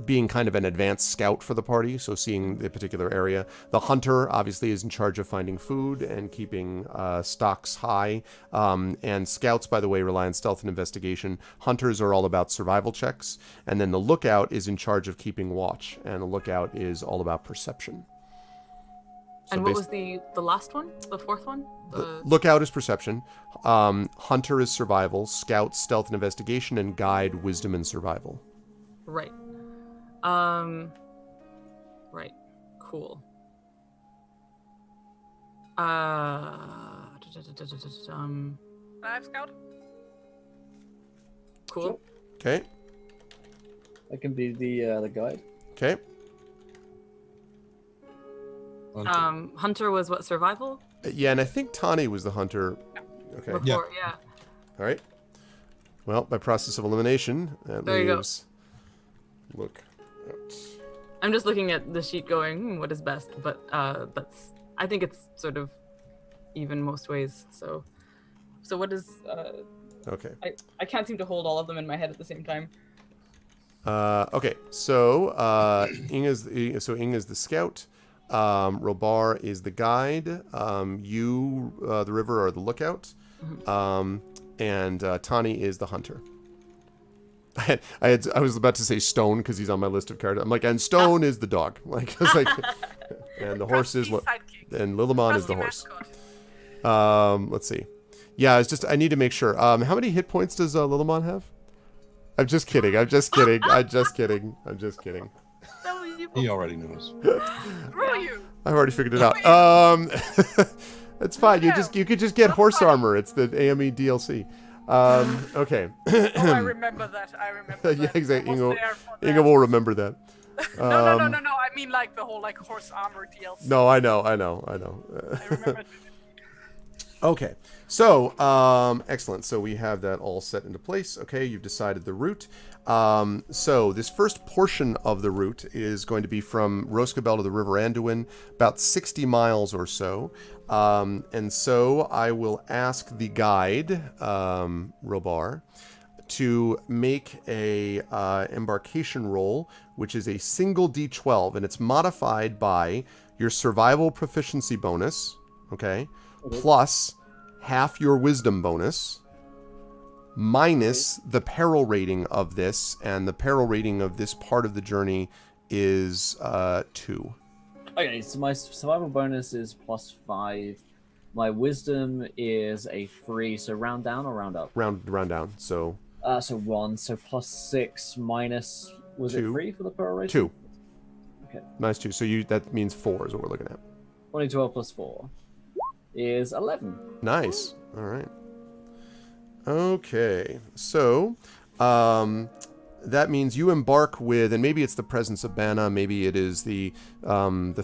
being kind of an advanced scout for the party, so seeing the particular area. The hunter obviously is in charge of finding food and keeping stocks high. And scouts, by the way, rely on stealth and investigation. Hunters are all about survival checks. And then the lookout is in charge of keeping watch. And the lookout is all about perception. So And what was the last one? The fourth one? lookout is perception. Hunter is survival. Scout, stealth and investigation. And guide, wisdom and survival. Right. Right. Cool. Live scout? Cool. Okay. That can be the guide. Okay. Hunter was what, survival? Yeah, and I think Tani was the hunter. Okay. Before, yeah. All right. Well, by process of elimination, that There you go. leaves. Look. Out. I'm just looking at the sheet going, what is best? But I think it's sort of even most ways. So what is? Okay. I can't seem to hold all of them in my head at the same time. Okay. So Inge is the scout. Robar is the guide. You, the river, are the lookout. And Tani is the hunter. I was about to say Stone because he's on my list of characters. I'm like, and Stone is the dog. Like, it's like, and the horse is what, Sidekick. and Lillimon is the Trusty horse. mascot. Let's see. Yeah, it's just I need to make sure. How many hit points does Lillimon have? I'm just kidding. I'm just kidding. I'm just kidding. I'm just kidding. So you He already knows. screw you. I've already figured it out. It's fine. You could just get horse armor. It's the AME DLC. Okay. Oh, I remember that. I remember Yeah, that. exactly. I was Ingo, there for Inge that. will remember that. No. I mean like the whole like horse armor DLC. No, I know. I remember. Okay, so excellent. So we have that all set into place. Okay, you've decided the route. So this first portion of the route is going to be from Roscabel to the River Anduin, about 60 miles or so. And so I will ask the guide, Robar, to make a embarkation roll, which is a single D12, and it's modified by your survival proficiency bonus, okay, plus half your wisdom bonus, minus the peril rating of this, and the peril rating of this part of the journey is 2. Okay, so my survival bonus is +5. My wisdom is a 3. So round down or round up? Round down. So 1. So +6 minus, was it 2. 3 for the peril rating? 2. Okay. Minus 2. So that means 4 is what we're looking at. 2012 plus 4 is 11. Nice. All right. Okay. So, that means you embark with, and maybe it's the presence of Bana, maybe it is the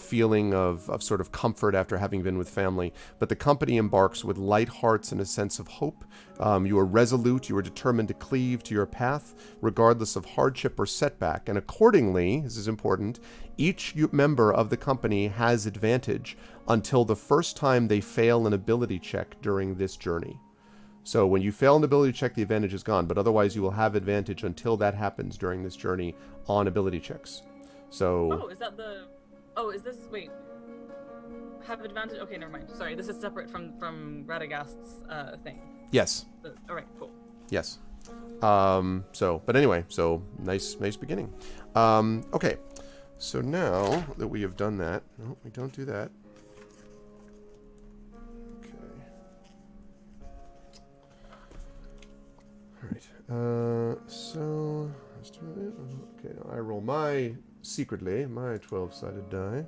feeling of sort of comfort after having been with family. But the company embarks with light hearts and a sense of hope. You are resolute. You are determined to cleave to your path, regardless of hardship or setback. And accordingly, this is important, each member of the company has advantage until the first time they fail an ability check during this journey. So when you fail an ability check, the advantage is gone, but otherwise you will have advantage until that happens during this journey on ability checks. So... Oh, is that the... Oh, is this... Wait. Have advantage... Okay, never mind. Sorry, this is separate from Radagast's thing. Yes. Alright, cool. Yes. But anyway, so nice beginning. Okay. So now that we have done that... No, we don't do that. So, okay, now I roll my 12-sided die.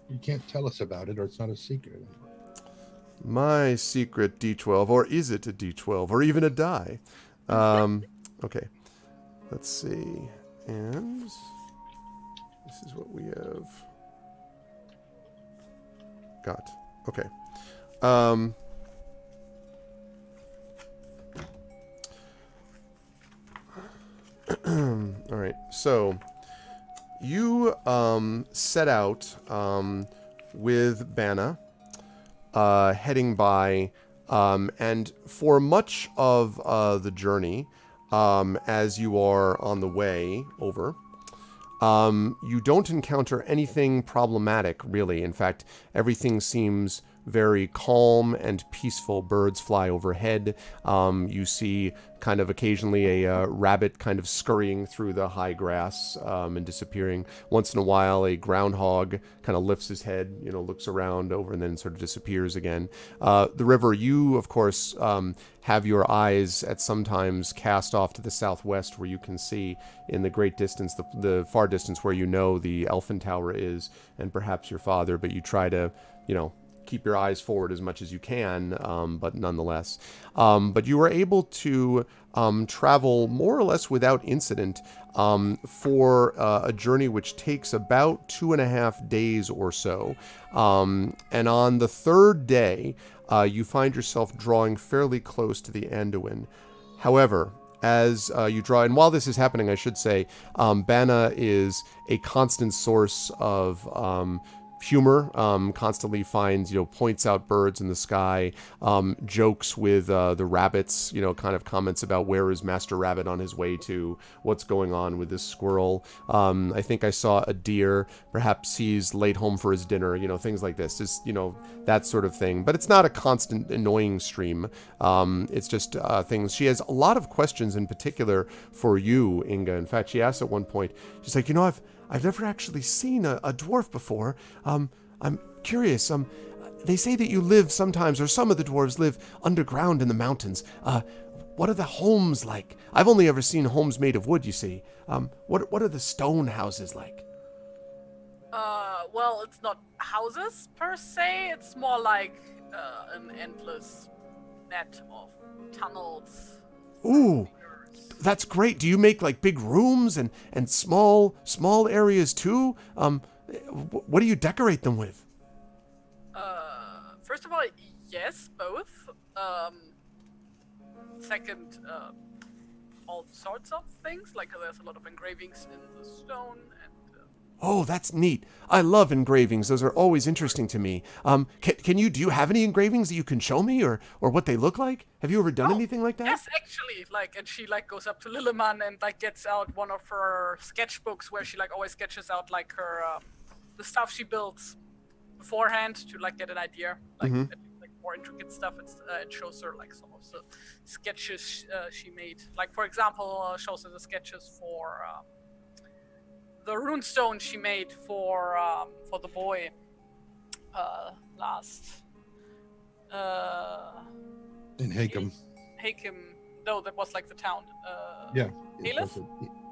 You can't tell us about it, or it's not a secret. My secret D12, or is it a D12, or even a die? Okay, let's see. And this is what we have got. Okay. All right, so you set out with Bana, heading by, and for much of the journey, as you are on the way over, you don't encounter anything problematic, really. In fact, everything seems very calm and peaceful. Birds fly overhead. You see kind of occasionally a rabbit kind of scurrying through the high grass and disappearing. Once in a while, a groundhog kind of lifts his head, looks around over and then sort of disappears again. The river, you, of course, have your eyes at sometimes cast off to the southwest where you can see in the great distance, the far distance where the Elfin Tower is, and perhaps your father, but you try to, keep your eyes forward as much as you can, but nonetheless. But you were able to travel more or less without incident for a journey which takes about 2.5 days or so. And on the third day, you find yourself drawing fairly close to the Anduin. However, as you draw, and while this is happening, I should say, Bana is a constant source of humor, constantly finds, points out birds in the sky, jokes with the rabbits, kind of comments about where is Master Rabbit on his way to, what's going on with this squirrel. I think I saw a deer, perhaps he's late home for his dinner, things like this, just, that sort of thing. But it's not a constant annoying stream. It's just things. She has a lot of questions in particular for you, Inga. In fact, she asked at one point, she's like, I've never actually seen a dwarf before. I'm curious. They say that you live sometimes, or some of the dwarves live underground in the mountains. What are the homes like? I've only ever seen homes made of wood, you see. What are the stone houses like? Well, it's not houses per se. It's more like an endless net of tunnels. Ooh. That's great. Do you make like big rooms and small areas too? What do you decorate them with? First of all, yes, both. Second, all sorts of things. Like there's a lot of engravings in the stone and. Oh, that's neat. I love engravings. Those are always interesting to me. Do you have any engravings that you can show me or what they look like? Have you ever done anything like that? Yes, actually. And she goes up to Lilleman and gets out one of her sketchbooks where she always sketches out her the stuff she builds beforehand to get an idea, more intricate stuff. It shows her some of the sketches she made. For example, shows her the sketches for. The runestone she made for the boy last In Hakem. No, that was the town. Yeah. Haleth?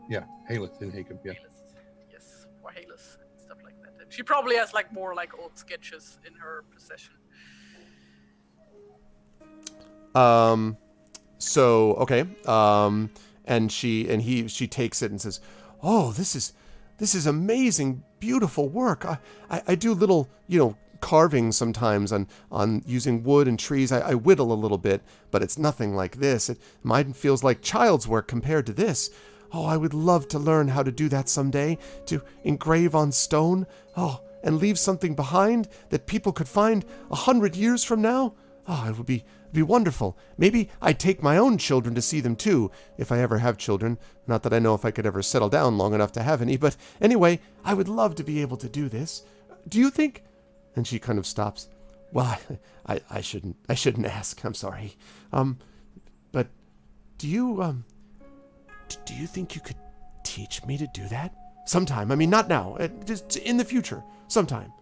Yeah, Haleth in Hakem. Yeah. Haleth. Yes, or Haleth and stuff like that. And she probably has more old sketches in her possession. So okay. And she takes it and says, "Oh, this is amazing, beautiful work. I do little, carvings sometimes on using wood and trees. I whittle a little bit, but it's nothing like this. Mine feels like child's work compared to this. Oh, I would love to learn how to do that someday, to engrave on stone. Oh, and leave something behind that people could find 100 years from now. Oh, it would be wonderful. Maybe I'd take my own children to see them too, if I ever have children. Not that I know if I could ever settle down long enough to have any, but anyway, I would love to be able to do this. Do you think?" And she kind of stops. "Well, I shouldn't ask. I'm sorry. But do you think you could teach me to do that sometime? I mean, not now. Just in the future, sometime,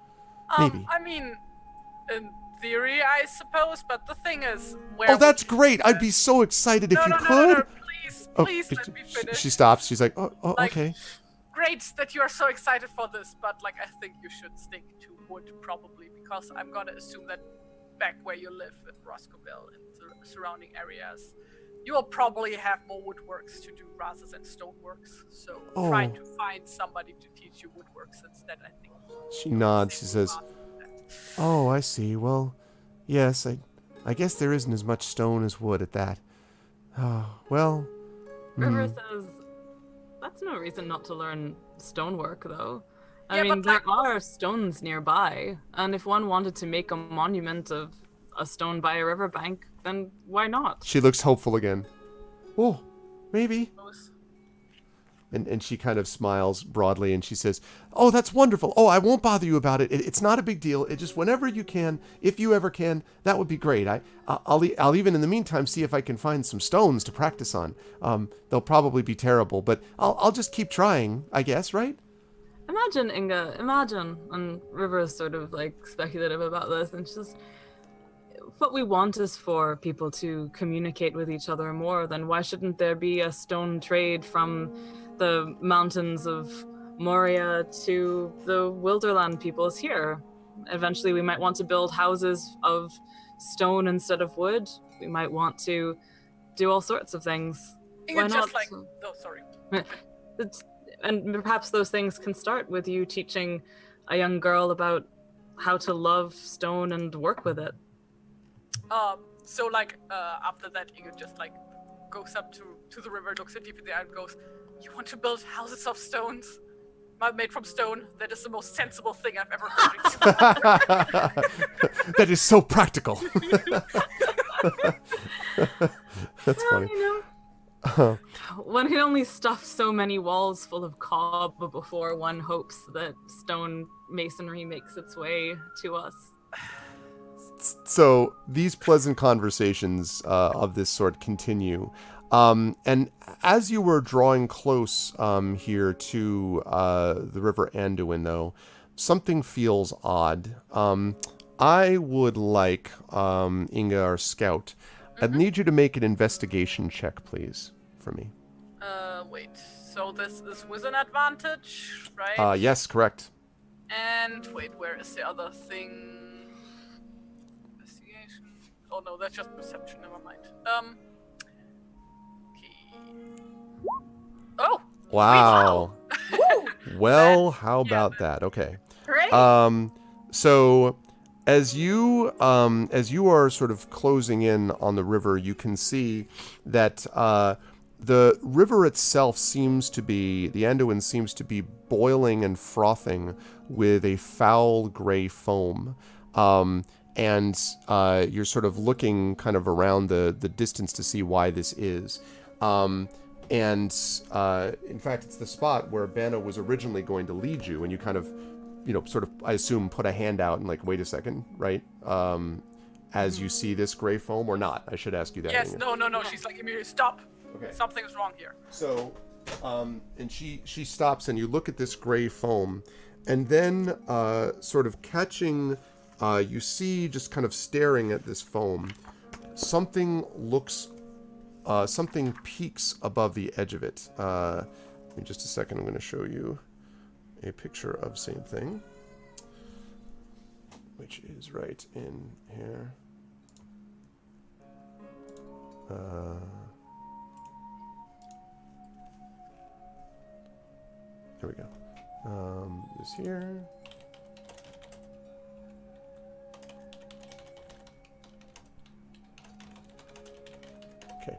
maybe." I mean, in theory, I suppose, but the thing is, Oh, that's great! I'd be so excited if you could. No, please, let me finish. She stops. She's like, "Oh, okay." Great that you are so excited for this, but I think you should stick to wood probably, because I'm gonna assume that back where you live in Roscoville and the surrounding areas, you will probably have more woodworks to do rather than stoneworks. So try to find somebody to teach you woodworks instead. I think. She nods. She says, "Oh, I see. Well, yes, I guess there isn't as much stone as wood at that. Oh, well." River says, "That's no reason not to learn stonework, though. I Yeah, mean, but, there are stones nearby, and if one wanted to make a monument of a stone by a riverbank, then why not?" She looks hopeful again. "Oh, maybe." And she kind of smiles broadly and she says, "Oh, that's wonderful. Oh, I won't bother you about it. It's not a big deal. It just whenever you can, if you ever can, that would be great. I'll even in the meantime see if I can find some stones to practice on. They'll probably be terrible, but I'll just keep trying, I guess, right?" Imagine, Inga, and River is sort of speculative about this, and just what we want is for people to communicate with each other more. Then why shouldn't there be a stone trade from the mountains of Moria to the Wilderland peoples here? Eventually we might want to build houses of stone instead of wood. We might want to do all sorts of things. Why not? Oh, sorry. And perhaps those things can start with you teaching a young girl about how to love stone and work with it. So after that, Inga just goes up to the river, looks at you in the eye and goes, "You want to build houses of stones? Made from stone? That is the most sensible thing I've ever heard." That is so practical. That's funny. One can only stuff so many walls full of cob before one hopes that stone masonry makes its way to us. So these pleasant conversations of this sort continue. And as you were drawing close here to the River Anduin, though, something feels odd. I would like, Inga, our scout, I'd need you to make an investigation check, please, for me. Wait. So this is with an advantage, right? Yes, correct. And wait, where is the other thing? Investigation. Oh no, that's just perception. Never mind. Oh! Wow. Woo! Well, how about that? Okay. Great! So as you are sort of closing in on the river, you can see that the river itself seems to be, the Anduin seems to be boiling and frothing with a foul gray foam. And you're sort of looking kind of around the distance to see why this is. And in fact, it's the spot where Banna was originally going to lead you, and you kind of, sort of, I assume, put a hand out and like, wait a second, right? As you see this gray foam, or not? I should ask you that. Yes, no. She's like, immediately stop. Okay. Something's wrong here. So, and she stops, and you look at this gray foam, and then sort of catching, you see, just kind of staring at this foam, something peeks above the edge of it. Give me just a second. I'm going to show you a picture of same thing, which is right in here. There we go. This here. Okay.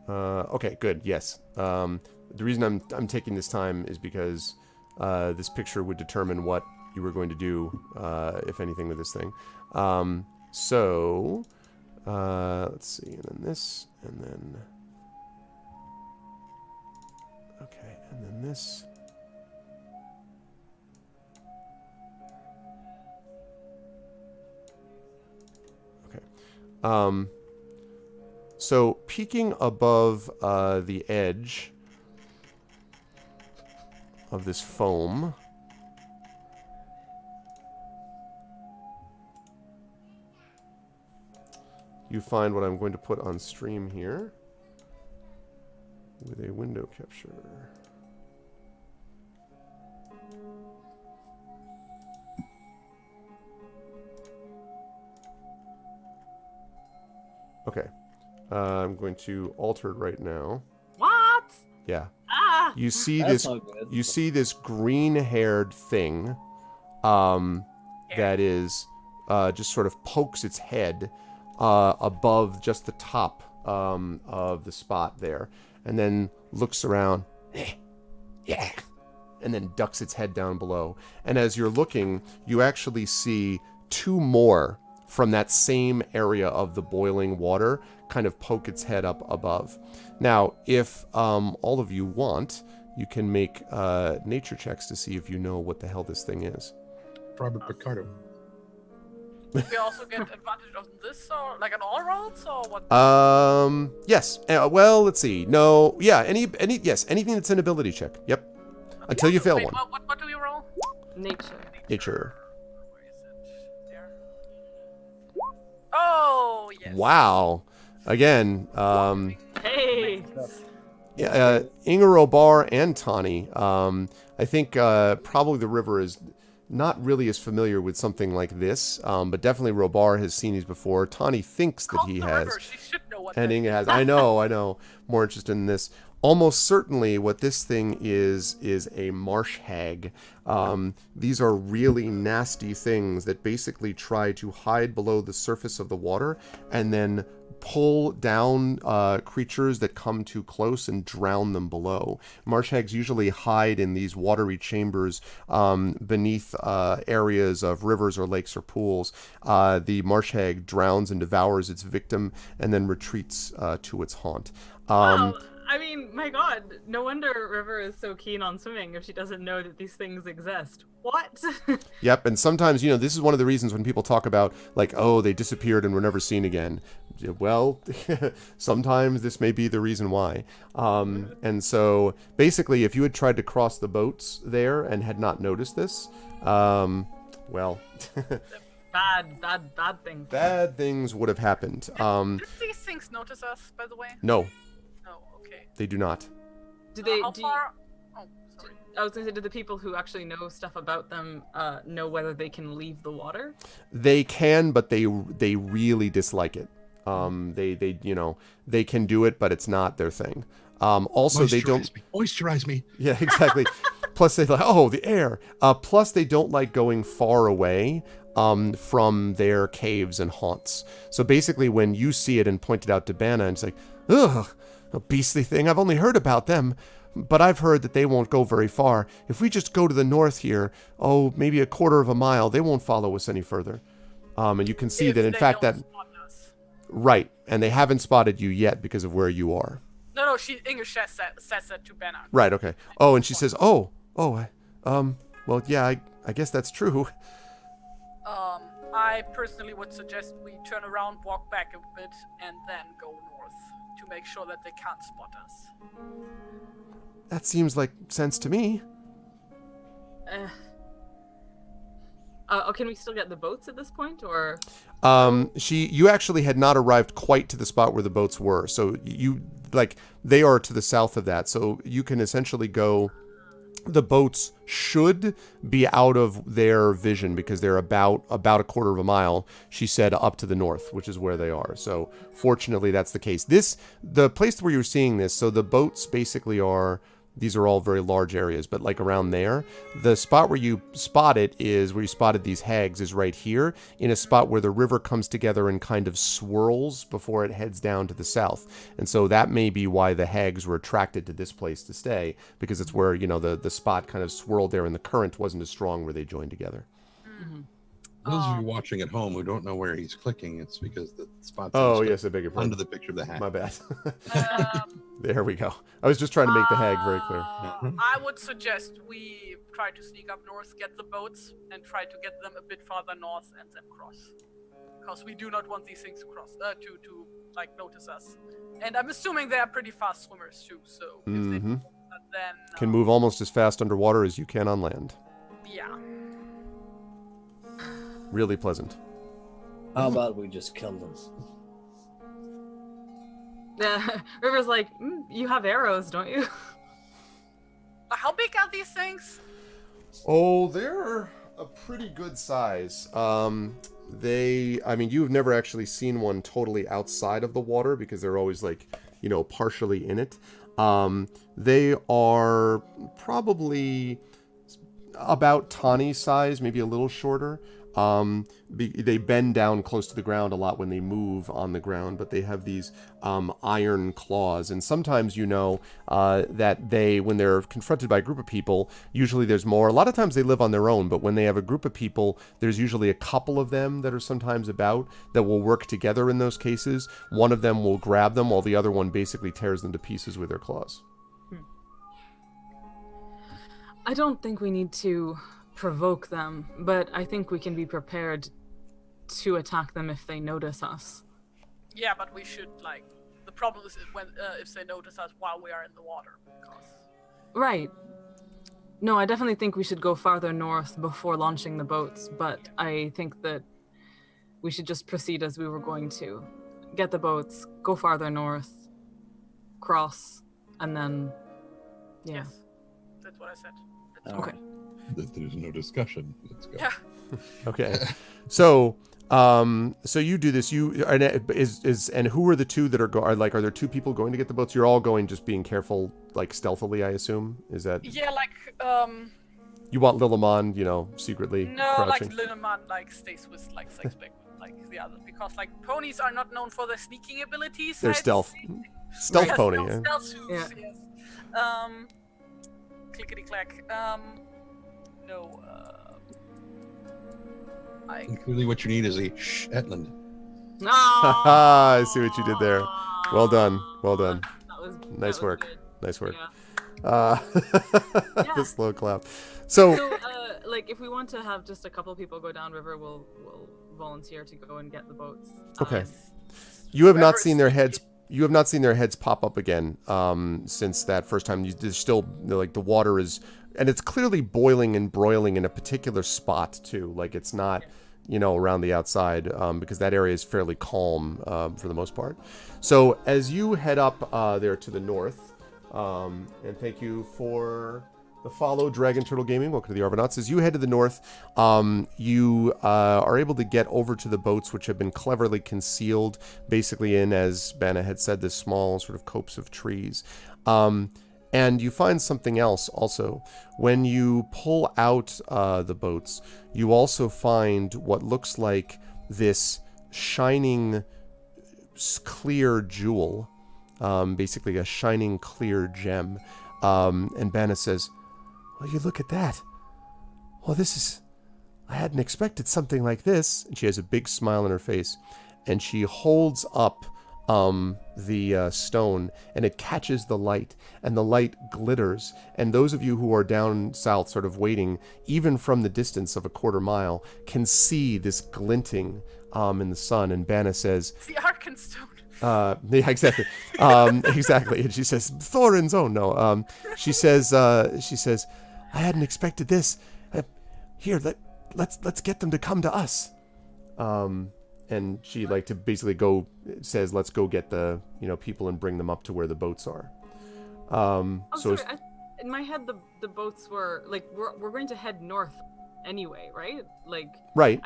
Okay, good. Yes. The reason I'm taking this time is because this picture would determine what you were going to do, if anything, with this thing. So let's see, and then this, and then okay, and then this. Okay. So peeking above the edge of this foam, you find what I'm going to put on stream here with a window capture. Okay. I'm going to alter it right now. What? Yeah. Ah! You see That's this. not good. You see this green-haired thing, that is, just sort of pokes its head above just the top of the spot there, and then looks around, yeah, and then ducks its head down below. And as you're looking, you actually see two more from that same area of the boiling water kind of poke its head up above. Now, if all of you want, you can make nature checks to see if you know what the hell this thing is. Robert Picardo. We also get advantage of this, or like an all rolls, or what? Yes. Well, let's see. No. Yeah. Yes. Anything that's an ability check. Yep. Until you fail Wait, one. what do we roll? Nature. Nature. Where is it? There. Oh yes. Wow. Again. Hey! Yeah. Inger Obar and Tawny. I think probably the river is not really as familiar with something like this, but definitely Robar has seen these before. Tawny thinks that he has. River. She should know what And that Inga has. I know. More interested in this. Almost certainly what this thing is a marsh hag. These are really nasty things that basically try to hide below the surface of the water and then pull down creatures that come too close and drown them below. Marsh hags usually hide in these watery chambers beneath areas of rivers or lakes or pools. The marsh hag drowns and devours its victim and then retreats to its haunt. Wow. I mean, my God, no wonder River is so keen on swimming if she doesn't know that these things exist. What? Yep, and sometimes, this is one of the reasons when people talk about, like, oh, they disappeared and were never seen again. Well, sometimes this may be the reason why. And so, basically, if you had tried to cross the boats there and had not noticed this, well... Bad things. Bad things would have happened. Did these things notice us, by the way? No, No, okay. they do not. Do they? How do far? Oh, sorry. I was gonna say, do the people who actually know stuff about them know whether they can leave the water? They can, but they really dislike it. They can do it, but it's not their thing. Also, they don't moisturize me. Yeah, exactly. Plus, they like, oh, the air. Plus, they don't like going far away from their caves and haunts. So basically, when you see it and point it out to Banna, and it's like, ugh, a beastly thing. I've only heard about them, but I've heard that they won't go very far. If we just go to the north here, maybe a quarter of a mile, they won't follow us any further. And you can see that, in fact, that right, and they haven't spotted you yet because of where you are. No, English says that to Banna. Right. Okay. Oh, and she says, well, yeah, I guess that's true. I personally would suggest we turn around, walk back a bit, and then go north to make sure that they can't spot us. That seems like sense to me. Can we still get the boats at this point, or? You actually had not arrived quite to the spot where the boats were, so they are to the south of that, so you can essentially go. The boats should be out of their vision because they're about a quarter of a mile, she said, up to the north, which is where they are. So fortunately, that's the case. The place where you're seeing this, so the boats basically these are all very large areas, but like around there, the spot where you spot it is where you spotted these hags is right here in a spot where the river comes together and kind of swirls before it heads down to the south. And so that may be why the hags were attracted to this place to stay, because it's where, the spot kind of swirled there and the current wasn't as strong where they joined together. Mm-hmm. Those of you watching at home who don't know where he's clicking, it's because the spot's I beg your pardon. under the picture of the hag. My bad. There we go. I was just trying to make the hag very clear. I would suggest we try to sneak up north, get the boats, and try to get them a bit farther north and then cross. Because we do not want these things to cross, to notice us. And I'm assuming they are pretty fast swimmers too, so if they do that, then can move almost as fast underwater as you can on land. Yeah. Really pleasant. How about we just kill them? River's like, you have arrows, don't you? How big are these things? Oh, they're a pretty good size. You've never actually seen one totally outside of the water because they're always partially in it. They are probably about Tawny size, maybe a little shorter. They bend down close to the ground a lot when they move on the ground, but they have these iron claws. And sometimes that when they're confronted by a group of people, usually there's more. A lot of times they live on their own, but when they have a group of people, there's usually a couple of them that are sometimes about that will work together in those cases. One of them will grab them while the other one basically tears them to pieces with their claws. I don't think we need to provoke them, but I think we can be prepared to attack them if they notice us. Yeah, but we should the problem is if they notice us while we are in the water. Right. No, I definitely think we should go farther north before launching the boats, but I think that we should just proceed as we were going to. Get the boats, go farther north, cross, and then Yes, that's what I said. Okay. There's no discussion. Let's go. Yeah. Okay. So you do this. And who are the two that are there two people going to get the boats? You're all going, just being careful, stealthily, I assume. Is that? Yeah, You want Lilliman, secretly crouching? Lilliman stays with Sexbeck, the others, because ponies are not known for their sneaking abilities. They're stealth. Stealth pony. Stealth hooves, Yeah. Yes. Clickety clack. No. And clearly, what you need is a Shetland. I see what you did there. Well done. Well done. Nice work. Good. Nice work. Yeah. The slow clap. So, if we want to have just a couple people go downriver, we'll volunteer to go and get the boats. Okay. You have not seen their heads. You have not seen their heads pop up again since that first time. There's still the water is, and it's clearly boiling and broiling in a particular spot too. It's not, around the outside because that area is fairly calm for the most part. So as you head up there to the north, and thank you for The follow Dragon Turtle Gaming. Welcome to the Argonauts. As you head to the north, you are able to get over to the boats, which have been cleverly concealed, basically in, as Banna had said, this small sort of copse of trees. And you find something else also. When you pull out the boats, you also find what looks like this shining clear jewel, basically a shining clear gem. And Banna says, "Well, you look at that. Well, I hadn't expected something like this." And she has a big smile on her face. And she holds up the stone, and it catches the light, and the light glitters. And those of you who are down south sort of waiting, even from the distance of a quarter mile, can see this glinting in the sun. And Banna says, It's the Arkenstone. Yeah, exactly. Exactly. And she says, "Thorin's own." No. She says, "I hadn't expected this. Here, let's get them to come to us." And she to basically says, "Let's go get the people and bring them up to where the boats are." Sorry. In my head, the boats were we're going to head north anyway, right? Right.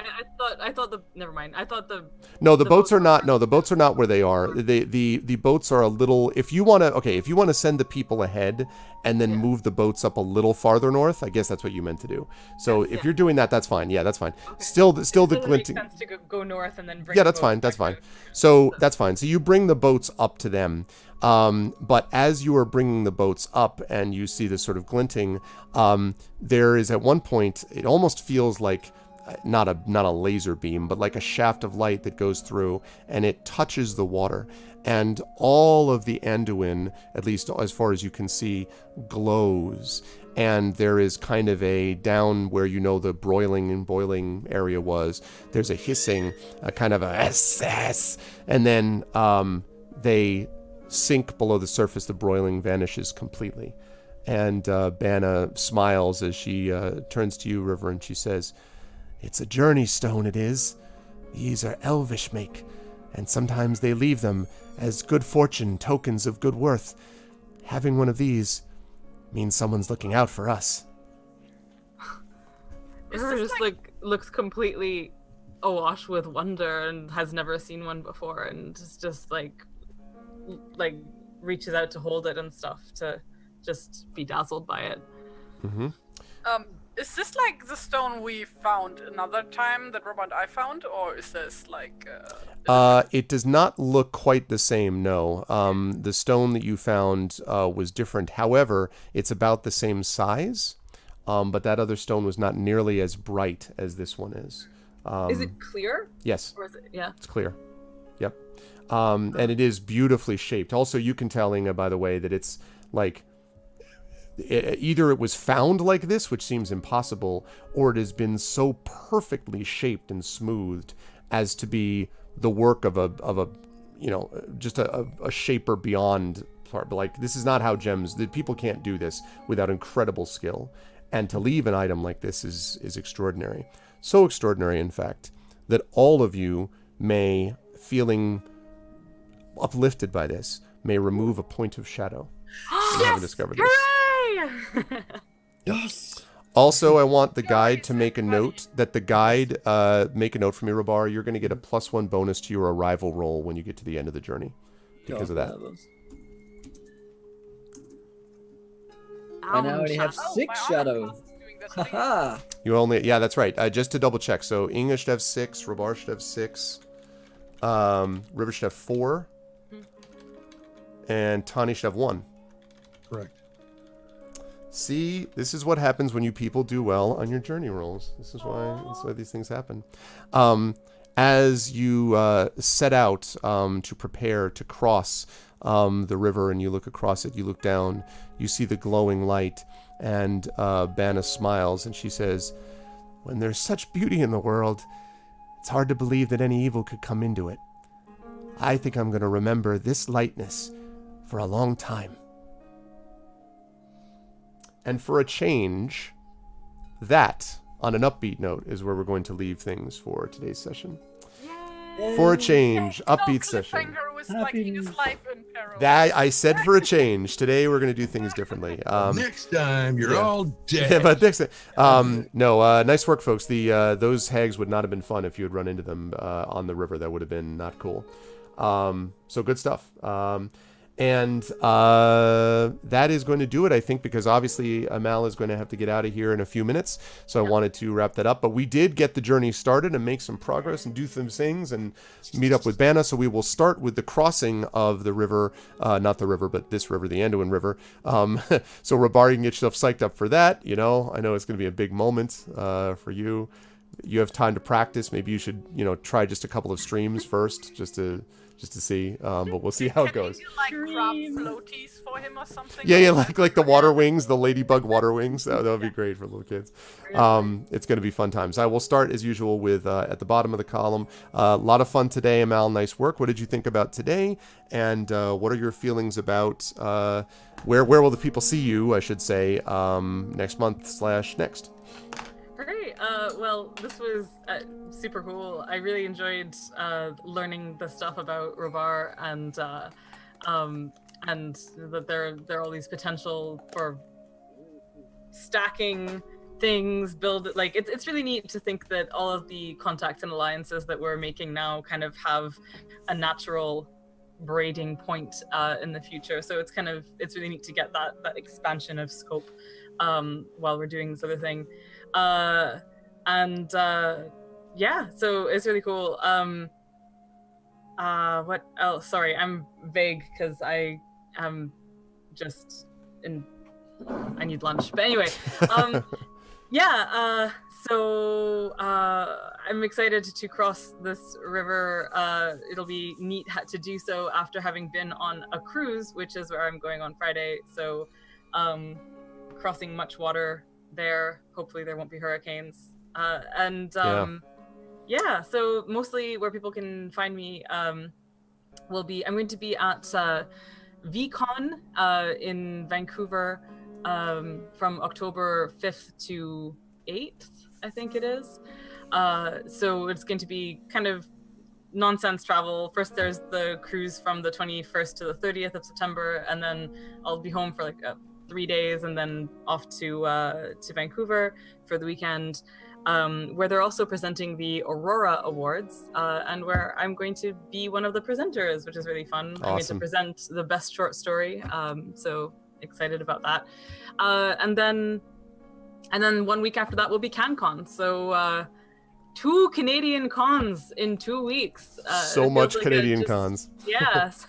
I thought never mind. I thought the boats are not. No, the boats are not where they are. The boats are a little. If you want to send the people ahead and then move the boats up a little farther north, I guess that's what you meant to do. So if you're doing that, that's fine. Yeah, that's fine. Okay. Still the glinting. Makes sense to go north and then bring. Yeah, that's fine. That's fine. So that's fine. So you bring the boats up to them. But as you are bringing the boats up and you see this sort of glinting, there is at one point, it almost feels like not a laser beam, but like a shaft of light that goes through, and it touches the water. And all of the Anduin, at least as far as you can see, glows. And there is kind of a, down where the broiling and boiling area was, there's a hissing, a kind of a SS, and then they sink below the surface. The broiling vanishes completely. And Banna smiles as she turns to you, River, and she says, "It's a journey stone, it is. These are elvish make, and sometimes they leave them as good fortune, tokens of good worth. Having one of these means someone's looking out for us." River just looks completely awash with wonder and has never seen one before, and just reaches out to hold it and stuff, to just be dazzled by it. Mm-hmm. Is this the stone we found another time that Robert and I found, or is this It does not look quite the same, no. The stone that you found was different. However, it's about the same size, but that other stone was not nearly as bright as this one is. Is it clear? Yes. Or is it, yeah. It's clear. Yep. And it is beautifully shaped. Also, you can tell, Inga, by the way, that it's either it was found like this, which seems impossible, or it has been so perfectly shaped and smoothed as to be the work of a just a shaper beyond part. But this is not how gems. The people can't do this without incredible skill, and to leave an item like this is extraordinary. So extraordinary, in fact, that all of you may, feeling uplifted by this, may remove a point of shadow. You haven't discovered this. Hooray! Yes. Also, I want the guide to make a note that make a note for me, Rabar. You're going to get a +1 bonus to your arrival roll when you get to the end of the journey because of that. I now already have 6 shadow. Haha. You only, yeah, that's right. Just to double check. So Inga should have 6, Rabar should have 6, River should have 4, and Tani should have 1. Correct. See, this is what happens when you people do well on your journey rolls. This is why these things happen. As you set out to prepare to cross the river, and you look across it, you look down, you see the glowing light, and Banna smiles, and she says, "When there's such beauty in the world, it's hard to believe that any evil could come into it. I think I'm going to remember this lightness for a long time." And for a change, that, on an upbeat note, is where we're going to leave things for today's session. Yay! For a change, upbeat no session. cliffhanger always like his Happy- life in peril. That I said for a change. Today we're going to do things differently. Next time, you're yeah. all dead. Yeah, but next, no, nice work, folks. Those hags would not have been fun if you had run into them on the river. That would have been not cool. So good stuff. And that is going to do it, I think, because obviously Amal is going to have to get out of here in a few minutes. So I wanted to wrap that up. But we did get the journey started and make some progress and do some things and meet up with Banna. So we will start with the crossing of the river, not the river, but this river, the Anduin River. So Rabar, you can get yourself psyched up for that. You know, I know it's going to be a big moment for you. You have time to practice. Maybe you should, try just a couple of streams first, just to see. But we'll see how it goes. Can we do like crab floaties for him or something? Yeah, like the water wings, the ladybug water wings. That would be great for little kids. It's going to be fun times. I will start as usual with at the bottom of the column. A lot of fun today, Amal. Nice work. What did you think about today? And what are your feelings about where will the people see you? I should say next month / next. Great. Well, this was super cool. I really enjoyed learning the stuff about Rabar and that there are all these potential for stacking things, it's really neat to think that all of the contacts and alliances that we're making now kind of have a natural braiding point in the future. So it's really neat to get that expansion of scope while we're doing this other thing. Yeah, so it's really cool. What else? Sorry, I'm vague because I am just I need lunch. But anyway, yeah, so I'm excited to cross this river. It'll be neat to do so after having been on a cruise, which is where I'm going on Friday. So crossing much water there. Hopefully there won't be hurricanes. Yeah, so mostly where people can find me I'm going to be at VCon in Vancouver from October 5th to 8th, I think it is. So it's going to be kind of nonsense travel. First there's the cruise from the 21st to the 30th of September, and then I'll be home for 3 days and then off to Vancouver for the weekend, where they're also presenting the Aurora Awards, and where I'm going to be one of the presenters, which is really fun. Awesome. I'm going to present the best short story, so excited about that. And then 1 week after that will be CanCon. So 2 Canadian cons in 2 weeks. So much Canadian cons. Yes,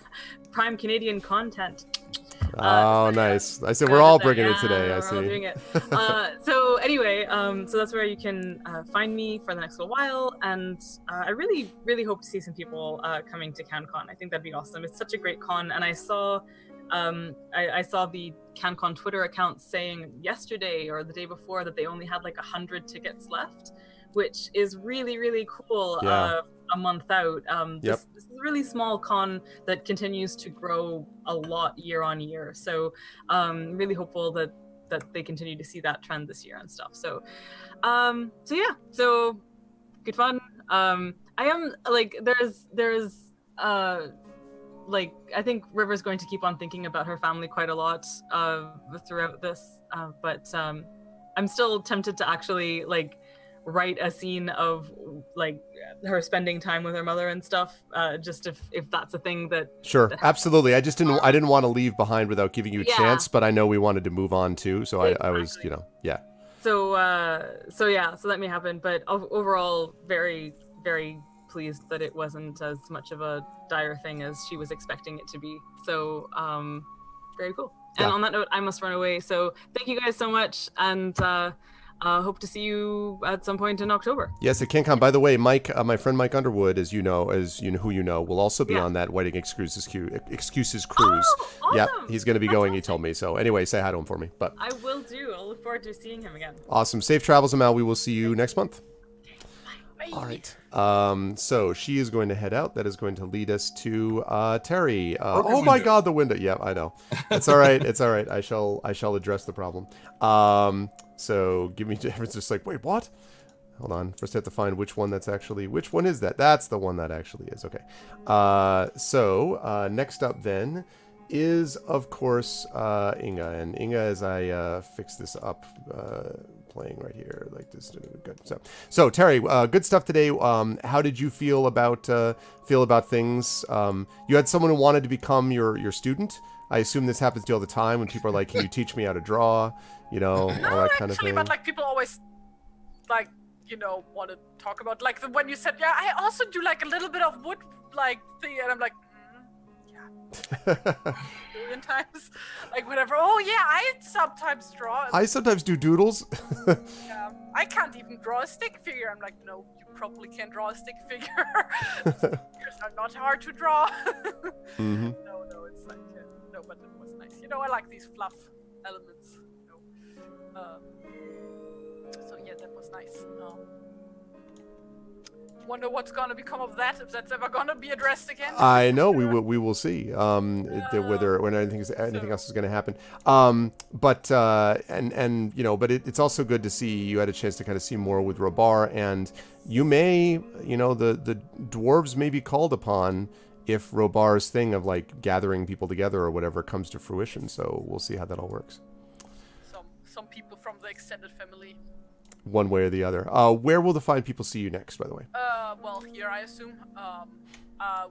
prime Canadian content. Oh, nice. I said we're all bringing it today. I we're see. all doing it. So anyway, so that's where you can find me for the next little while, and I really, really hope to see some people coming to CanCon. I think that'd be awesome. It's such a great con, and I saw the CanCon Twitter account saying yesterday or the day before that they only had 100 tickets left, which is really, really cool. Yeah. A month out. Yep. This is a really small con that continues to grow a lot year on year. So really hopeful that they continue to see that trend this year and stuff. So yeah, so good fun. I am there's I think River's going to keep on thinking about her family quite a lot throughout this, but I'm still tempted to actually write a scene of her spending time with her mother and stuff, just if that's a thing that Sure, absolutely. I didn't want to leave behind without giving you a chance, but I know we wanted to move on too, so I was yeah. So that may happen, but overall very, very pleased that it wasn't as much of a dire thing as she was expecting it to be. So very cool. And on that note, I must run away, so thank you guys so much, and hope to see you at some point in October. Yes, at CanCon. By the way, Mike, my friend Mike Underwood, as you know, who you know, will also be on that Wedding Excuses cruise. Oh, awesome. Yeah, he's going to be going. He told me so. Anyway, say hi to him for me. But I will do. I'll look forward to seeing him again. Awesome. Safe travels, Amal. We will see you next month. Bye. All right. So she is going to head out. That is going to lead us to Terry. Oh my God, the window. Yeah, I know. It's all right. It's all right. I shall address the problem. So give me. Everyone's just like, wait, what? Hold on. First I have to find which one is that? That's the one that actually is. Okay. So next up then is, of course, Inga. And Inga, as I fix this up, playing right here like this. Good. So Terry, good stuff today. How did you feel about things? You had someone who wanted to become your student. I assume this happens to you all the time when people are like, "Can you teach me how to draw?" You know, all that kind of thing. But like people always like, you know, want to talk about like when you said, yeah, I also do like a little bit of wood like thing, and I'm like, yeah, a million times, like whatever. Oh yeah, I sometimes draw. I sometimes do doodles. Yeah, I can't even draw a stick figure. I'm like, no, you probably can't draw a stick figure. Figures are not hard to draw. Mm-hmm. No, it's like no, but it was nice. You know, I like these fluff elements. You know. So yeah, that was nice. Wonder what's gonna become of that, if that's ever gonna be addressed again. I know we will see whether when anything else is going to happen. But you know, but it's also good to see you had a chance to kind of see more with Robar, and you may, you know, the dwarves may be called upon if Robar's thing of like gathering people together or whatever comes to fruition. So we'll see how that all works. Some people from the extended family. One way or the other. Where will the fine people see you next, by the way? Well, here I assume.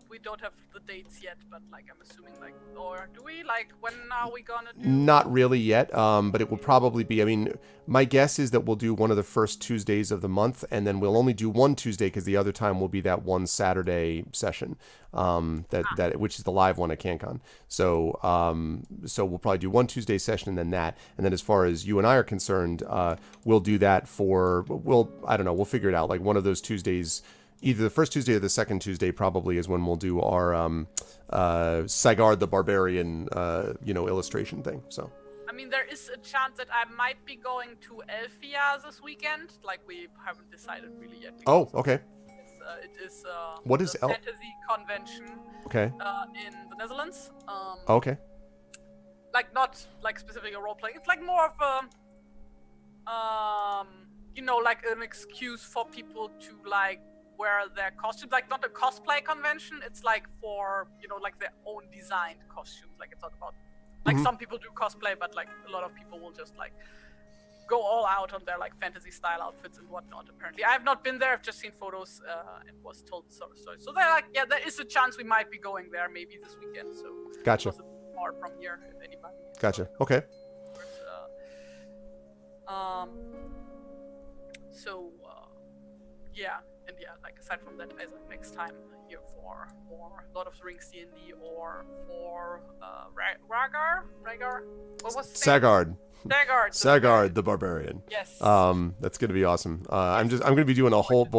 We don't have the dates yet, but like I'm assuming like, or do we? Like, when are we gonna do? Not really yet, but it will probably be. I mean, my guess is that we'll do one of the first Tuesdays of the month, and then we'll only do one Tuesday because the other time will be that one Saturday session, which is the live one at CanCon. So we'll probably do one Tuesday session and then that, and then as far as you and I are concerned, we'll do that I don't know, we'll figure it out. Like one of those Tuesdays. Either the first Tuesday or the second Tuesday probably is when we'll do our Sagard the Barbarian, illustration thing. So. I mean, there is a chance that I might be going to Elfia this weekend. Like, we haven't decided really yet. Oh, okay. It is what is fantasy convention. Okay. In the Netherlands. Okay. Like, not like specifically a role playing. It's like more of a, like an excuse for people to like wear their costumes, like not a cosplay convention. It's like for, like their own designed costumes. Like, it's not about, like, some people do cosplay, but like a lot of people will just like go all out on their like fantasy style outfits and whatnot. Apparently, I have not been there. I've just seen photos and was told the story. So they're like, yeah, there is a chance we might be going there maybe this weekend. So gotcha. It wasn't far from here, if anybody. Gotcha. Okay. Yeah. And yeah, like aside from that, as like next time here for more Lord of the Rings D&D or for Rhaegar? What was his name? Sagard the Barbarian. Yes. That's gonna be awesome. I'm gonna be doing a whole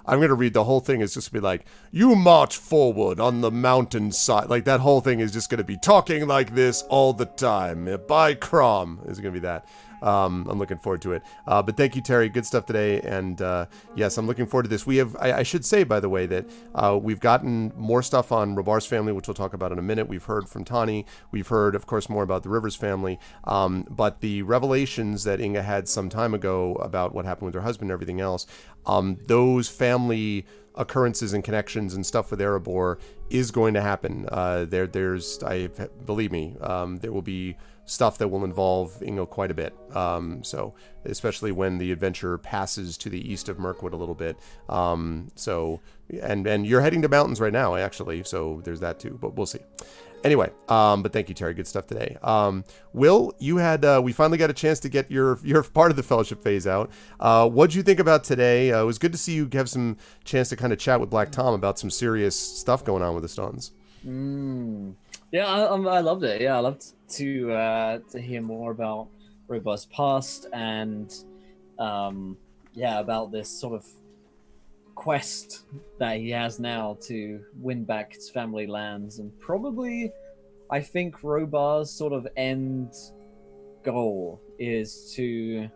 I'm gonna read the whole thing. Is just be like, you march forward on the mountainside. Like that whole thing is just gonna be talking like this all the time. By Crom is gonna be that. I'm looking forward to it. But thank you, Terry. Good stuff today. And yes, I'm looking forward to this. We have, I should say, by the way, that we've gotten more stuff on Robar's family, which we'll talk about in a minute. We've heard from Tani. We've heard, of course, more about the Rivers family. But the revelations that Inga had some time ago about what happened with her husband and everything else, those family occurrences and connections and stuff with Erebor is going to happen. Believe me, there will be stuff that will involve Ingo quite a bit. So especially when the adventure passes to the east of Mirkwood a little bit. And you're heading to mountains right now, actually. So there's that too, but we'll see. Anyway, but thank you, Terry. Good stuff today. Will, you had, we finally got a chance to get your part of the fellowship phase out. What'd you think about today? It was good to see you have some chance to kind of chat with Black Tom about some serious stuff going on with the Stones. Yeah, I loved it. Yeah, I loved to hear more about Robar's past and about this sort of quest that he has now to win back his family lands, and probably I think Robar's sort of end goal is to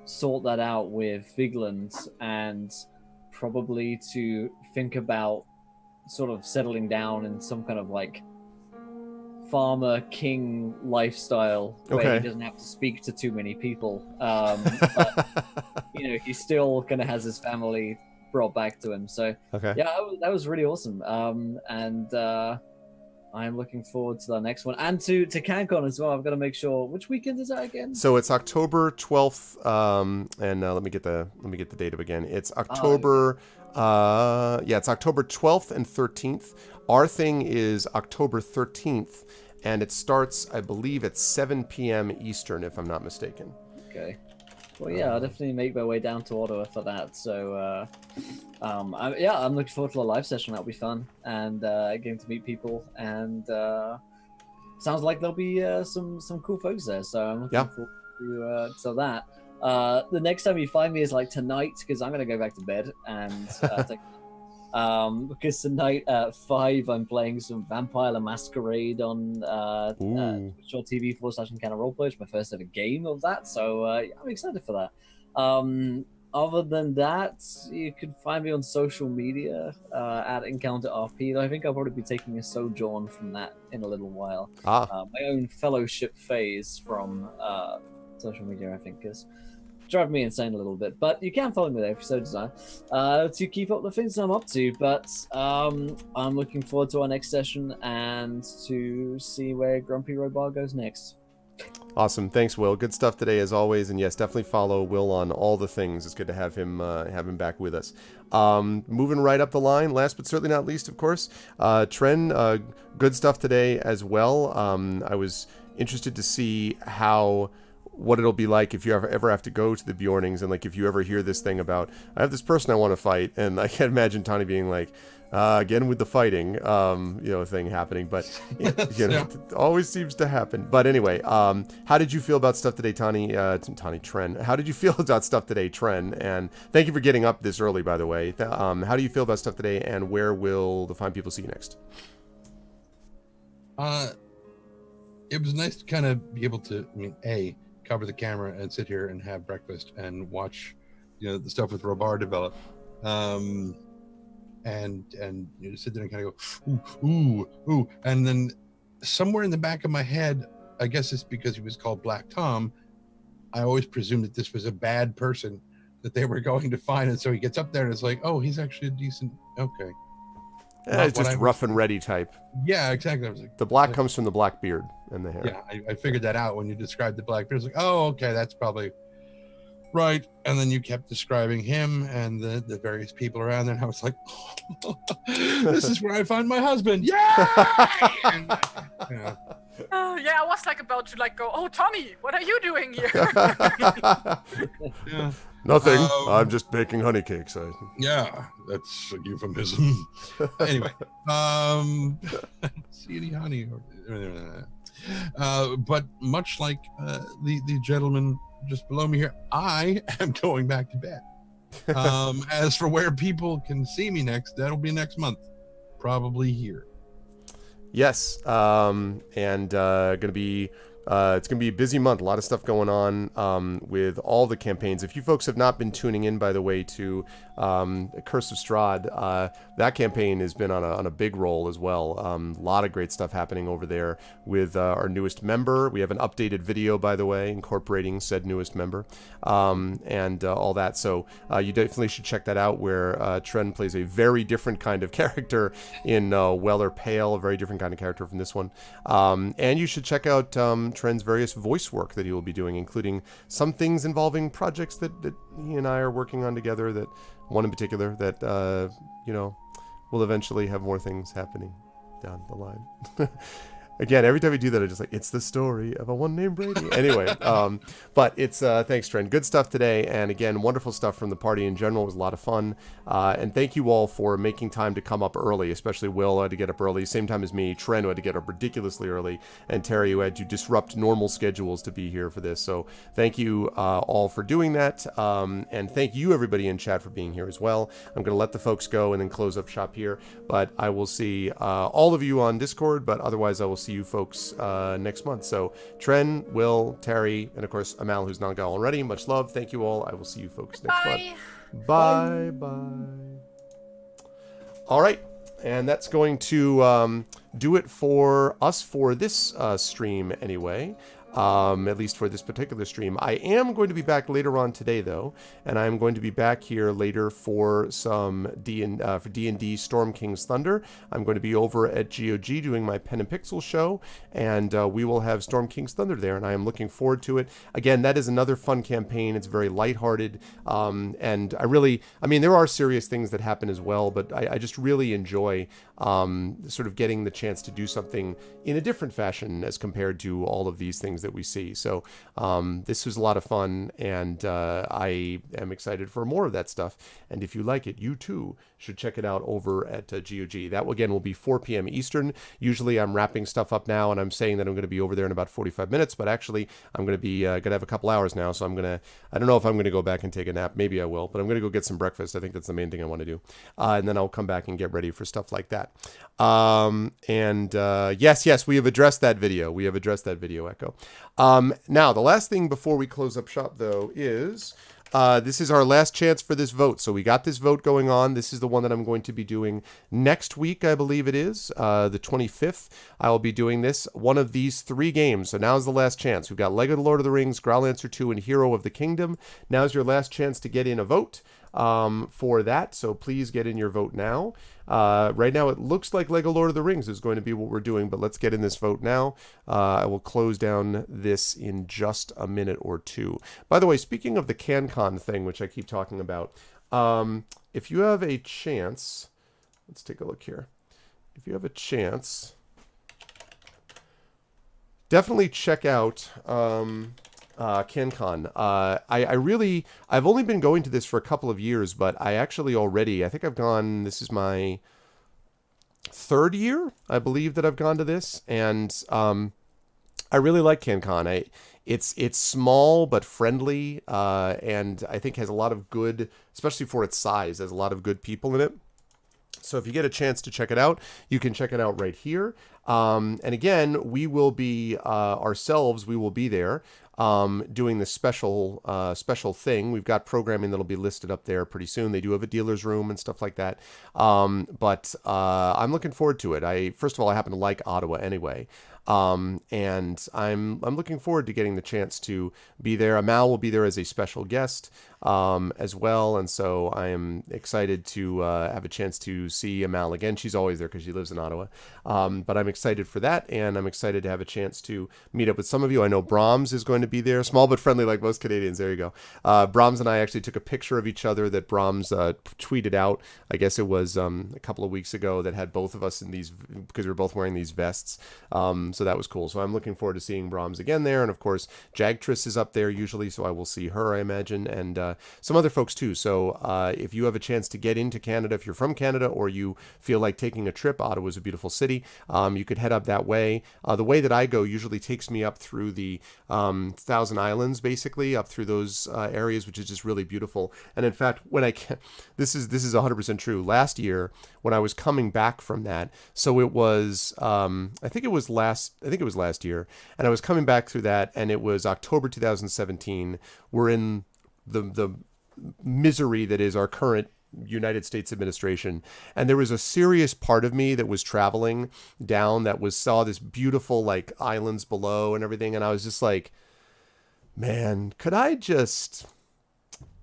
sort that out with Vigland and probably to think about sort of settling down in some kind of like farmer king lifestyle where he doesn't have to speak to too many people. he still kind of has his family brought back to him. So Okay. yeah, that was really awesome. And I'm looking forward to the next one and to CanCon as well. I've got to make sure, which weekend is that again? So it's October 12th, and let me get the date up again. It's October. It's October 12th and 13th. Our thing is October 13th, and it starts, I believe, at 7 p.m. Eastern, if I'm not mistaken. Okay. Well, yeah, I'll definitely make my way down to Ottawa for that. So, I'm looking forward to the live session. That'll be fun, and getting to meet people. And sounds like there'll be some cool folks there. So I'm looking forward to that. The next time you find me is like tonight, because I'm gonna go back to bed and take. Because tonight at 5 I'm playing some Vampire the Masquerade on Twitch TV/Encounter Roleplay. It's my first ever game of that, so I'm excited for that. Other than that, you can find me on social media at Encounter RP. I think I'll probably be taking a sojourn from that in a little while. My own fellowship phase from social media, I think, is drive me insane a little bit, but you can follow me there if you so desire to keep up the things I'm up to. But I'm looking forward to our next session and to see where Grumpy Robar goes next. Awesome. Thanks, Will. Good stuff today, as always. And yes, definitely follow Will on all the things. It's good to have him back with us. Moving right up the line, last but certainly not least, of course, Tren, good stuff today as well. I was interested to see what it'll be like if you ever have to go to the Bjornings, and like if you ever hear this thing about, I have this person I want to fight, and I can't imagine Tani being like, again with the fighting, thing happening, but it always seems to happen. But anyway, how did you feel about stuff today, Tani? Tren, how did you feel about stuff today, Tren? And thank you for getting up this early, by the way. How do you feel about stuff today, and where will the fine people see you next? It was nice to kind of be able to, cover the camera and sit here and have breakfast and watch, the stuff with Robar develop, and sit there and kind of go, ooh, and then somewhere in the back of my head, I guess it's because he was called Black Tom, I always presumed that this was a bad person that they were going to find, and so he gets up there and it's like, oh, he's actually a decent, okay. It's just rough and ready type. Yeah, exactly. I was like, the black comes from the black beard and the hair. Yeah, I figured that out when you described the black beard. I was like, oh, okay, that's probably right. And then you kept describing him and the various people around there, and I was like, oh, this is where I find my husband. Yeah! I was like about to go, oh, Tommy, what are you doing here? Yeah. Nothing. I'm just baking honey cakes. Yeah, that's a euphemism. Anyway, see any honey? But much like the gentleman just below me here, I am going back to bed. As for where people can see me next, that'll be next month, probably here. Yes, and it's gonna be a busy month. A lot of stuff going on with all the campaigns. If you folks have not been tuning in, by the way, to Curse of Strahd, that campaign has been on a big roll as well. A lot of great stuff happening over there with our newest member. We have an updated video, by the way, incorporating said newest member, and all that. So you definitely should check that out, where Tren plays a very different kind of character in Weller Pale, a very different kind of character from this one. And you should check out Tren's various voice work that he will be doing, including some things involving projects that he and I are working on together, that one in particular that will eventually have more things happening down the line. Again, every time we do that, I'm just like, it's the story of a one named Brady. Anyway, but it's thanks, Tren. Good stuff today, and again, wonderful stuff from the party in general. It was a lot of fun, and thank you all for making time to come up early, especially Will, who had to get up early, same time as me, Tren, who had to get up ridiculously early, and Terry, who had to disrupt normal schedules to be here for this. So thank you all for doing that, and thank you, everybody in chat, for being here as well. I'm going to let the folks go and then close up shop here, but I will see all of you on Discord, but otherwise I will see you folks next month. So Tren, Will, Terry, and of course Amal, who's not gone already. Much love. Thank you all. I will see you folks next month. Bye. All right, and that's going to do it for us for this stream anyway. At least for this particular stream. I am going to be back later on today, though, and I'm going to be back here later for some D&D Storm King's Thunder. I'm going to be over at GOG doing my Pen and Pixel show, and we will have Storm King's Thunder there, and I am looking forward to it. Again, that is another fun campaign. It's very lighthearted, and there are serious things that happen as well, but I just really enjoy sort of getting the chance to do something in a different fashion as compared to all of these things that we see. So this was a lot of fun, and I am excited for more of that stuff. And if you like it, you too should check it out over at GOG. That, again, will be 4 p.m. Eastern. Usually I'm wrapping stuff up now, and I'm saying that I'm going to be over there in about 45 minutes, but actually I'm going to be going to have a couple hours now, so I don't know if I'm going to go back and take a nap. Maybe I will, but I'm going to go get some breakfast. I think that's the main thing I want to do. And then I'll come back and get ready for stuff like that. Yes, we have addressed that video. Echo. Now, the last thing before we close up shop, though, is this is our last chance for this vote. So we got this vote going on. This is the one that I'm going to be doing next week, I believe it is, the 25th. I will be doing this, one of these 3 games. So now's the last chance. We've got Lego The Lord of the Rings, Growlancer 2, and Hero of the Kingdom. Now's your last chance to get in a vote for that. So please get in your vote now. Right now, it looks like Lego Lord of the Rings is going to be what we're doing, but let's get in this vote now. I will close down this in just a minute or two. By the way, speaking of the CanCon thing, which I keep talking about, if you have a chance, let's take a look here. If you have a chance, definitely check out CanCon. I've only been going to this for a couple of years, but I think I've gone, this is my 3rd year, I believe, that I've gone to this, and I really like CanCon. It's small but friendly, and I think has a lot of good, especially for its size, has a lot of good people in it. So if you get a chance to check it out, you can check it out right here. And again, we will be we will be there doing this special thing. We've got programming that'll be listed up there pretty soon. They do have a dealer's room and stuff like that. But I'm looking forward to it. First of all, I happen to like Ottawa anyway. And I'm looking forward to getting the chance to be there. Amal will be there as a special guest as well, and so I am excited to have a chance to see Amal again. She's always there because she lives in Ottawa, but I'm excited for that, and I'm excited to have a chance to meet up with some of you. I know Brahms is going to be there, small but friendly like most Canadians. There you go. Brahms and I actually took a picture of each other that Brahms tweeted out. I guess it was a couple of weeks ago, that had both of us in these, because we were both wearing these vests. So that was cool. So I'm looking forward to seeing Brahms again there. And of course, Jagtress is up there usually, so I will see her, I imagine, and some other folks too. So if you have a chance to get into Canada, if you're from Canada, or you feel like taking a trip, Ottawa's a beautiful city, you could head up that way. The way that I go usually takes me up through the Thousand Islands, basically, up through those areas, which is just really beautiful. And in fact, this is 100% true. Last year, when I was coming back from that, so it was, I think it was last year, and I was coming back through that, and it was October 2017. We're in the misery that is our current United States administration, and there was a serious part of me that was traveling down that saw this beautiful like islands below and everything, and I was just like, man, could I just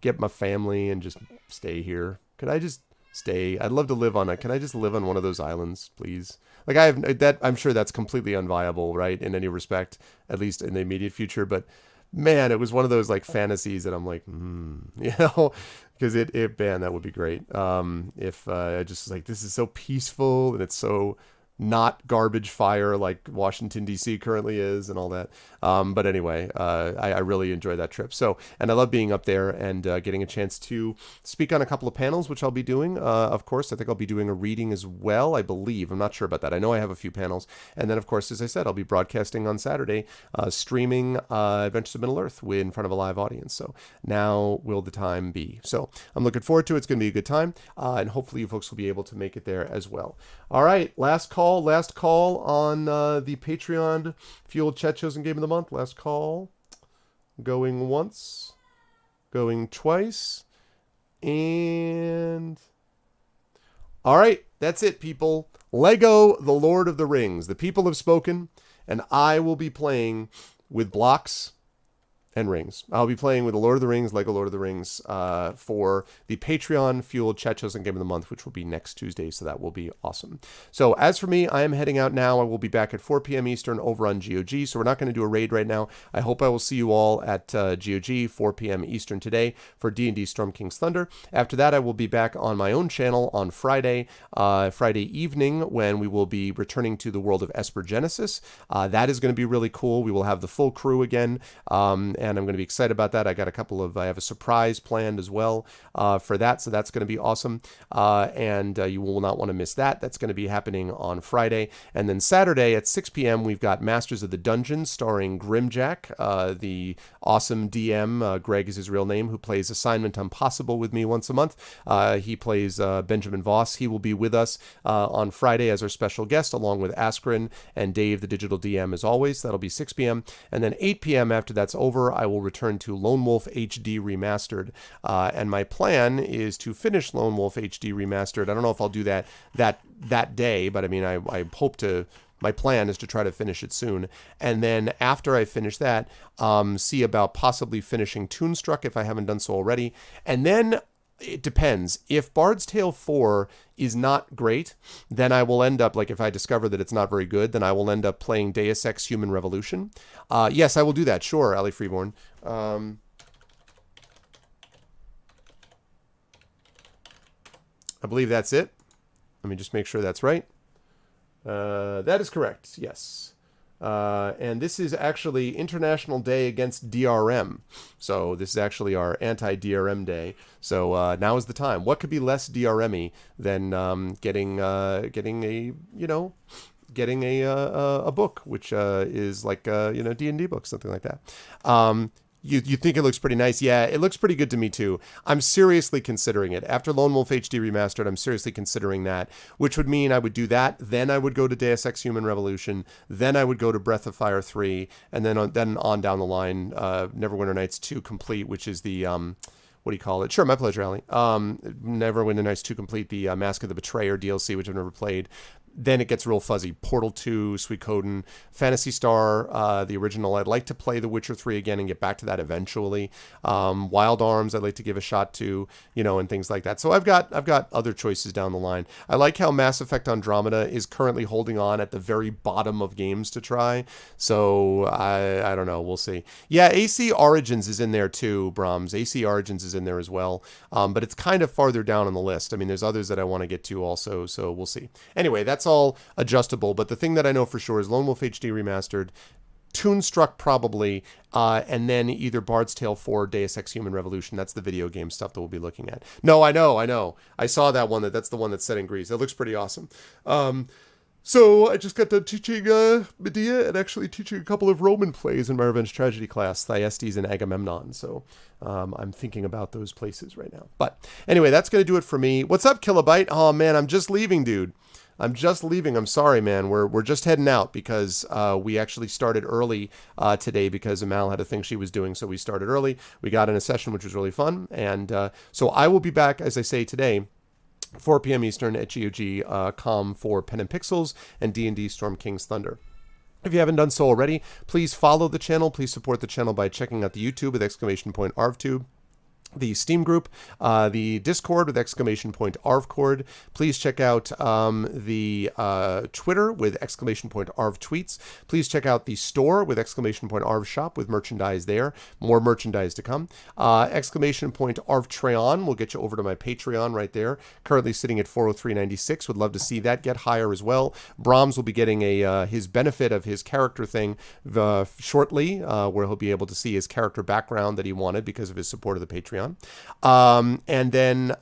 get my family and just stay here? Could I just stay? I'd love to live on can I just live on one of those islands, please? Like, I have that, I'm sure that's completely unviable, right, in any respect, at least in the immediate future, but man, it was one of those like fantasies that I'm like, because man, that would be great. If I just like, this is so peaceful, and it's so not garbage fire like Washington, D.C. currently is, and all that. But anyway, I really enjoy that trip. So, and I love being up there and getting a chance to speak on a couple of panels, which I'll be doing. Of course, I think I'll be doing a reading as well, I believe. I'm not sure about that. I know I have a few panels. And then, of course, as I said, I'll be broadcasting on Saturday, streaming Adventures of Middle-earth in front of a live audience. So now will the time be. So I'm looking forward to it. It's going to be a good time. And hopefully you folks will be able to make it there as well. All right, last call on the Patreon Fueled Chat Chosen Game of the Month. Last call. Going once. Going twice. And all right, that's it, people. Lego The Lord of the Rings. The people have spoken, and I will be playing with blocks and rings. I'll be playing with the Lord of the Rings, Lego Lord of the Rings, for the Patreon-fueled Chat Chosen Game of the Month, which will be next Tuesday, so that will be awesome. So as for me, I am heading out now. I will be back at 4 p.m. Eastern over on GOG, so we're not going to do a raid right now. I hope I will see you all at GOG, 4 p.m. Eastern today for D&D Storm King's Thunder. After that, I will be back on my own channel on Friday evening, when we will be returning to the world of Esper Genesis. That is going to be really cool. We will have the full crew again, and I'm going to be excited about that. I have a surprise planned as well for that, so that's going to be awesome, and you will not want to miss that. That's going to be happening on Friday, and then Saturday at 6 p.m. we've got Masters of the Dungeon starring Grimjack, the awesome DM, Greg is his real name, who plays Assignment Impossible with me once a month. He plays Benjamin Voss. He will be with us on Friday as our special guest, along with Askren and Dave, the digital DM, as always. That'll be 6 p.m. And then 8 p.m. after that's over, I will return to Lone Wolf HD Remastered. And my plan is to finish Lone Wolf HD Remastered. I don't know if I'll do that day, but I mean, I hope to. My plan is to try to finish it soon. And then after I finish that, see about possibly finishing Toonstruck if I haven't done so already. And then it depends. If Bard's Tale 4 is not great, then I will end up, like if I discover that it's not very good, then I will end up playing Deus Ex Human Revolution. Yes, I will do that. Sure, Ali Freeborn. I believe that's it. Let me just make sure that's right. That is correct, yes. And this is actually International Day Against DRM. So this is actually our anti-DRM day. So now is the time. What could be less DRM-y than getting a book, which is like D&D book, something like that. You think it looks pretty nice? Yeah, it looks pretty good to me too. I'm seriously considering it. After Lone Wolf HD Remastered, I'm seriously considering that, which would mean I would do that, then I would go to Deus Ex Human Revolution, then I would go to Breath of Fire 3, and then on down the line, Neverwinter Nights 2 Complete, which is the what do you call it? Sure, my pleasure, Ali. Neverwinter Nights 2 Complete, the Mask of the Betrayer DLC, which I've never played. Then it gets real fuzzy. Portal 2, Suikoden, Phantasy Star, the original. I'd like to play The Witcher 3 again and get back to that eventually. Wild Arms, I'd like to give a shot to, and things like that. So I've got other choices down the line. I like how Mass Effect Andromeda is currently holding on at the very bottom of games to try. So I don't know. We'll see. Yeah, AC Origins is in there too, Brahms. AC Origins is in there as well. But it's kind of farther down on the list. I mean, there's others that I want to get to also, so we'll see. Anyway, that's all adjustable, but the thing that I know for sure is Lone Wolf HD Remastered, Toonstruck probably, and then either Bard's Tale 4 or Deus Ex Human Revolution. That's the video game stuff that we'll be looking at. No, I know. I saw that one. That's the one that's set in Greece. It looks pretty awesome. So I just got done teaching Medea and actually teaching a couple of Roman plays in my Revenge Tragedy class, Thyestes and Agamemnon. So I'm thinking about those places right now. But anyway, that's going to do it for me. What's up, Kilobyte? Oh, man, I'm just leaving, dude. I'm just leaving. I'm sorry, man. We're just heading out because we actually started early today because Amal had a thing she was doing, so we started early. We got in a session, which was really fun. And so I will be back, as I say, today, 4 p.m. Eastern at GOG.com for Pen and Pixels and D&D Storm King's Thunder. If you haven't done so already, please follow the channel. Please support the channel by checking out the YouTube with !ArvTube. The Steam group, the Discord with !ArvCord. Please check out the Twitter with !ArvTweets. Please check out the store with !ArvShop with merchandise there. More merchandise to come. !ArvTreon will get you over to my Patreon right there. Currently sitting at $403.96. Would love to see that get higher as well. Brahms will be getting his benefit of his character thing shortly, where he'll be able to see his character background that he wanted because of his support of the Patreon. And then,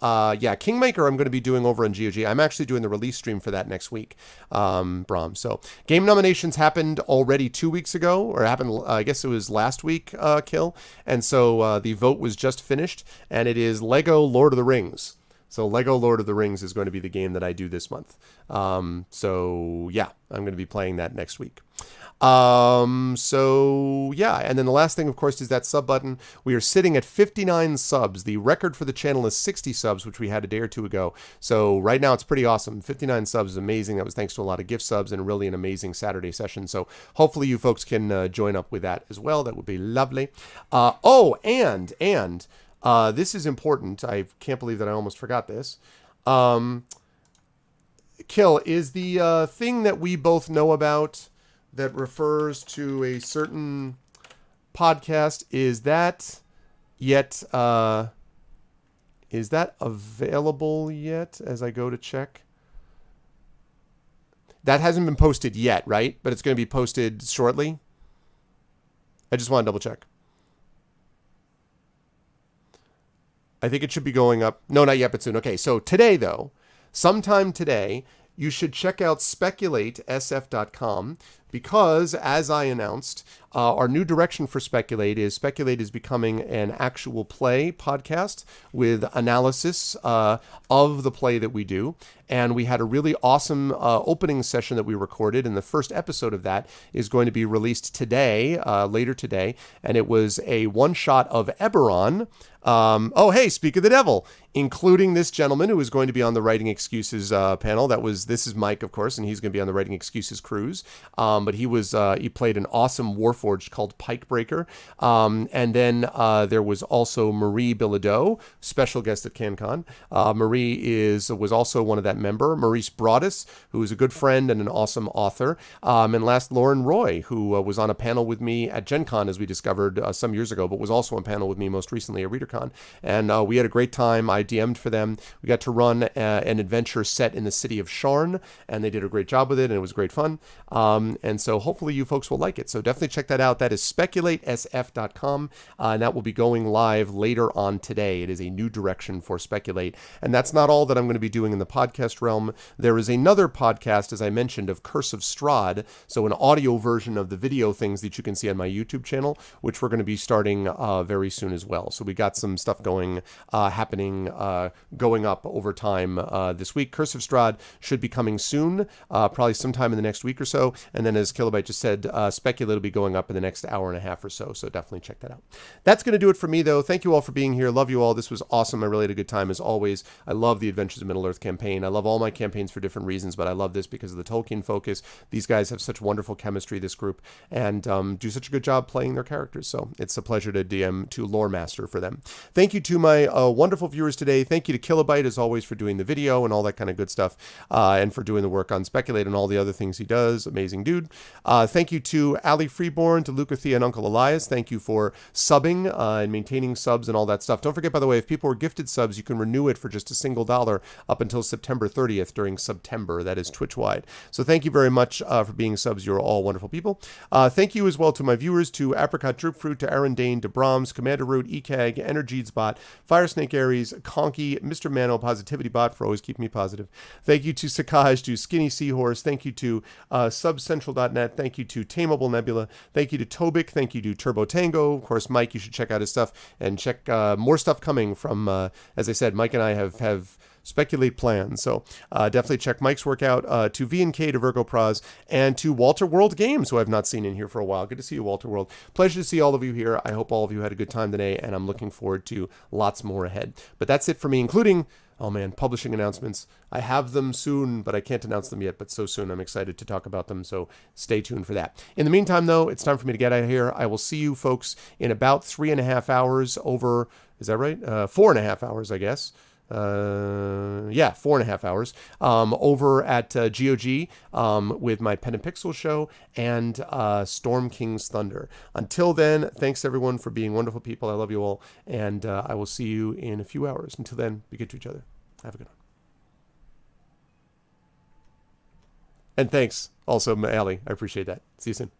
Kingmaker I'm going to be doing over on GOG. I'm actually doing the release stream for that next week, Brahms. So game nominations happened already 2 weeks ago, or happened, I guess it was last week, Kill. And so the vote was just finished, and it is Lego Lord of the Rings. So Lego Lord of the Rings is going to be the game that I do this month. So yeah, I'm going to be playing that next week. So yeah, and then the last thing, of course, is that sub button. We are sitting at 59 subs. The record for the channel is 60 subs, which we had a day or two ago. So right now it's pretty awesome. 59 subs is amazing. That was thanks to a lot of gift subs and really an amazing Saturday session. So hopefully you folks can join up with that as well. That would be lovely. This is important. I can't believe that I almost forgot this. Kill, is the thing that we both know about that refers to a certain podcast, is that available yet as I go to check? That hasn't been posted yet, right? But it's going to be posted shortly. I just want to double check. I think it should be going up. No, not yet, but soon. Okay, so today, though, sometime today, you should check out speculatesf.com because, as I announced, our new direction for Speculate is becoming an actual play podcast with analysis of the play that we do. And we had a really awesome opening session that we recorded, and the first episode of that is going to be released today, later today. And it was a one-shot of Eberron. Hey, speak of the devil, including this gentleman who is going to be on the Writing Excuses panel. This is Mike, of course, and he's going to be on the Writing Excuses cruise. But he played an awesome Warforged called Pikebreaker. And then there was also Marie Bilodeau, special guest at CanCon. Marie was also one of that member. Maurice Broadus, who is a good friend and an awesome author. And last, Lauren Roy, who was on a panel with me at Gen Con, as we discovered some years ago, but was also on a panel with me most recently at ReaderCon. And we had a great time. I DM'd for them. We got to run an adventure set in the city of Sharn, and they did a great job with it, and it was great fun. And so hopefully you folks will like it. So definitely check that out. That is speculatesf.com, and that will be going live later on today. It is a new direction for Speculate. And that's not all that I'm going to be doing in the podcast realm. There is another podcast, as I mentioned, of Curse of Strahd, so an audio version of the video things that you can see on my YouTube channel, which we're going to be starting very soon as well. So we got some stuff going up over time this week. Curse of Strahd should be coming soon, probably sometime in the next week or so. And then, as Kilobyte just said, Speculate will be going up in the next hour and a half or so. So definitely check that out. That's going to do it for me, though. Thank you all for being here. Love you all. This was awesome. I really had a good time, as always. I love the Adventures of Middle-earth campaign. I love all my campaigns for different reasons, but I love this because of the Tolkien focus. These guys have such wonderful chemistry, this group, and do such a good job playing their characters. So it's a pleasure to DM, to lore master for them. Thank you to my wonderful viewers today. Thank you to Kilobyte, as always, for doing the video and all that kind of good stuff, and for doing the work on Speculate and all the other things he does. Amazing dude. Thank you to Ali Freeborn, to Luca Thea, and Uncle Elias. Thank you for subbing and maintaining subs and all that stuff. Don't forget, by the way, if people are gifted subs, you can renew it for just $1 up until September 30th during September. That is Twitch-wide. So thank you very much for being subs. You're all wonderful people. Thank you as well to my viewers, to Apricot Droopfruit, to Aaron Dane, to Brahms, Commander Root, ECAG, Energies Bot, Firesnake Aries, Conky, Mr. Mano, Positivity Bot for always keeping me positive. Thank you to Sakaj, to Skinny Seahorse. Thank you to subcentral.net. Thank you to Tameable Nebula. Thank you to Tobik. Thank you to Turbo Tango. Of course, Mike, you should check out his stuff and check more stuff coming from, as I said, Mike and I have Speculate plans. So definitely check Mike's work out. To V&K, to Virgo Praz, and to Walter World Games, who I've not seen in here for a while. Good to see you, Walter World. Pleasure to see all of you here. I hope all of you had a good time today, and I'm looking forward to lots more ahead. But that's it for me, including, oh man, publishing announcements. I have them soon, but I can't announce them yet, but so soon. I'm excited to talk about them, so stay tuned for that. In the meantime, though, it's time for me to get out of here. I will see you folks in about 3.5 hours over, is that right? 4.5 hours, I guess. 4.5 hours over at GOG with my Pen and Pixel show and Storm King's Thunder. Until then, thanks everyone for being wonderful people. I love you all, and I will see you in a few hours. Until then, be good to each other. Have a good one. And thanks also, Allie. I appreciate that. See you soon.